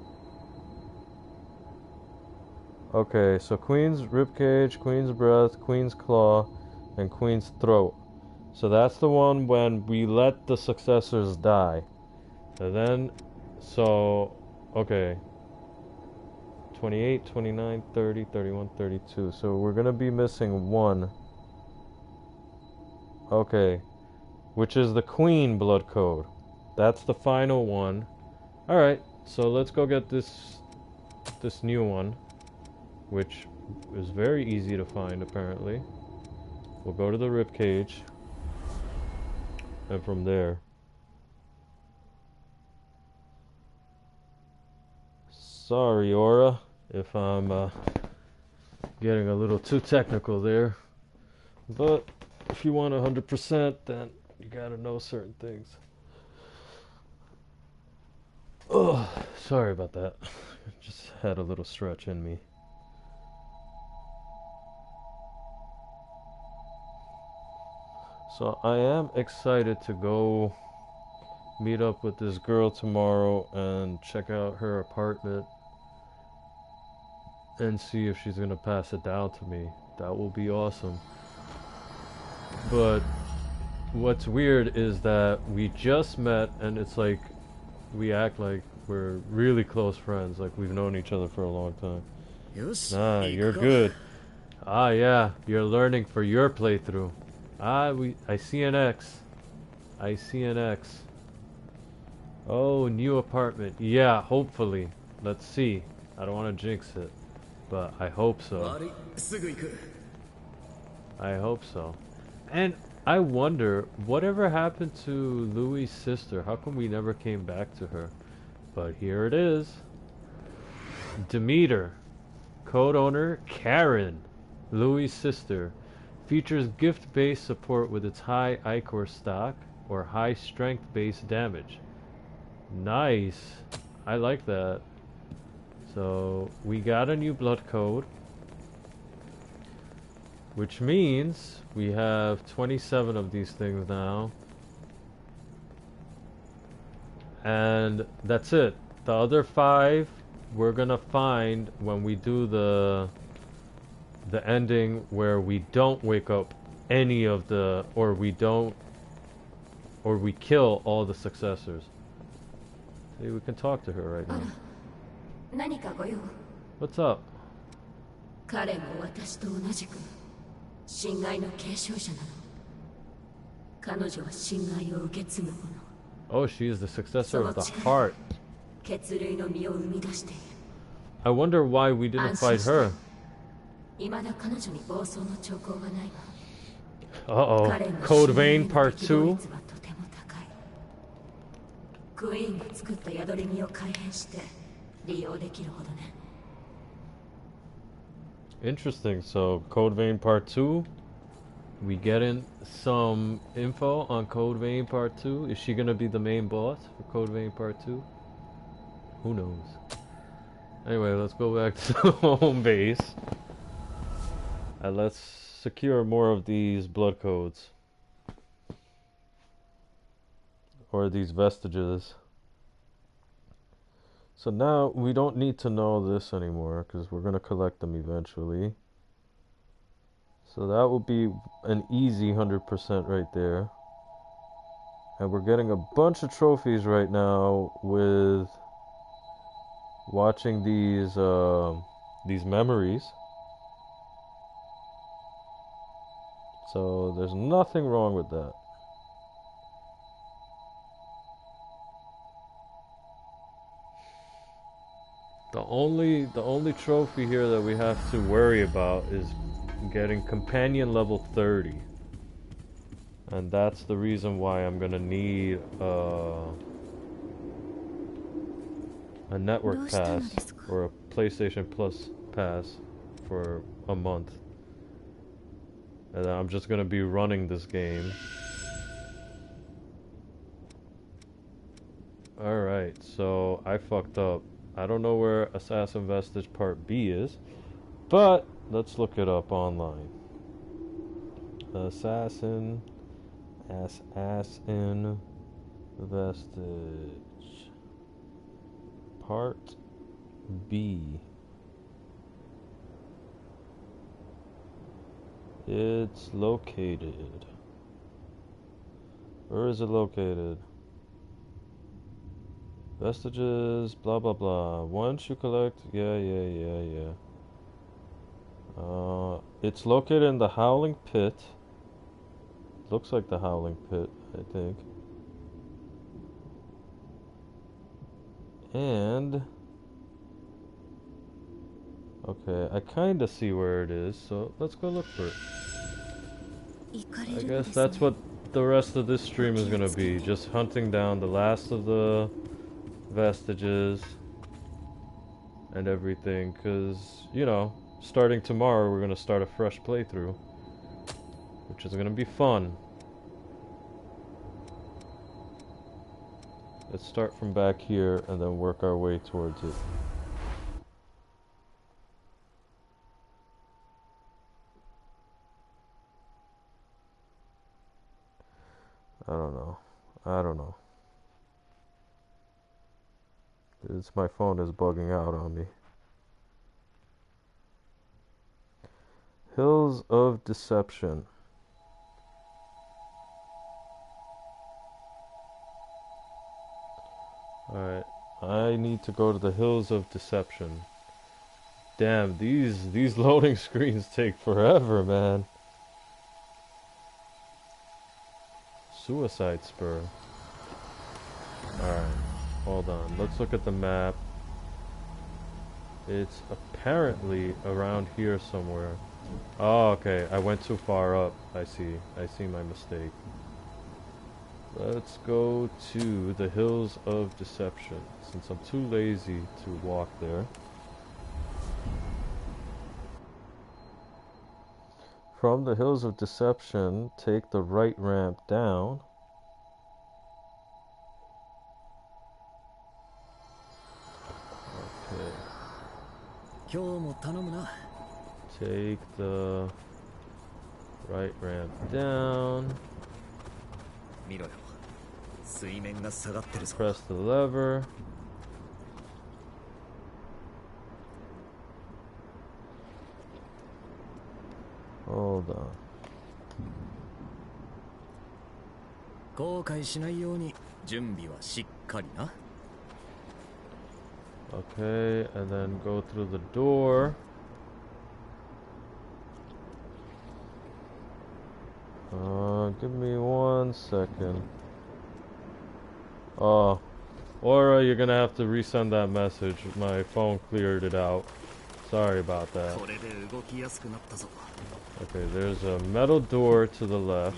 Okay, so Queen's Ribcage, Queen's Breath, Queen's Claw, and Queen's Throat. So that's the one when we let the successors die. And then, so, okay. 28, 29, 30, 31, 32. So we're gonna be missing 1. Okay. Which is the Queen blood code. That's the final one. Alright, so let's go get this new one, which is very easy to find apparently. We'll go to the ribcage, and from there. Sorry, Aura, if I'm getting a little too technical there. But if you want 100%, then you gotta know certain things. Oh, sorry about that. Just had a little stretch in me. So I am excited to go meet up with this girl tomorrow and check out her apartment and see if she's gonna pass it down to me. That will be awesome. But what's weird is that we just met and it's like we act like we're really close friends, like we've known each other for a long time. Nah, you're good. Ah, yeah, you're learning for your playthrough. Ah, I see an X. I see an X. Oh, new apartment. Yeah, hopefully. Let's see. I don't want to jinx it, but I hope so. I hope so. And I wonder, whatever happened to Louis' sister? How come we never came back to her? But here it is. Demeter. Code owner, Karen. Louis' sister. Features gift-based support with its high Ichor stock or high strength-based damage. Nice. I like that. So, we got a new blood code. Which means we have 27 of these things now. And that's it. The other 5 we're gonna find when we do the ending where we don't wake up any of the, or we kill all the successors. See, we can talk to her right now. What's up? 彼も私と同じく侵害の継承者なの。彼女は侵害を受け継ぐもの。Oh, she is the successor of the heart. 血類の実を生み出している。I wonder why we didn't fight her. 未だ彼女に暴走の兆候がないが。Uh-oh. Code Vein Part 2? クイーンが作った宿り身を改変して利用できるほどね。Interesting. So, Code Vein Part 2? We getting some info on Code Vein Part 2? Is she gonna be the main boss for Code Vein Part 2? Who knows? Anyway, let's go back to the home base. And let's secure more of these blood codes. Or these vestiges. So now we don't need to know this anymore because we're going to collect them eventually. So that will be an easy 100% right there. And we're getting a bunch of trophies right now with watching these memories. So there's nothing wrong with that. The only trophy here that we have to worry about is getting companion level 30. And that's the reason why I'm gonna need a network pass or a PlayStation Plus pass for a month. And then I'm just gonna be running this game. Alright, so I fucked up. I don't know where Assassin Vestige Part B is, but let's look it up online. Assassin Vestige Part B. It's located. Where is it located? Vestiges, blah blah blah. Once you collect, yeah. It's located in the Howling Pit. Looks like the Howling Pit, I think. And okay, I kinda see where it is, so let's go look for it. I guess that's what the rest of this stream is gonna be, just hunting down the last of the vestiges and everything, because, you know, starting tomorrow we're gonna start a fresh playthrough, which is gonna be fun. Let's start from back here and then work our way towards it. I don't know. My phone is bugging out on me. Hills of Deception. Alright, I need to go to the Hills of Deception. Damn, these loading screens take forever, man. Suicide Spur. Alright, hold on. Let's look at the map. It's apparently around here somewhere. Oh, okay. I went too far up. I see my mistake. Let's go to the Hills of Deception, since I'm too lazy to walk there. From the Hills of Deception, take the right ramp down. Okay. Take the right ramp down. Press the lever. Hold on. Okay, and then go through the door. Give me 1 second. Oh, Aura, you're gonna have to resend that message. My phone cleared it out. Sorry about that. Okay, there's a metal door to the left.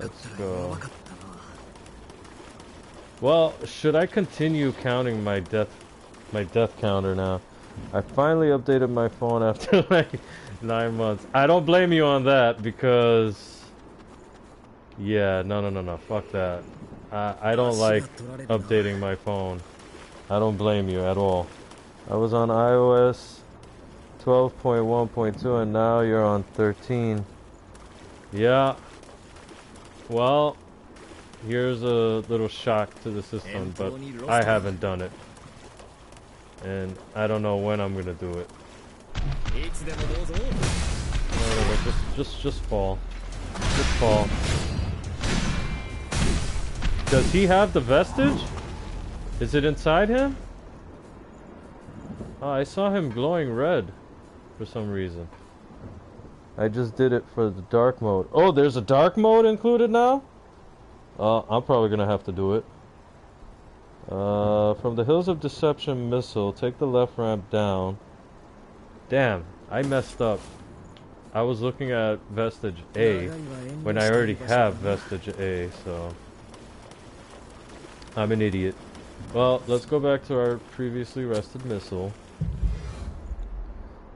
Let's go. Well, should I continue counting my death counter now? I finally updated my phone after like 9 months. I don't blame you on that because, yeah, no, fuck that. I don't like updating my phone. I don't blame you at all. I was on iOS 12.1.2 and now you're on 13. Yeah. Well, here's a little shock to the system, but I haven't done it. And I don't know when I'm gonna do it. Whatever, just fall. Just fall. Does he have the vestige? Is it inside him? Oh, I saw him glowing red for some reason. I just did it for the dark mode. Oh, there's a dark mode included now? I'm probably gonna have to do it. From the Hills of Deception missile, take the left ramp down. Damn, I messed up. I was looking at Vestige A when I already have Vestige A, so... I'm an idiot. Well, let's go back to our previously rested missile.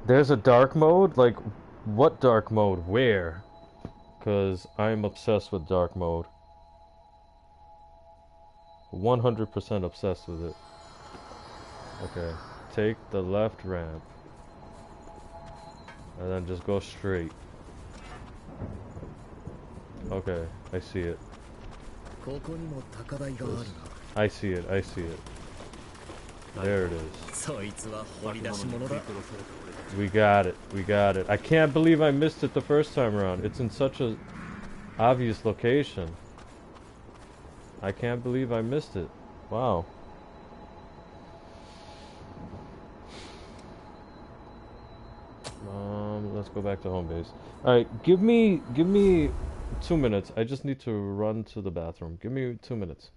There's a dark mode? Like, what dark mode? Where? Because I'm obsessed with dark mode. 100% obsessed with it. Okay. Take the left ramp. And then just go straight. Okay, I see it. I see it, I see it. There it is. We got it, we got it. I can't believe I missed it the first time around. It's in such a obvious location. I can't believe I missed it. Wow. Let's go back to home base. Alright, give me 2 minutes. I just need to run to the bathroom. Give me 2 minutes.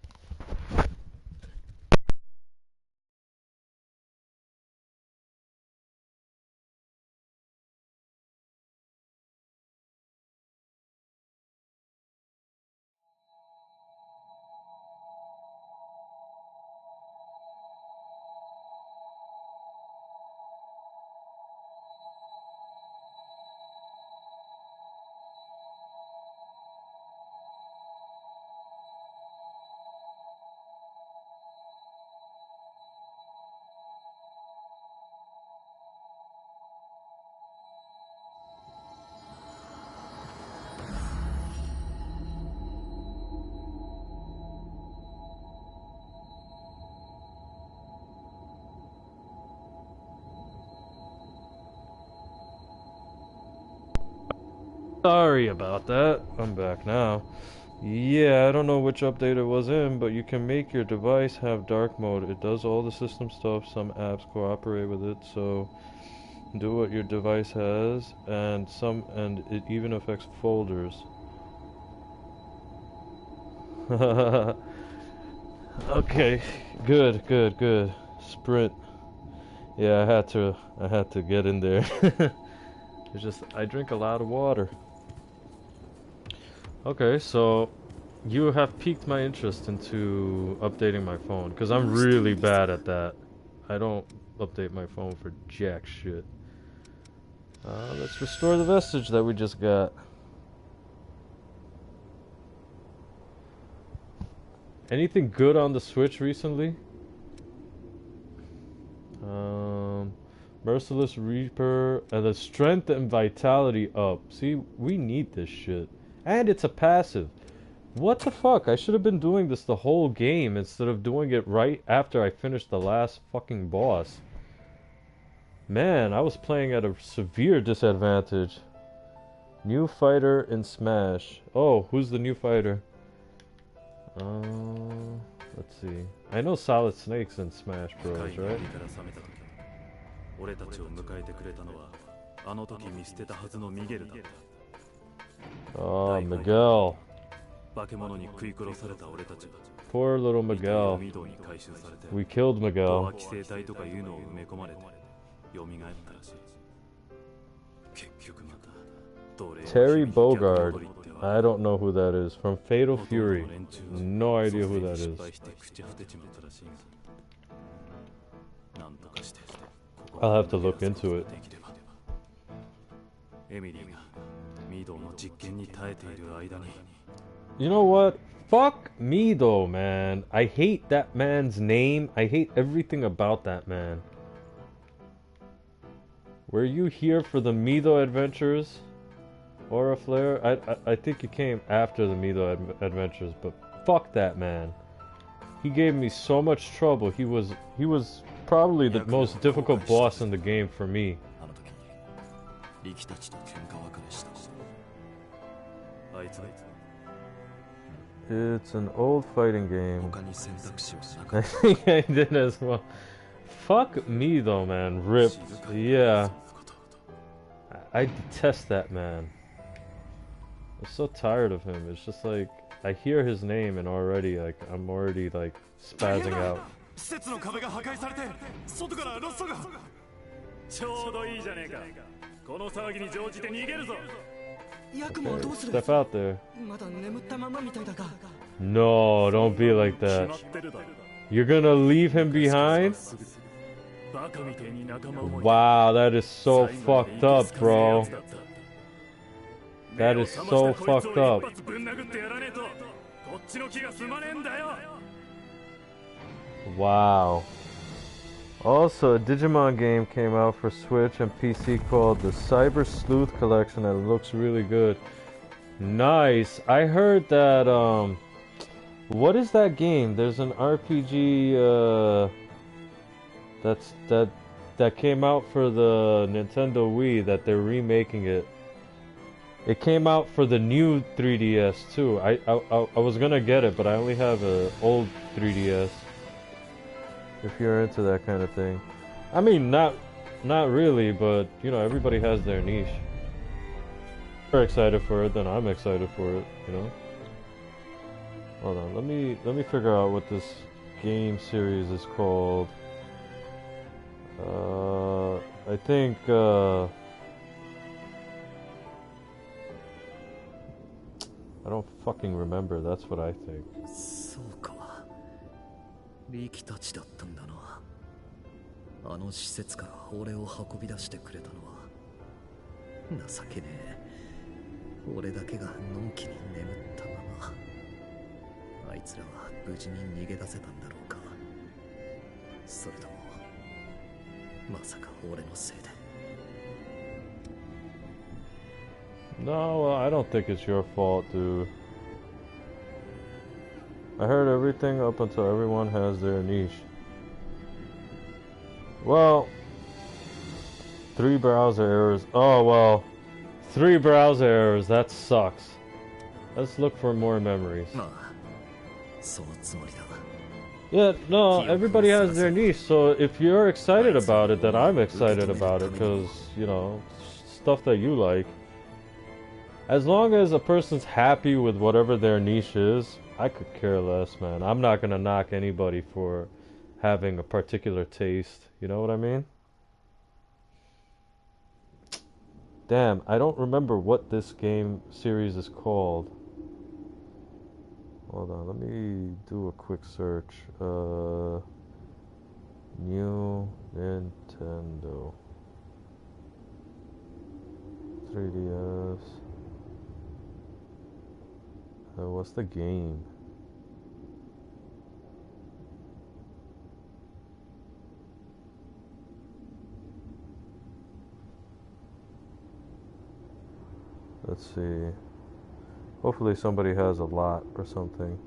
Sorry about that. I'm back now. Yeah, I don't know which update it was in, but you can make your device have dark mode. It does all the system stuff. Some apps cooperate with it, so do what your device has, and it even affects folders. Okay, good. Sprint. Yeah, I had to get in there. It's just I drink a lot of water. Okay, so you have piqued my interest into updating my phone, because I'm really bad at that. I don't update my phone for jack shit. Let's restore the vestige that we just got. Anything good on the Switch recently? Merciless Reaper, and the strength and vitality up. See, we need this shit. And it's a passive. What the fuck? I should have been doing this the whole game instead of doing it right after I finished the last fucking boss. Man, I was playing at a severe disadvantage. New fighter in Smash. Oh, who's the new fighter? Let's see. I know Solid Snake's in Smash Bros, right? Oh, Miguel. Poor little Miguel. We killed Miguel. Terry Bogard. I don't know who that is. From Fatal Fury. No idea who that is. I'll have to look into it. You know what? Fuck me though, man. I hate that man's name. I hate everything about that man. Were you here for the Mido adventures? Aura Flare? I think you came after the Mido adventures, but fuck that man. He gave me so much trouble. He was probably the most difficult boss in the game for me. It's an old fighting game. I think I did as well. Fuck me though, man. Rip. Yeah. I detest that man. I'm so tired of him. It's just like I hear his name and already like I'm already like spazzing out. Okay, step out there. No, don't be like that. You're gonna leave him behind? Wow, that is so fucked up, bro. That is so fucked up. Wow. Also, a Digimon game came out for Switch and PC called the Cyber Sleuth Collection and it looks really good. Nice. I heard that, what is that game? There's an RPG, that came out for the Nintendo Wii that they're remaking it. It came out for the new 3DS too. I was gonna get it, but I only have an old 3DS. If you're into that kind of thing. I mean, not really, but you know, everybody has their niche. If you're excited for it, then I'm excited for it, you know? Hold on, let me figure out what this game series is called. I think I don't fucking remember, that's what I think. リキたちだったんだな。あの施設から俺を運び出してくれたのは情けねえ。俺だけがのんきに眠ったまま。あいつらは無事に逃げ出せたんだろうか。それともまさか俺のせいで。No, I don't think it's your fault, dude. I heard everything up until everyone has their niche. Well, 3 browser errors. Oh, well, 3 browser errors. That sucks. Let's look for more memories. Yeah, no, everybody has their niche. So if you're excited about it, then I'm excited about it because, you know, stuff that you like. As long as a person's happy with whatever their niche is, I could care less, man. I'm not gonna knock anybody for having a particular taste. You know what I mean? Damn, I don't remember what this game series is called. Hold on, let me do a quick search. New Nintendo 3DS. What's the game? Let's see. Hopefully somebody has a lot or something.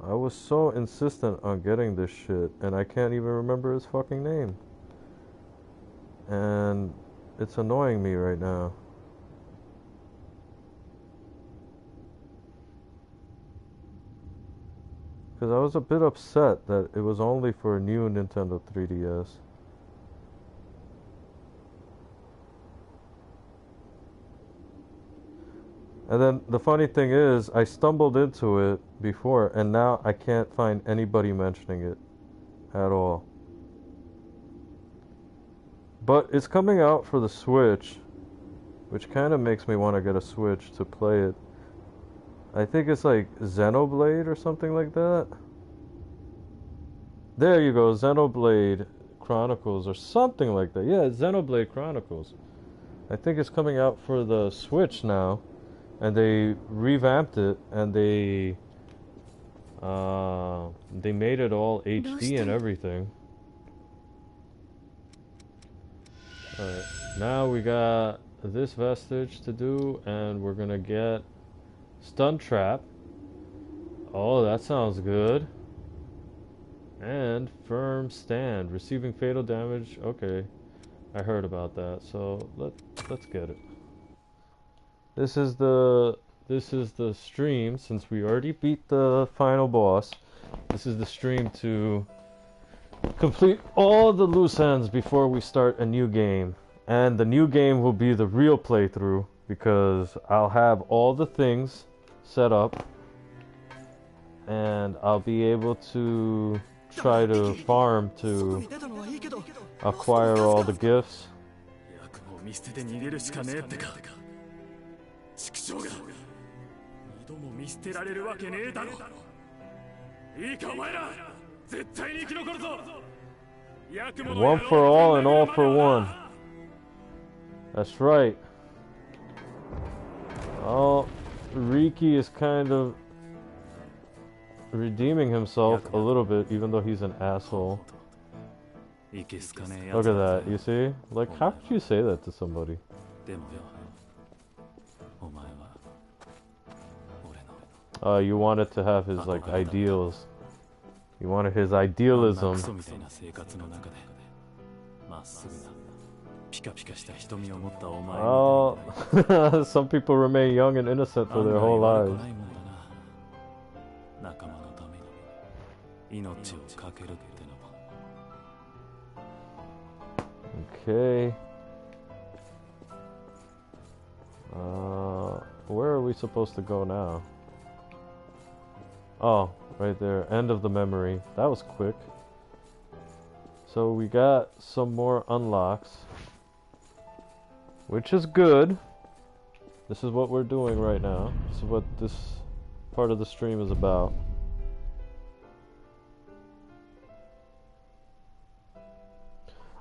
I was so insistent on getting this shit and I can't even remember his fucking name. And it's annoying me right now. Because I was a bit upset that it was only for a new Nintendo 3DS. And then the funny thing is, I stumbled into it before and now I can't find anybody mentioning it at all. But it's coming out for the Switch, which kind of makes me want to get a Switch to play it. I think it's like Xenoblade or something like that. There you go, Xenoblade Chronicles or something like that. Yeah, it's Xenoblade Chronicles. I think it's coming out for the Switch now. And they revamped it and they They made it all HD and everything. Alright, now we got this vestige to do, and we're gonna get stun trap. Oh, that sounds good. And firm stand, receiving fatal damage. Okay, I heard about that, so let's get it. This is the stream, since we already beat the final boss. This is the stream to complete all the loose ends before we start a new game. And the new game will be the real playthrough, because I'll have all the things set up and I'll be able to try to farm to acquire all the gifts. One for all and all for one. That's right. Oh, Riki is kind of redeeming himself a little bit, even though he's an asshole. Look at that, you see? Like, how could you say that to somebody? You wanted to have his, like, ideals. You wanted his idealism. Oh, some people remain young and innocent for their whole lives. Okay. Where are we supposed to go now? Oh, right there. End of the memory. That was quick. So we got some more unlocks, which is good. This is what we're doing right now. This is what this part of the stream is about.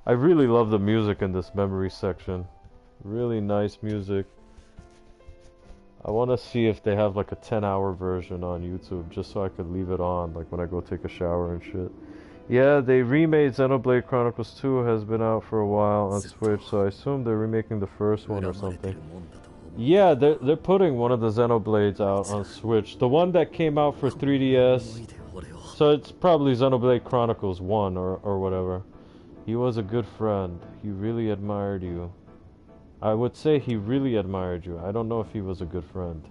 I really love the music in this memory section. Really nice music. I want to see if they have like a 10-hour version on YouTube, just so I could leave it on like when I go take a shower and shit. Yeah, they remade Xenoblade Chronicles 2, has been out for a while on Switch, so I assume they're remaking the first one or something. Yeah, they're putting one of the Xenoblades out on Switch. The one that came out for 3DS. So it's probably Xenoblade Chronicles 1 or whatever. He was a good friend. He really admired you. I would say he really admired you. I don't know if he was a good friend.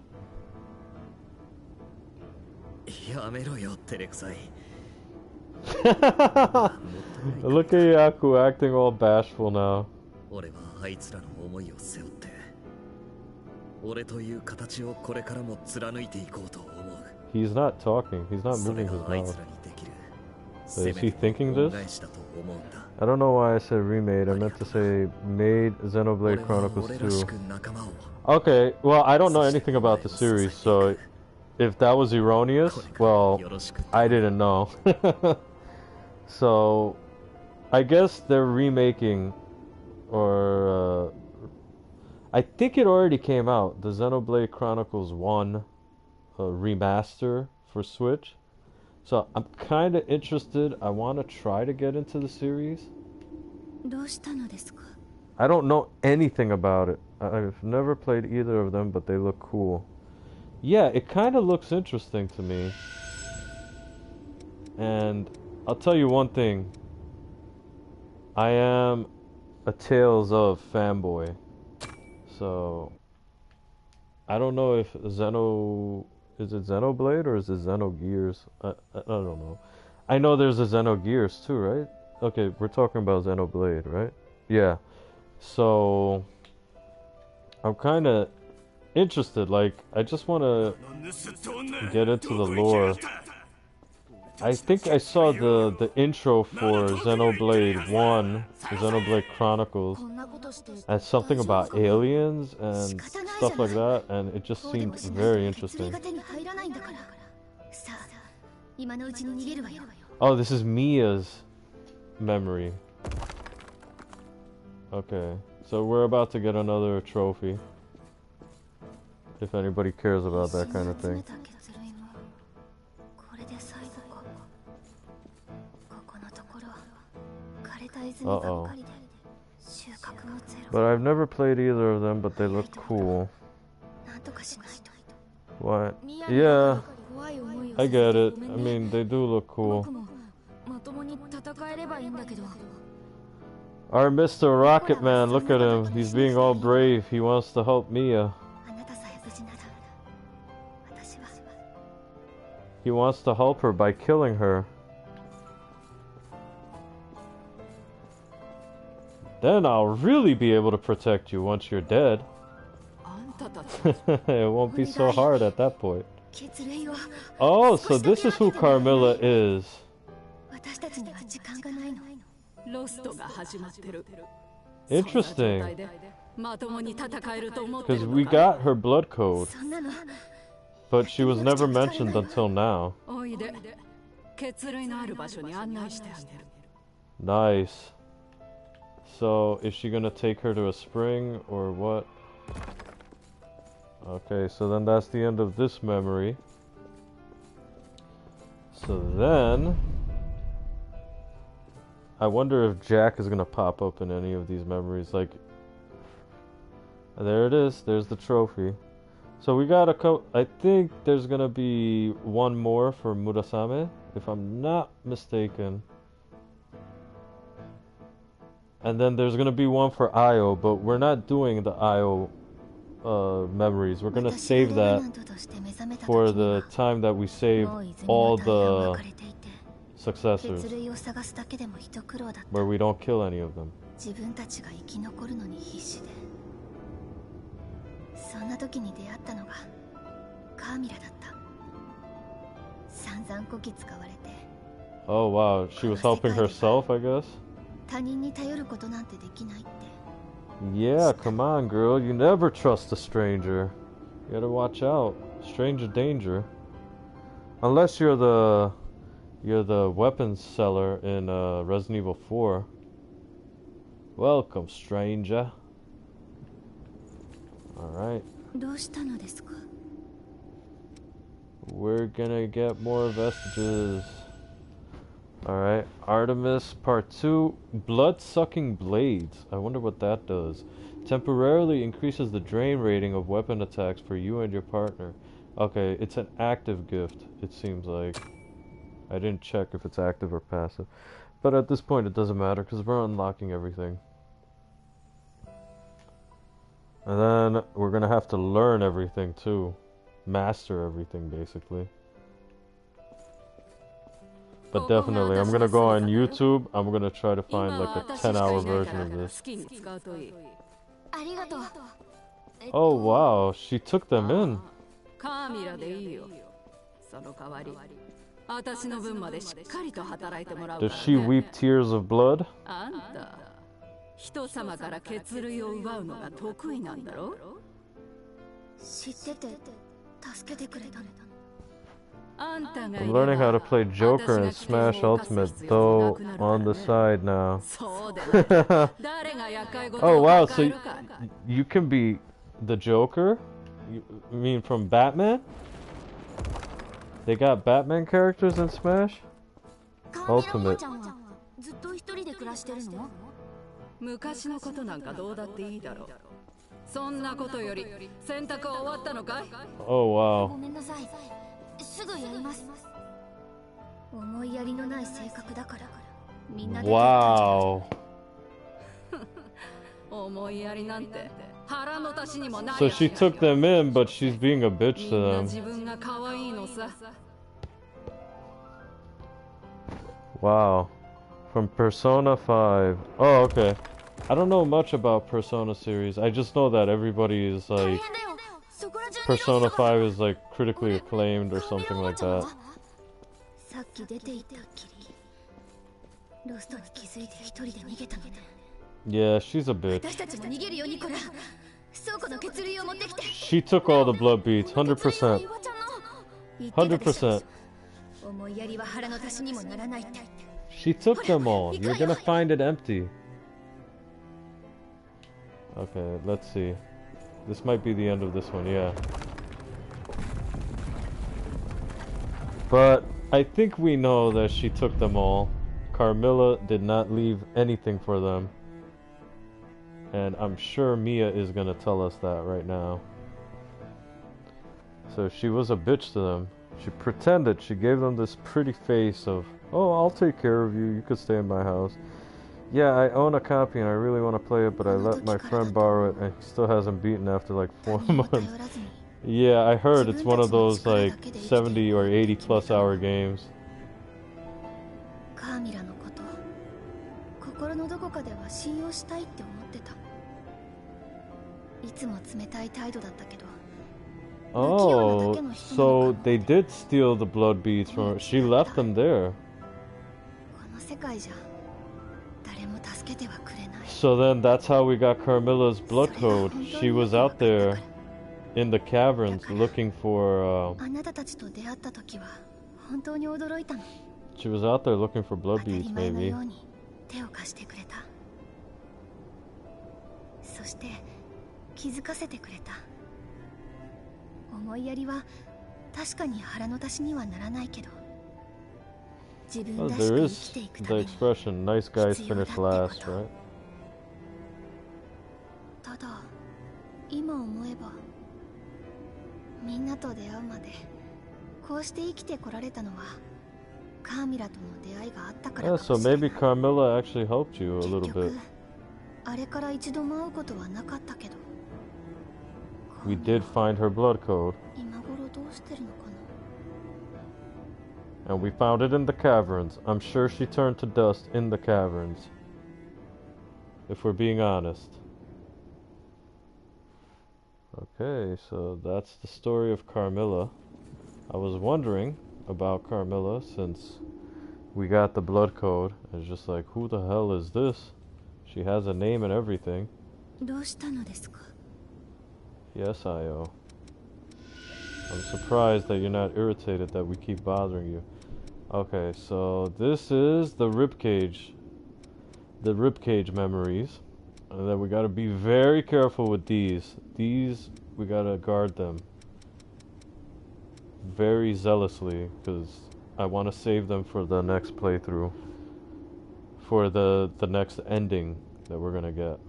Look at Yaku acting all bashful now. He's not talking. He's not moving his mouth. So is he thinking this? I don't know why I said remade. I meant to say made Xenoblade Chronicles 2. Okay, well, I don't know anything about the series, so if that was erroneous, well, I didn't know. So, I guess they're remaking, or I think it already came out, the Xenoblade Chronicles 1 remaster for Switch. So I'm kind of interested. I want to try to get into the series. I don't know anything about it. I've never played either of them, but they look cool. Yeah, it kind of looks interesting to me. And I'll tell you one thing. I am a Tales of fanboy. So I don't know if is it Xenoblade or is it Xenogears? I don't know. I know there's a Xenogears too, right? Okay, we're talking about Xenoblade, right? Yeah. So I'm kind of interested. Like, I just want to get into the lore. I think I saw the intro for Xenoblade 1, Xenoblade Chronicles, and something about aliens and stuff like that, and it just seemed very interesting. Oh, this is Mia's memory. Okay, so we're about to get another trophy. If anybody cares about that kind of thing. Uh-oh. But I've never played either of them, but they look cool. What? Yeah, I get it. I mean, they do look cool. Our Mr. Rocket Man, look at him. He's being all brave. He wants to help Mia. He wants to help her by killing her. Then I'll really be able to protect you once you're dead. It won't be so hard at that point. Oh, so this is who Carmilla is. Interesting. Because we got her blood code. But she was never mentioned until now. Nice. So, is she gonna take her to a spring, or what? Okay, so then that's the end of this memory. So then... I wonder if Jack is gonna pop up in any of these memories, like... There it is, there's the trophy. So we got a I think there's gonna be one more for Murasame, if I'm not mistaken. And then there's gonna be one for Io, but we're not doing the Io memories. We're gonna save that for the time that we save all the successors, where we don't kill any of them. Oh wow, she was helping herself, I guess? Yeah, come on girl, you never trust a stranger. You gotta watch out. Stranger danger. Unless you're the weapons seller in Resident Evil 4. Welcome, stranger. Alright. We're gonna get more vestiges. Alright, Artemis Part 2, Blood-Sucking Blades. I wonder what that does. Temporarily increases the drain rating of weapon attacks for you and your partner. Okay, it's an active gift, it seems like. I didn't check if it's active or passive. But at this point it doesn't matter, because we're unlocking everything. And then we're gonna have to learn everything too. Master everything, basically. But definitely, I'm gonna go on YouTube. I'm gonna try to find like a 10-hour version of this. Oh wow, she took them in. Does she weep tears of blood? I'm learning how to play Joker in Smash Ultimate, though on the side now. Oh wow, so you can be the Joker? You mean from Batman? They got Batman characters in Smash? Ultimate. Oh wow. Wow. So she took them in, but she's being a bitch to them. Wow. From Persona 5. Oh, okay. I don't know much about Persona series. I just know that everybody is like... Persona 5 is like critically acclaimed or something like that. Yeah, she's a bitch. She took all the blood beads, 100%. 100%. She took them all. You're gonna find it empty. Okay, let's see. This might be the end of this one, yeah. But I think we know that she took them all. Carmilla did not leave anything for them. And I'm sure Mia is gonna tell us that right now. So she was a bitch to them. She pretended, she gave them this pretty face of, oh, I'll take care of you, you could stay in my house. Yeah, I own a copy and I really want to play it, but I let my friend borrow it and he still hasn't beaten after like 4 months. Yeah, I heard it's one of those like 70 or 80 plus hour games. カーミラのこと、心のどこかでは信用したいって思ってた。いつも冷たい態度だったけど。Oh, so they did steal the blood beads from her. She left them there. この世界じゃ誰も助けてはくれない。 So then that's how we got Carmilla's blood code. She was out there in the caverns looking for あなたたちと出会った時は本当に驚いたの。 she was out there looking for blood 当たり beads 前の maybe. ように手を貸してくれた。そして気づかせてくれた。思いやりは確かに腹の足しにはならないけど、自分 Oh, らし there く生 is きていく the ために expression, nice guys finish last, right? ただ今思えばみんなと出会うまでこうして生きてこられたのはカーミラとの出会いがあったから Yeah, か so もしれない。 maybe Carmilla actually helped you a 結 little 局 bit. あれから一度も会うことはなかったけど、 We did find her blood code. 今頃どうしてるのかな。 And we found it in the caverns. I'm sure she turned to dust in the caverns. If we're being honest. Okay, so that's the story of Carmilla. I was wondering about Carmilla since we got the blood code. It's just like, who the hell is this? She has a name and everything. どうしたのですか。 Yes, Io. I'm surprised that you're not irritated that we keep bothering you. Okay, so this is the ribcage. The ribcage memories. And then we gotta be very careful with these. These, we gotta guard them very zealously, because I want to save them for the next playthrough. For the next ending that we're gonna get.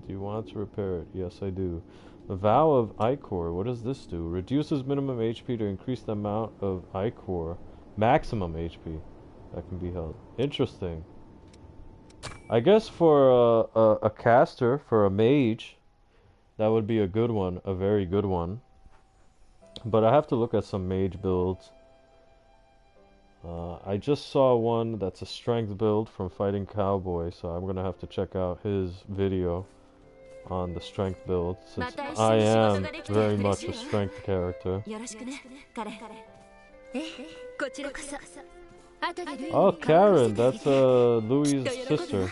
Do you want to repair it? Yes, I do. The Vow of Ichor, what does this do? Reduces minimum HP to increase the amount of Ichor. Maximum HP that can be held. Interesting. I guess for a caster, for a mage, that would be a good one, a very good one. But I have to look at some mage builds. I just saw one that's a strength build from Fighting Cowboy, so I'm gonna have to check out his video on the strength build, since I am very much a strength character. Oh, Karen, that's Louis' sister.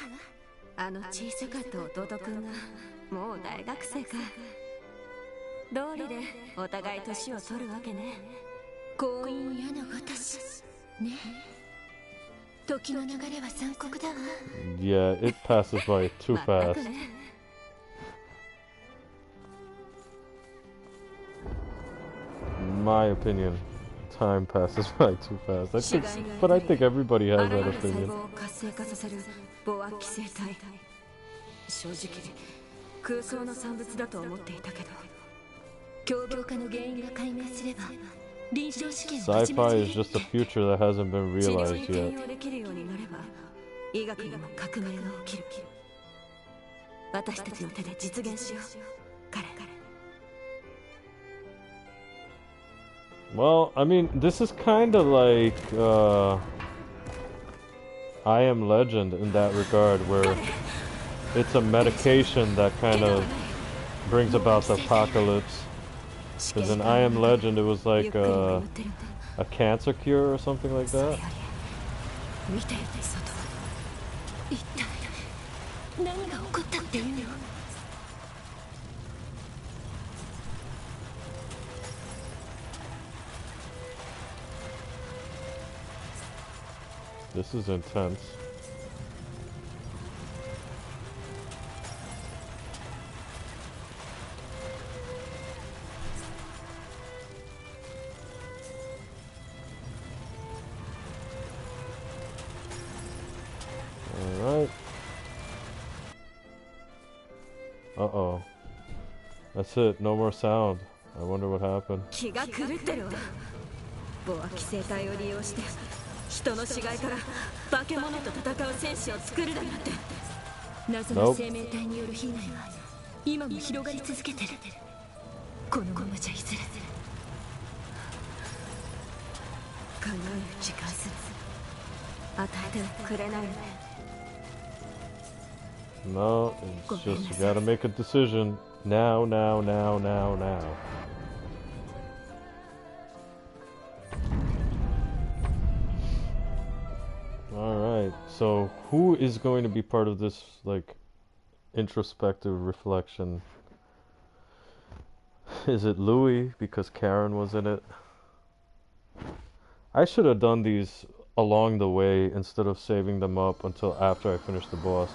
あの小さかった弟くんがもう大学生か。道理でお互い年を取るわけね。婚姻嫌な私ね。時の流れは残酷だわ。 Yeah, it passes by too fast. In my opinion, time passes by too fast. But I think everybody has that opinion. 正直空想の産物だと思っていたけど、凶暴化の原因が解明すれば臨床試験を始め Sci-fi is just a future that hasn't been 治療 realized に転 yet. 用できるようになれば医学にも革命が起きる。私たちの手で実現しよう。彼。 Well, I mean, this is kind of like I Am Legend in that regard, where it's a medication that kind of brings about the apocalypse. Because in I Am Legend, it was like a cancer cure or something like that. 見てよね、外は。一体何が起こったっていうの？ This is intense. Uh-oh. That's it. No more sound. I wonder what happened. 気が狂ってるわ。ボア寄生体を利用して人の死骸から化け物と戦う戦士を作るだなんて。謎の生命体による被害は今も広がり続けてる。このままじゃいずれ考える時間すら与えてはくれないのね。No, it's just you gotta make a decision. Now, now, now, now, now. Alright, so who is going to be part of this, like, introspective reflection? Is it Louis, because Karen was in it? I should have done these along the way instead of saving them up until after I finished the boss.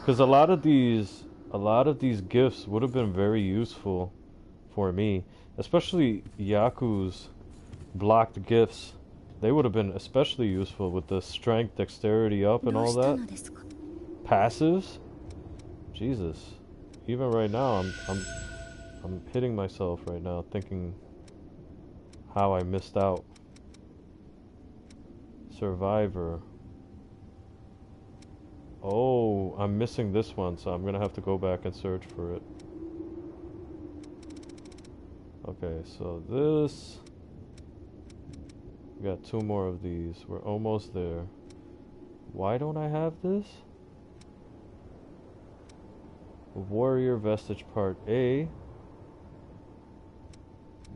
Because a lot of these gifts would have been very useful for me. Especially Yaku's blocked gifts. They would have been especially useful with the strength, dexterity up and all that. Passives? Jesus. Even right now I'm hitting myself right now thinking how I missed out. Survivor. Oh, I'm missing this one, so I'm gonna have to go back and search for it. Okay, so this... We got 2 more of these. We're almost there. Why don't I have this? Warrior Vestige Part A.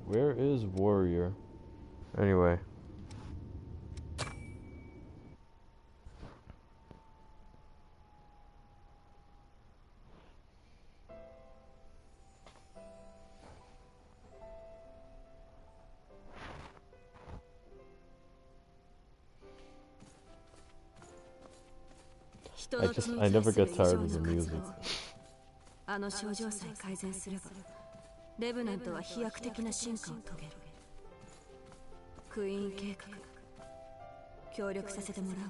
Where is Warrior? Anyway. I never get tired of the music. あの症状さえ改善すれば、レブナントは飛躍的な進化を遂げる。クイーン計画、協力させてもらうわ。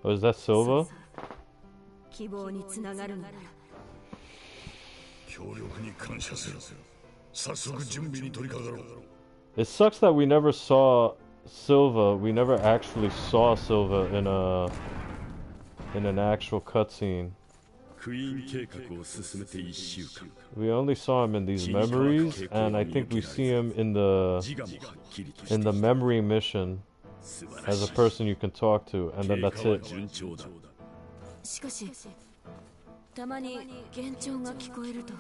Oh, is that Silva? 希望につながるのなら。協力に感謝する。早速準備に取り掛かろう。It sucks that we never saw Silva. We never actually saw Silva in an actual cutscene. We only saw him in these memories, and I think we see him in the memory mission as a person you can talk to, and then that's it. しかし、たまに幻聴が聞こえると。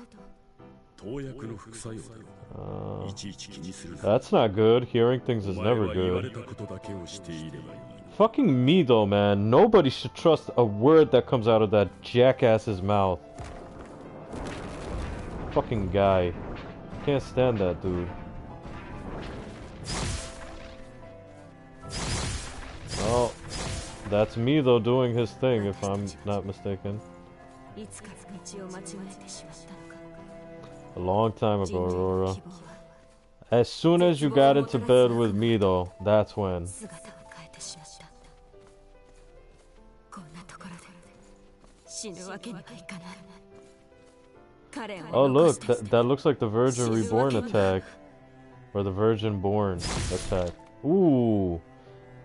That's not good. Hearing things is never good. Fucking me though, man. Nobody should trust a word that comes out of that jackass's mouth. Fucking guy. Can't stand that dude. Oh, that's me though doing his thing, if I'm not mistaken. A long time ago, Aurora. As soon as you got into bed with me though, that's when. Oh look, that looks like the Virgin Reborn attack. Or the Virgin Born attack. Ooh,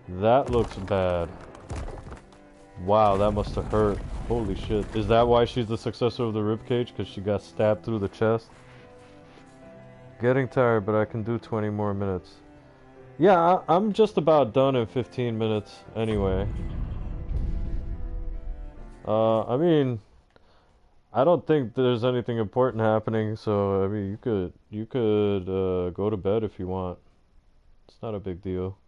that looks bad. Wow, that must have hurt. Holy shit. Is that why she's the successor of the ribcage? Because she got stabbed through the chest? Getting tired, but I can do 20 more minutes. Yeah, I'm just about done in 15 minutes anyway. I mean, I don't think there's anything important happening, so I mean, you could go to bed if you want. It's not a big deal.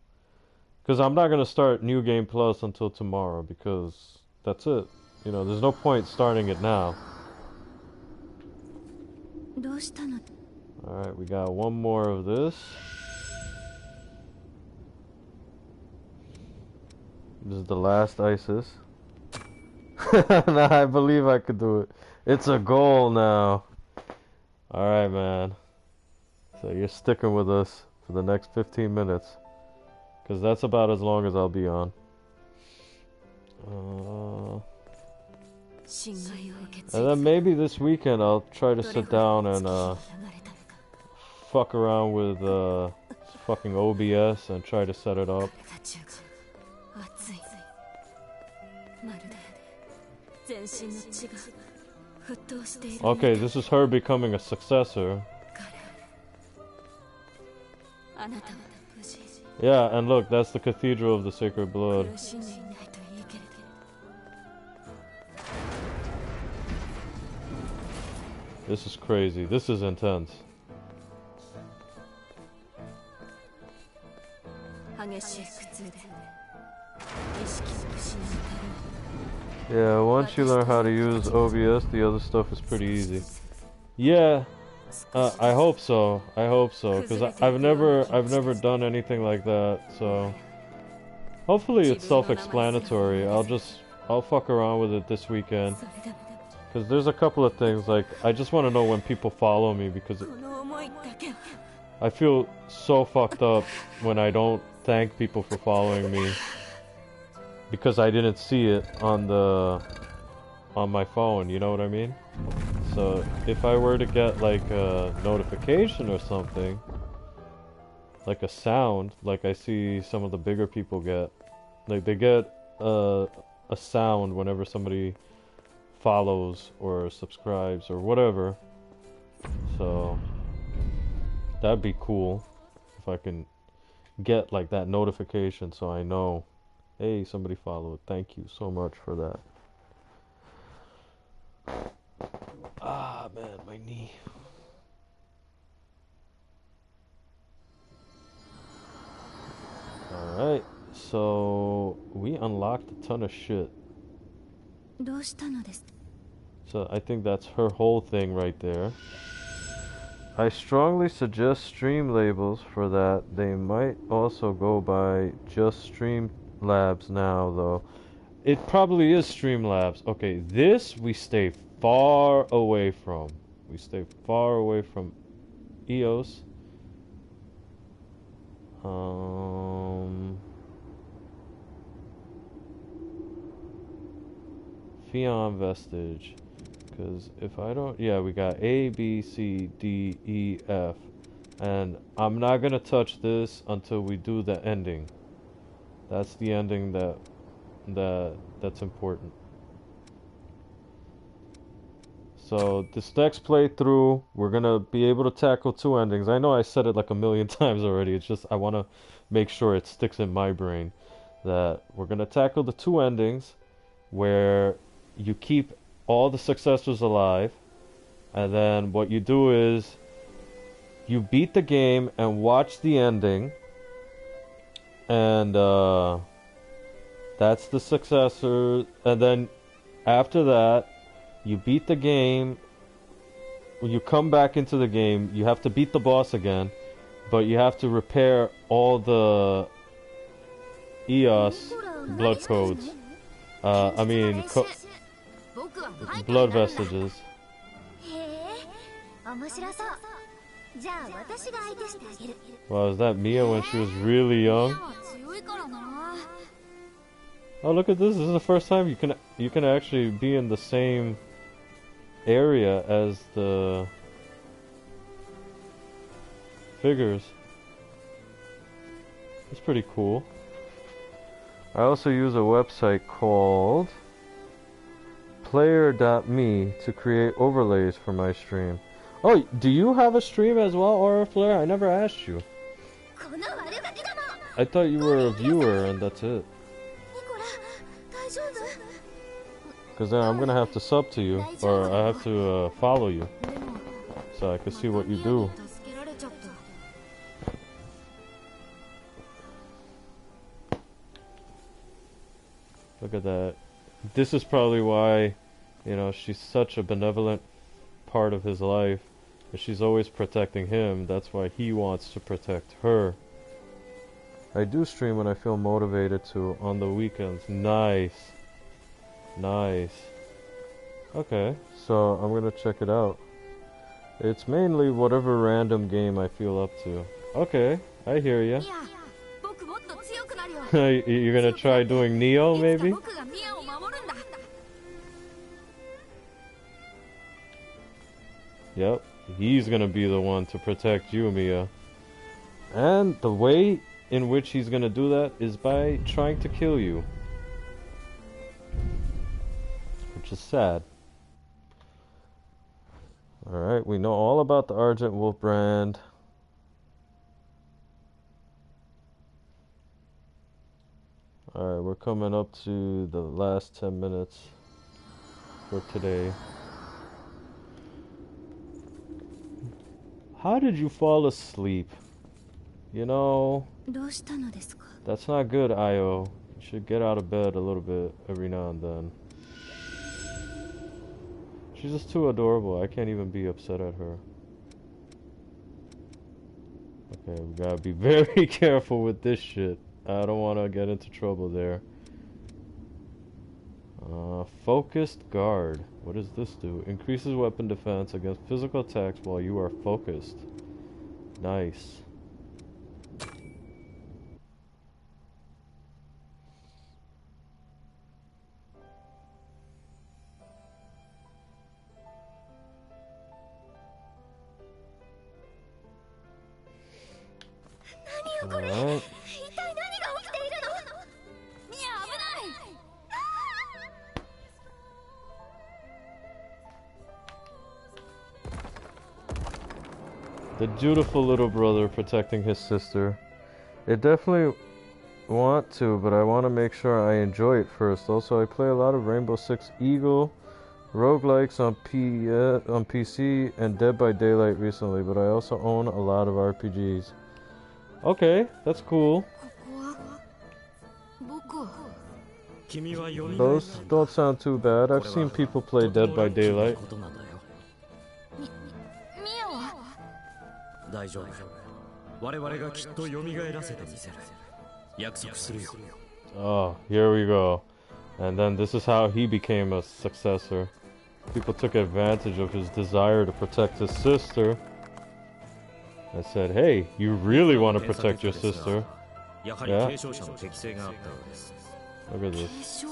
Because I'm not gonna start New Game Plus until tomorrow, because that's it. You know, there's no point starting it now. Alright, we got one more of this. This is the last ISIS. Nah, I believe I could do it. It's a goal now. Alright, man. So you're sticking with us for the next 15 minutes. Because that's about as long as I'll be on. And then maybe this weekend I'll try to sit down and fuck around with fucking OBS and try to set it up. Okay, this is her becoming a successor. Yeah, and look, that's the Cathedral of the Sacred Blood. This is crazy. This is intense. Yeah, once you learn how to use OBS, the other stuff is pretty easy. Yeah, I hope so. I hope so, because I've never done anything like that. So hopefully it's self-explanatory. I'll fuck around with it this weekend. Because there's a couple of things, like, I just want to know when people follow me, because I feel so fucked up when I don't thank people for following me. Because I didn't see it on my phone, you know what I mean? So, if I were to get, like, a notification or something, like a sound, like I see some of the bigger people get, like, they get a sound whenever somebody follows or subscribes or whatever. So that'd be cool if I can get like that notification so I know, hey, somebody followed. Thank you so much for that. Ah man, my knee. Alright, so we unlocked a ton of shit. So I think that's her whole thing right there. I strongly suggest stream labels for that. They might also go by just Streamlabs now though. It probably is Streamlabs. Okay, this we stay far away from. We stay far away from EOS. Fion Vestige. Because if I don't... Yeah, we got A, B, C, D, E, F. And I'm not going to touch this until we do the ending. That's the ending that's important. So this next playthrough, we're going to be able to tackle 2 endings. I know I said it like a million times already. It's just I want to make sure it sticks in my brain. That we're going to tackle the 2 endings where you keep all the successors alive, and then what you do is you beat the game and watch the ending, and that's the successor. And then after that you beat the game, when you come back into the game you have to beat the boss again, but you have to repair all the EOS blood codes. Blood vestiges. Wow, is that Mia when she was really young? Oh, look at this. This is the first time you can actually be in the same area as the figures. It's pretty cool. I also use a website called player.me to create overlays for my stream. Oh, do you have a stream as well, Aura Flare? I never asked you. I thought you were a viewer and that's it. Because then I'm gonna have to sub to you, or I have to follow you, so I can see what you do. Look at that. This is probably why, you know, she's such a benevolent part of his life. She's always protecting him. That's why he wants to protect her. I do stream when I feel motivated to on the weekends. Nice. Nice. Okay, so I'm gonna check it out. It's mainly whatever random game I feel up to. Okay, I hear ya. You're gonna try doing Nioh, maybe? Yep, he's gonna be the one to protect you, Mia. And the way in which he's gonna do that is by trying to kill you. Which is sad. Alright, we know all about the Argent Wolf brand. Alright, we're coming up to the last 10 minutes for today. How did you fall asleep? You know, that's not good, Io. You should get out of bed a little bit every now and then. She's just too adorable. I can't even be upset at her. Okay, we gotta be very careful with this shit. I don't want to get into trouble there. Focused guard. What does this do? Increases weapon defense against physical attacks while you are focused. Nice. Alright. The dutiful little brother protecting his sister. I definitely want to, but I want to make sure I enjoy it first. Also, I play a lot of Rainbow Six Eagle, roguelikes on PC, and Dead by Daylight recently, but I also own a lot of RPGs. Okay, that's cool. Those don't sound too bad. I've seen people play Dead by Daylight. Oh, here we go. And then this is how he became a successor. People took advantage of his desire to protect his sister. I said, hey, you really want to protect your sister? Yeah. Look at this.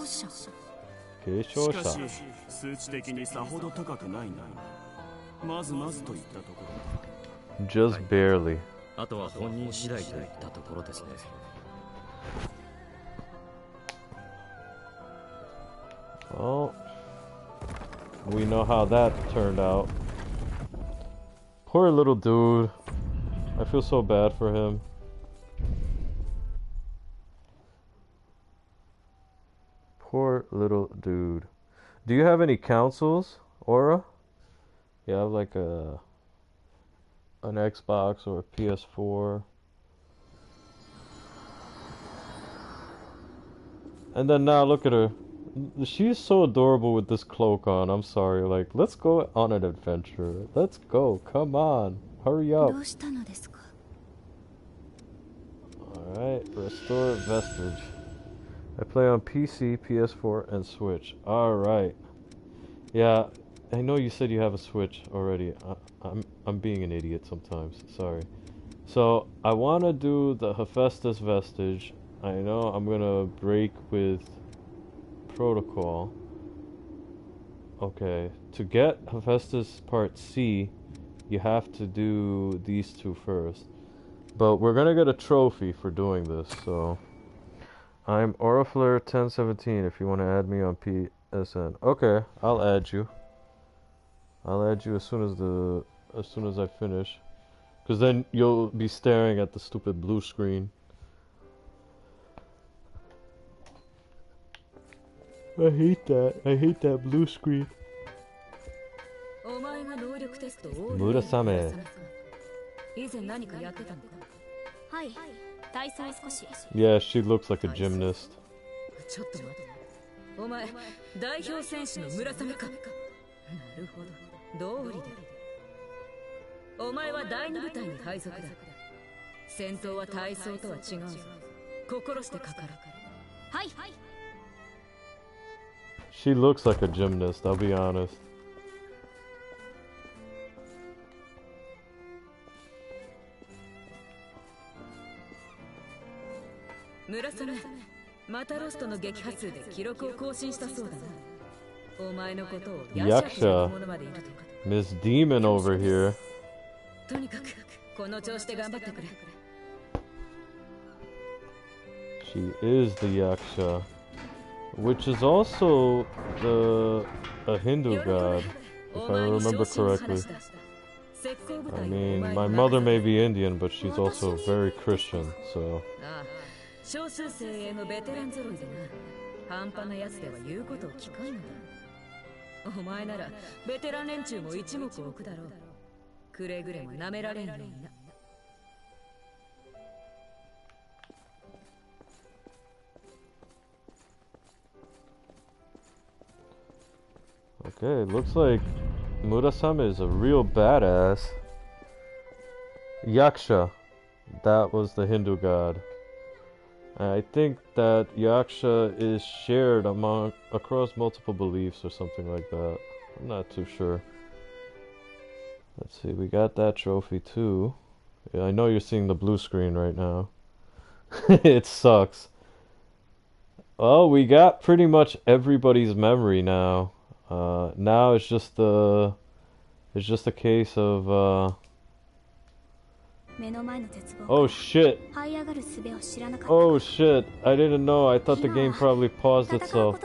Keishosha. Just barely. Well, we know how that turned out. Poor little dude. I feel so bad for him. Poor little dude. Do you have any consoles, Aura? You have like an Xbox or a PS4. And then now look at her. She's so adorable with this cloak on. I'm sorry. Like, let's go on an adventure. Let's go. Come on. Hurry up. Alright, restore vestige. I play on PC, PS4, and Switch. Alright. Yeah, I know you said you have a Switch already. I'm being an idiot sometimes. Sorry. So, I want to do the Hephaestus vestige. I know I'm going to break with protocol. Okay, to get Hephaestus Part C, you have to do these two first. But we're gonna get a trophy for doing this, so I'm Oriflare1017 if you want to add me on PSN. Okay, I'll add you. I'll add you as soon as I finish. Cause then you'll be staring at the stupid blue screen. I hate that. I hate that blue screen. Murasame. Yeah, she looks like a gymnast. She looks like a gymnast, I'll be honest. Yaksha. Miss Demon over here. とにかくこの調子で頑張ってくれ。 She is the Yaksha, which is also a Hindu god, if I remember correctly. I mean, my mother may be Indian, but she's also very Christian, so... 少数精鋭のベテラン揃いでな。半端なやつでは言うことを聞かんのだ。お前ならベテラン連中も一目置くだろう。くれぐれも舐められんようにな。 Okay, looks like Murasame is a real badass. Yaksha, that was the Hindu god. I think that Yaksha is shared across multiple beliefs or something like that. I'm not too sure. Let's see, we got that trophy too. Yeah, I know you're seeing the blue screen right now. It sucks. Oh, we got pretty much everybody's memory now. Now it's just a case of oh shit. Oh shit. I didn't know. I thought the game probably paused itself.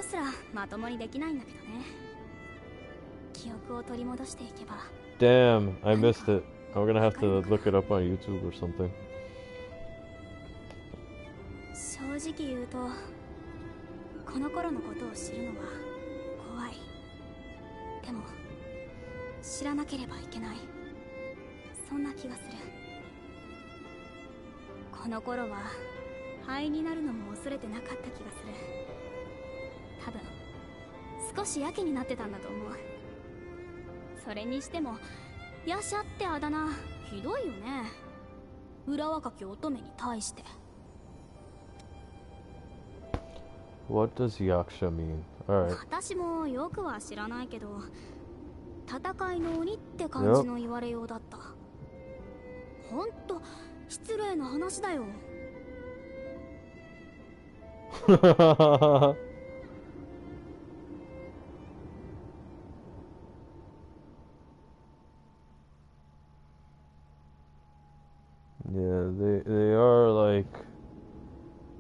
Damn, I missed it. I'm gonna have to look it up on YouTube or something. 正直言うと、この頃のことを知るのは怖い。でも知らなければいけない。そんな気がする。この頃は灰になるのも恐れてなかった気がする。多分少しやけになってたんだと思う。それにしてもヤシャってあだ名ひどいよね。裏若き乙女に対して。 What does Yaksha mean? Alright. 私もよくは知らないけど、戦いの鬼って感じの言われようだった。ほんと失礼な話だよ。Yeah, they are like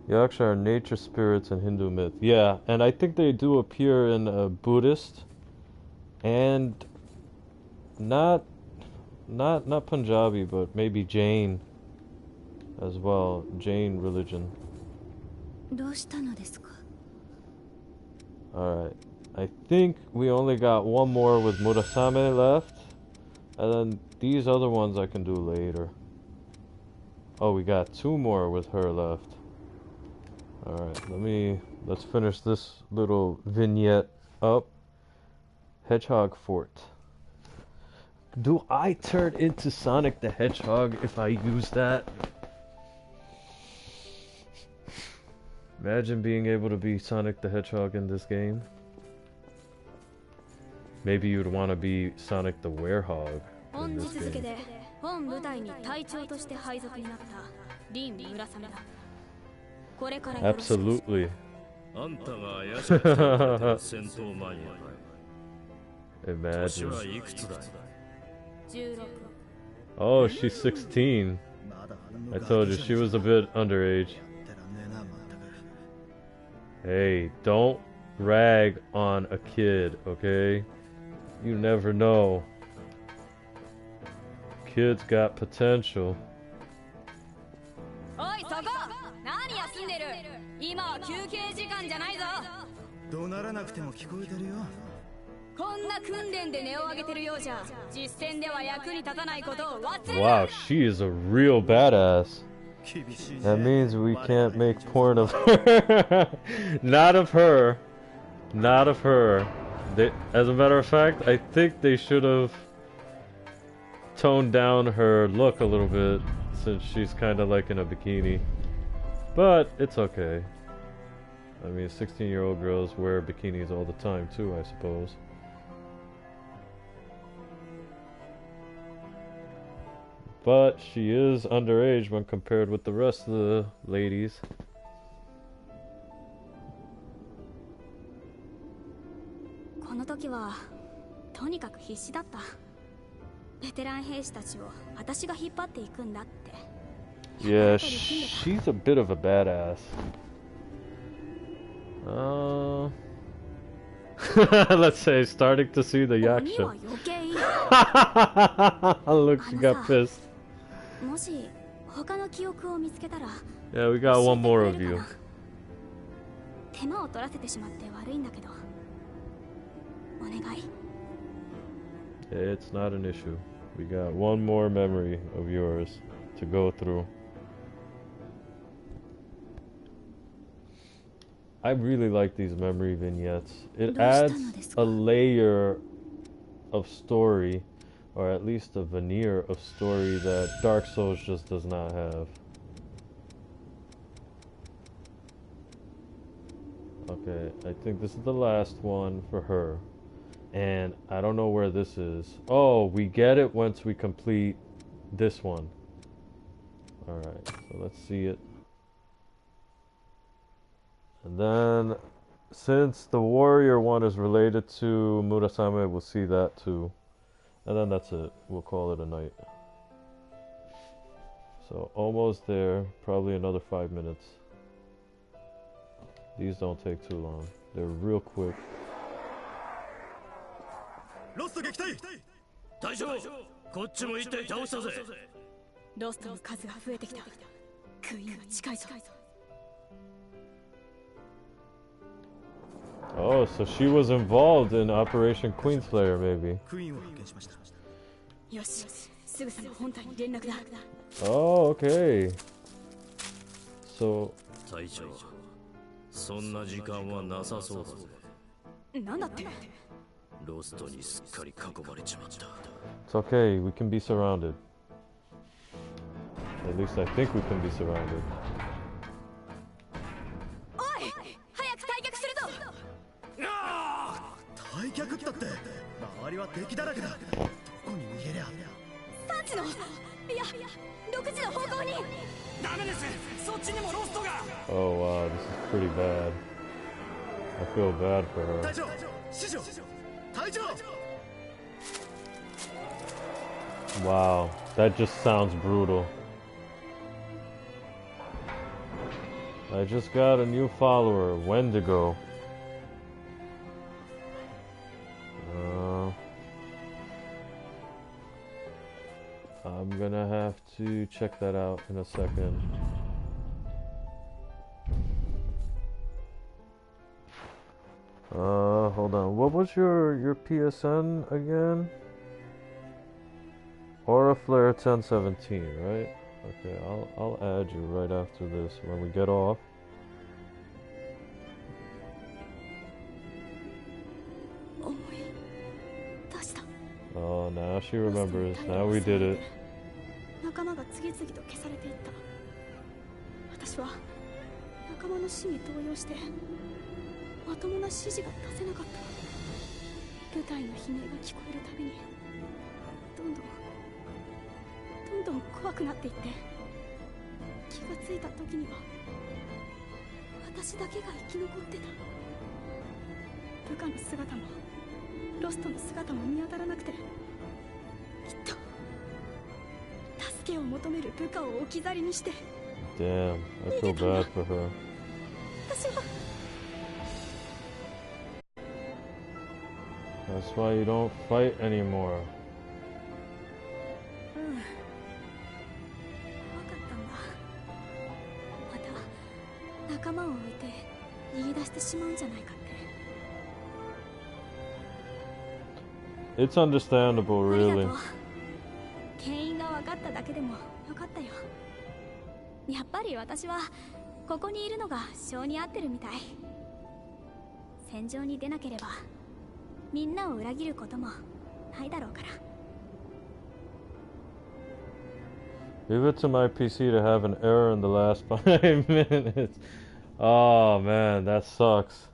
Yaksha are nature spirits in Hindu myth. Yeah, and I think they do appear in Buddhist and not Punjabi, but maybe Jain as well. Jain religion. Alright. I think we only got one more with Murasame left. And then these other ones I can do later. Oh, we got two more with her left. Alright, let's finish this little vignette up. Hedgehog Fort. Do I turn into Sonic the Hedgehog if I use that? Imagine being able to be Sonic the Hedgehog in this game. Maybe you'd want to be Sonic the Werehog in this game. Absolutely. Imagine. Oh, she's 16. I told you, she was a bit underage. Hey, don't rag on a kid, okay? You never know. Kids got potential. Wow, she is a real badass. That means we can't make porn of her. Not of her. Not of her. As a matter of fact, I think they should have toned down her look a little bit, since she's kind of like in a bikini. But it's okay. I mean, 16-year-old girls wear bikinis all the time too, I suppose. But she is underage when compared with the rest of the ladies. ベテラン兵士たちを私が引っ張っていくんだって。 Yeah, she's a bit of a badass. Let's say starting to see the yaksha. Look, she got pissed. Yeah, we got one more of you. It's not an issue. We got one more memory of yours to go through. I really like these memory vignettes. It adds a layer of story, or at least a veneer of story that Dark Souls just does not have. Okay, I think this is the last one for her. And I don't know where this is. Oh, we get it once we complete this one. Alright, so let's see it. And then, since the warrior one is related to Murasame, we'll see that too. And then that's it. We'll call it a night. So, almost there. Probably another 5 minutes. These don't take too long. They're real quick. Lost 撃退大将こっちも一体倒したぜロストの数が増えてきたクイーンが近いぞ Oh, so she was involved in Operation Queenslayer, maybe. Oh, okay. So... 隊長そんな時間はなさそうだぜなんだってロストにすっかり囲まれちまった It's okay, we can be surrounded. At least I think we can be surrounded. おい早く退却するぞ退却ったって周りは敵だらけだどこに逃げりゃ3時のいや6時の方向にダメですそっちにもロストが Oh wow, this is pretty bad. I feel bad for her. 隊長師匠隊長 Wow, that just sounds brutal. I just got a new follower, Wendigo. I'm gonna have to check that out in a second. Hold on. What was your PSN again? Aura Flare 1017, right? Okay, I'll add you right after this when we get off. Oh, now she remembers. Now we did it. 仲間が次々と消されていった。私は仲間の死に動揺してまともな指示が出せなかった。部隊の悲鳴が聞こえるたびにどんどん怖くなっていって気がついた時には私だけが生き残ってた。部下の姿もロストの姿も見当たらなくてきっと助けを求める部下を置き去りにして Damn, I feel bad for her. 私は That's why you don't fight anymore. 怖かったんだ。また仲間を置いて逃げ出してしまうんじゃないかって。It's understandable, really. 原因が分かっただけでもよかったよ。やっぱり私はここにいるのが性に合ってるみたい。戦場に出なければみんなを裏切ることもないだろうから。Leave it to my PC to have an error in the last 5 minutes. Oh man, that sucks.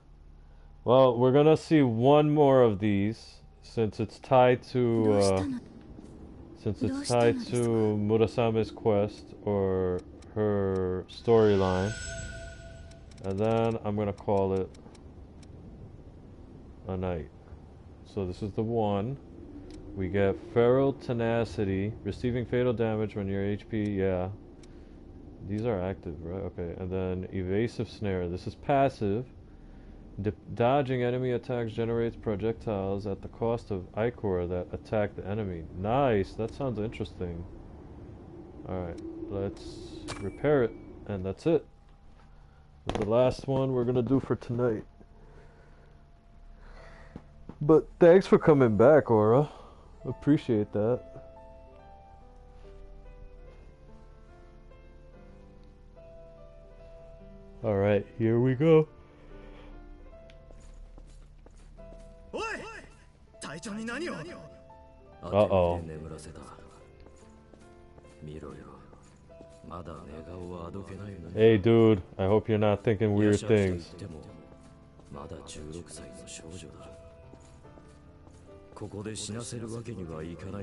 Well, we're gonna see one more of these since it's tied to Murasame's quest or her storyline, and then I'm gonna call it a night. So this is the one. We get feral tenacity, receiving fatal damage when your HP, yeah. These are active, right? Okay, and then evasive snare. This is passive. Dodging enemy attacks generates projectiles at the cost of ichor that attack the enemy. Nice, that sounds interesting. Alright, let's repair it, and that's it. That's the last one we're gonna do for tonight. But thanks for coming back, Aura. Appreciate that. Alright, here we go. Uh-oh. Hey dude, I hope you're not thinking weird things.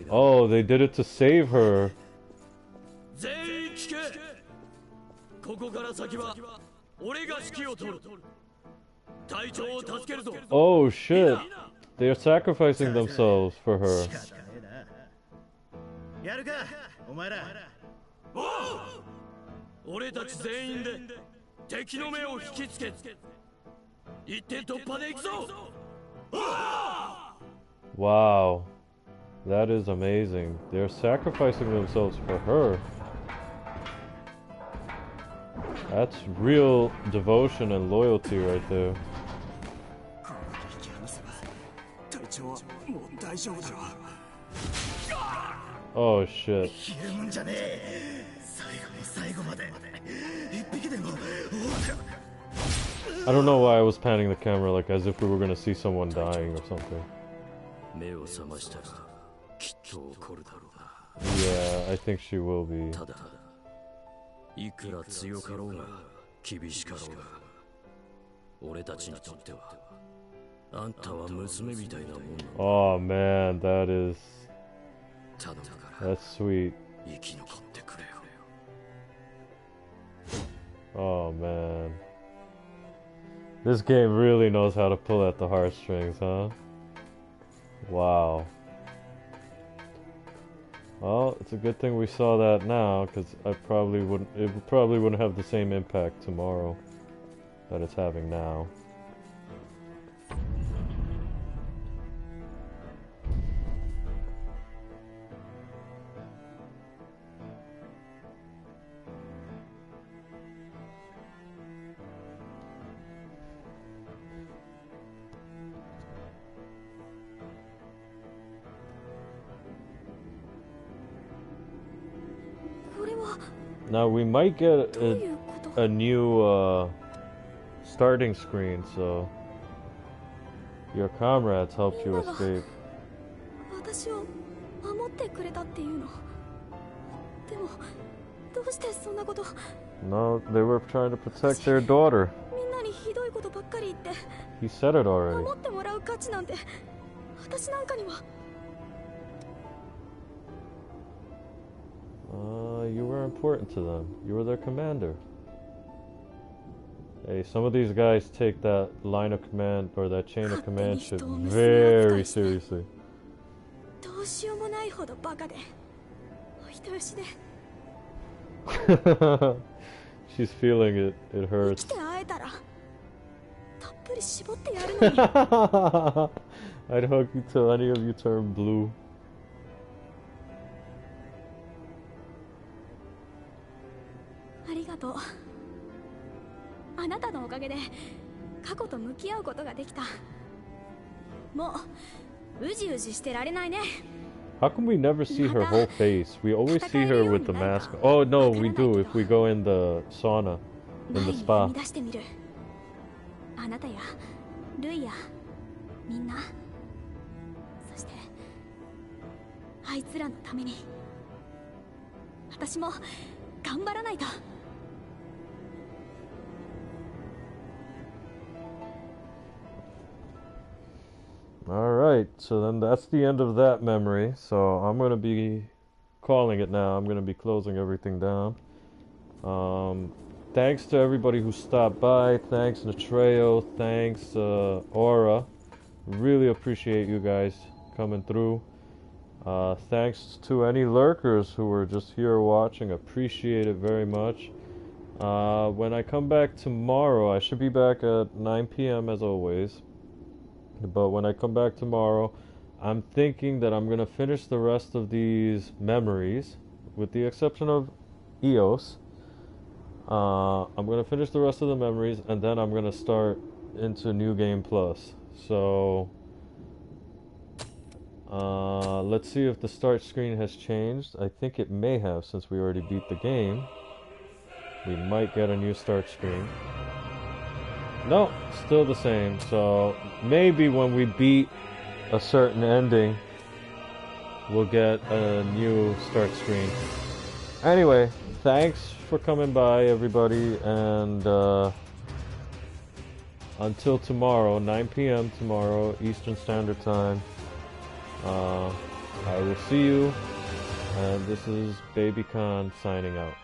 Oh, they did it to save her. Oh shit. They are sacrificing themselves for her. Wow. That is amazing. They're sacrificing themselves for her. That's real devotion and loyalty right there. Oh shit. I don't know why I was panning the camera like as if we were gonna see someone dying or something. Yeah, I think she will be. Oh man, that's sweet. Oh man. This game really knows how to pull at the heartstrings, huh? Wow. Well, it's a good thing we saw that now, because it probably wouldn't have the same impact tomorrow that it's having now. Now we might get a new starting screen, so your comrades helped you escape. No, they were trying to protect their daughter. He said it already. You were important to them. You were their commander. Hey, some of these guys take that line of command or that chain of command shit very seriously. She's feeling it. It hurts. I'd hug you till any of you turn blue. How come we never see her whole face? We always see her with the mask. Oh no, we do if we go in the sauna, in the spa. Alright, so then that's the end of that memory. So I'm going to be calling it now. I'm going to be closing everything down. Thanks to everybody who stopped by. Thanks Natreo. Thanks Aura. Really appreciate you guys coming through. Thanks to any lurkers who were just here watching. Appreciate it very much. When I come back tomorrow, I should be back at 9 p.m. as always. But when I come back tomorrow, I'm thinking that I'm going to finish the rest of these memories, with the exception of EOS. I'm going to finish the rest of the memories, and then I'm going to start into New Game Plus. So, let's see if the start screen has changed. I think it may have, since we already beat the game. We might get a new start screen. No, still the same. So, maybe when we beat a certain ending, we'll get a new start screen. Anyway, thanks for coming by, everybody, and until tomorrow, 9 p.m. tomorrow, Eastern Standard Time, I will see you, and this is Baby Khan signing out.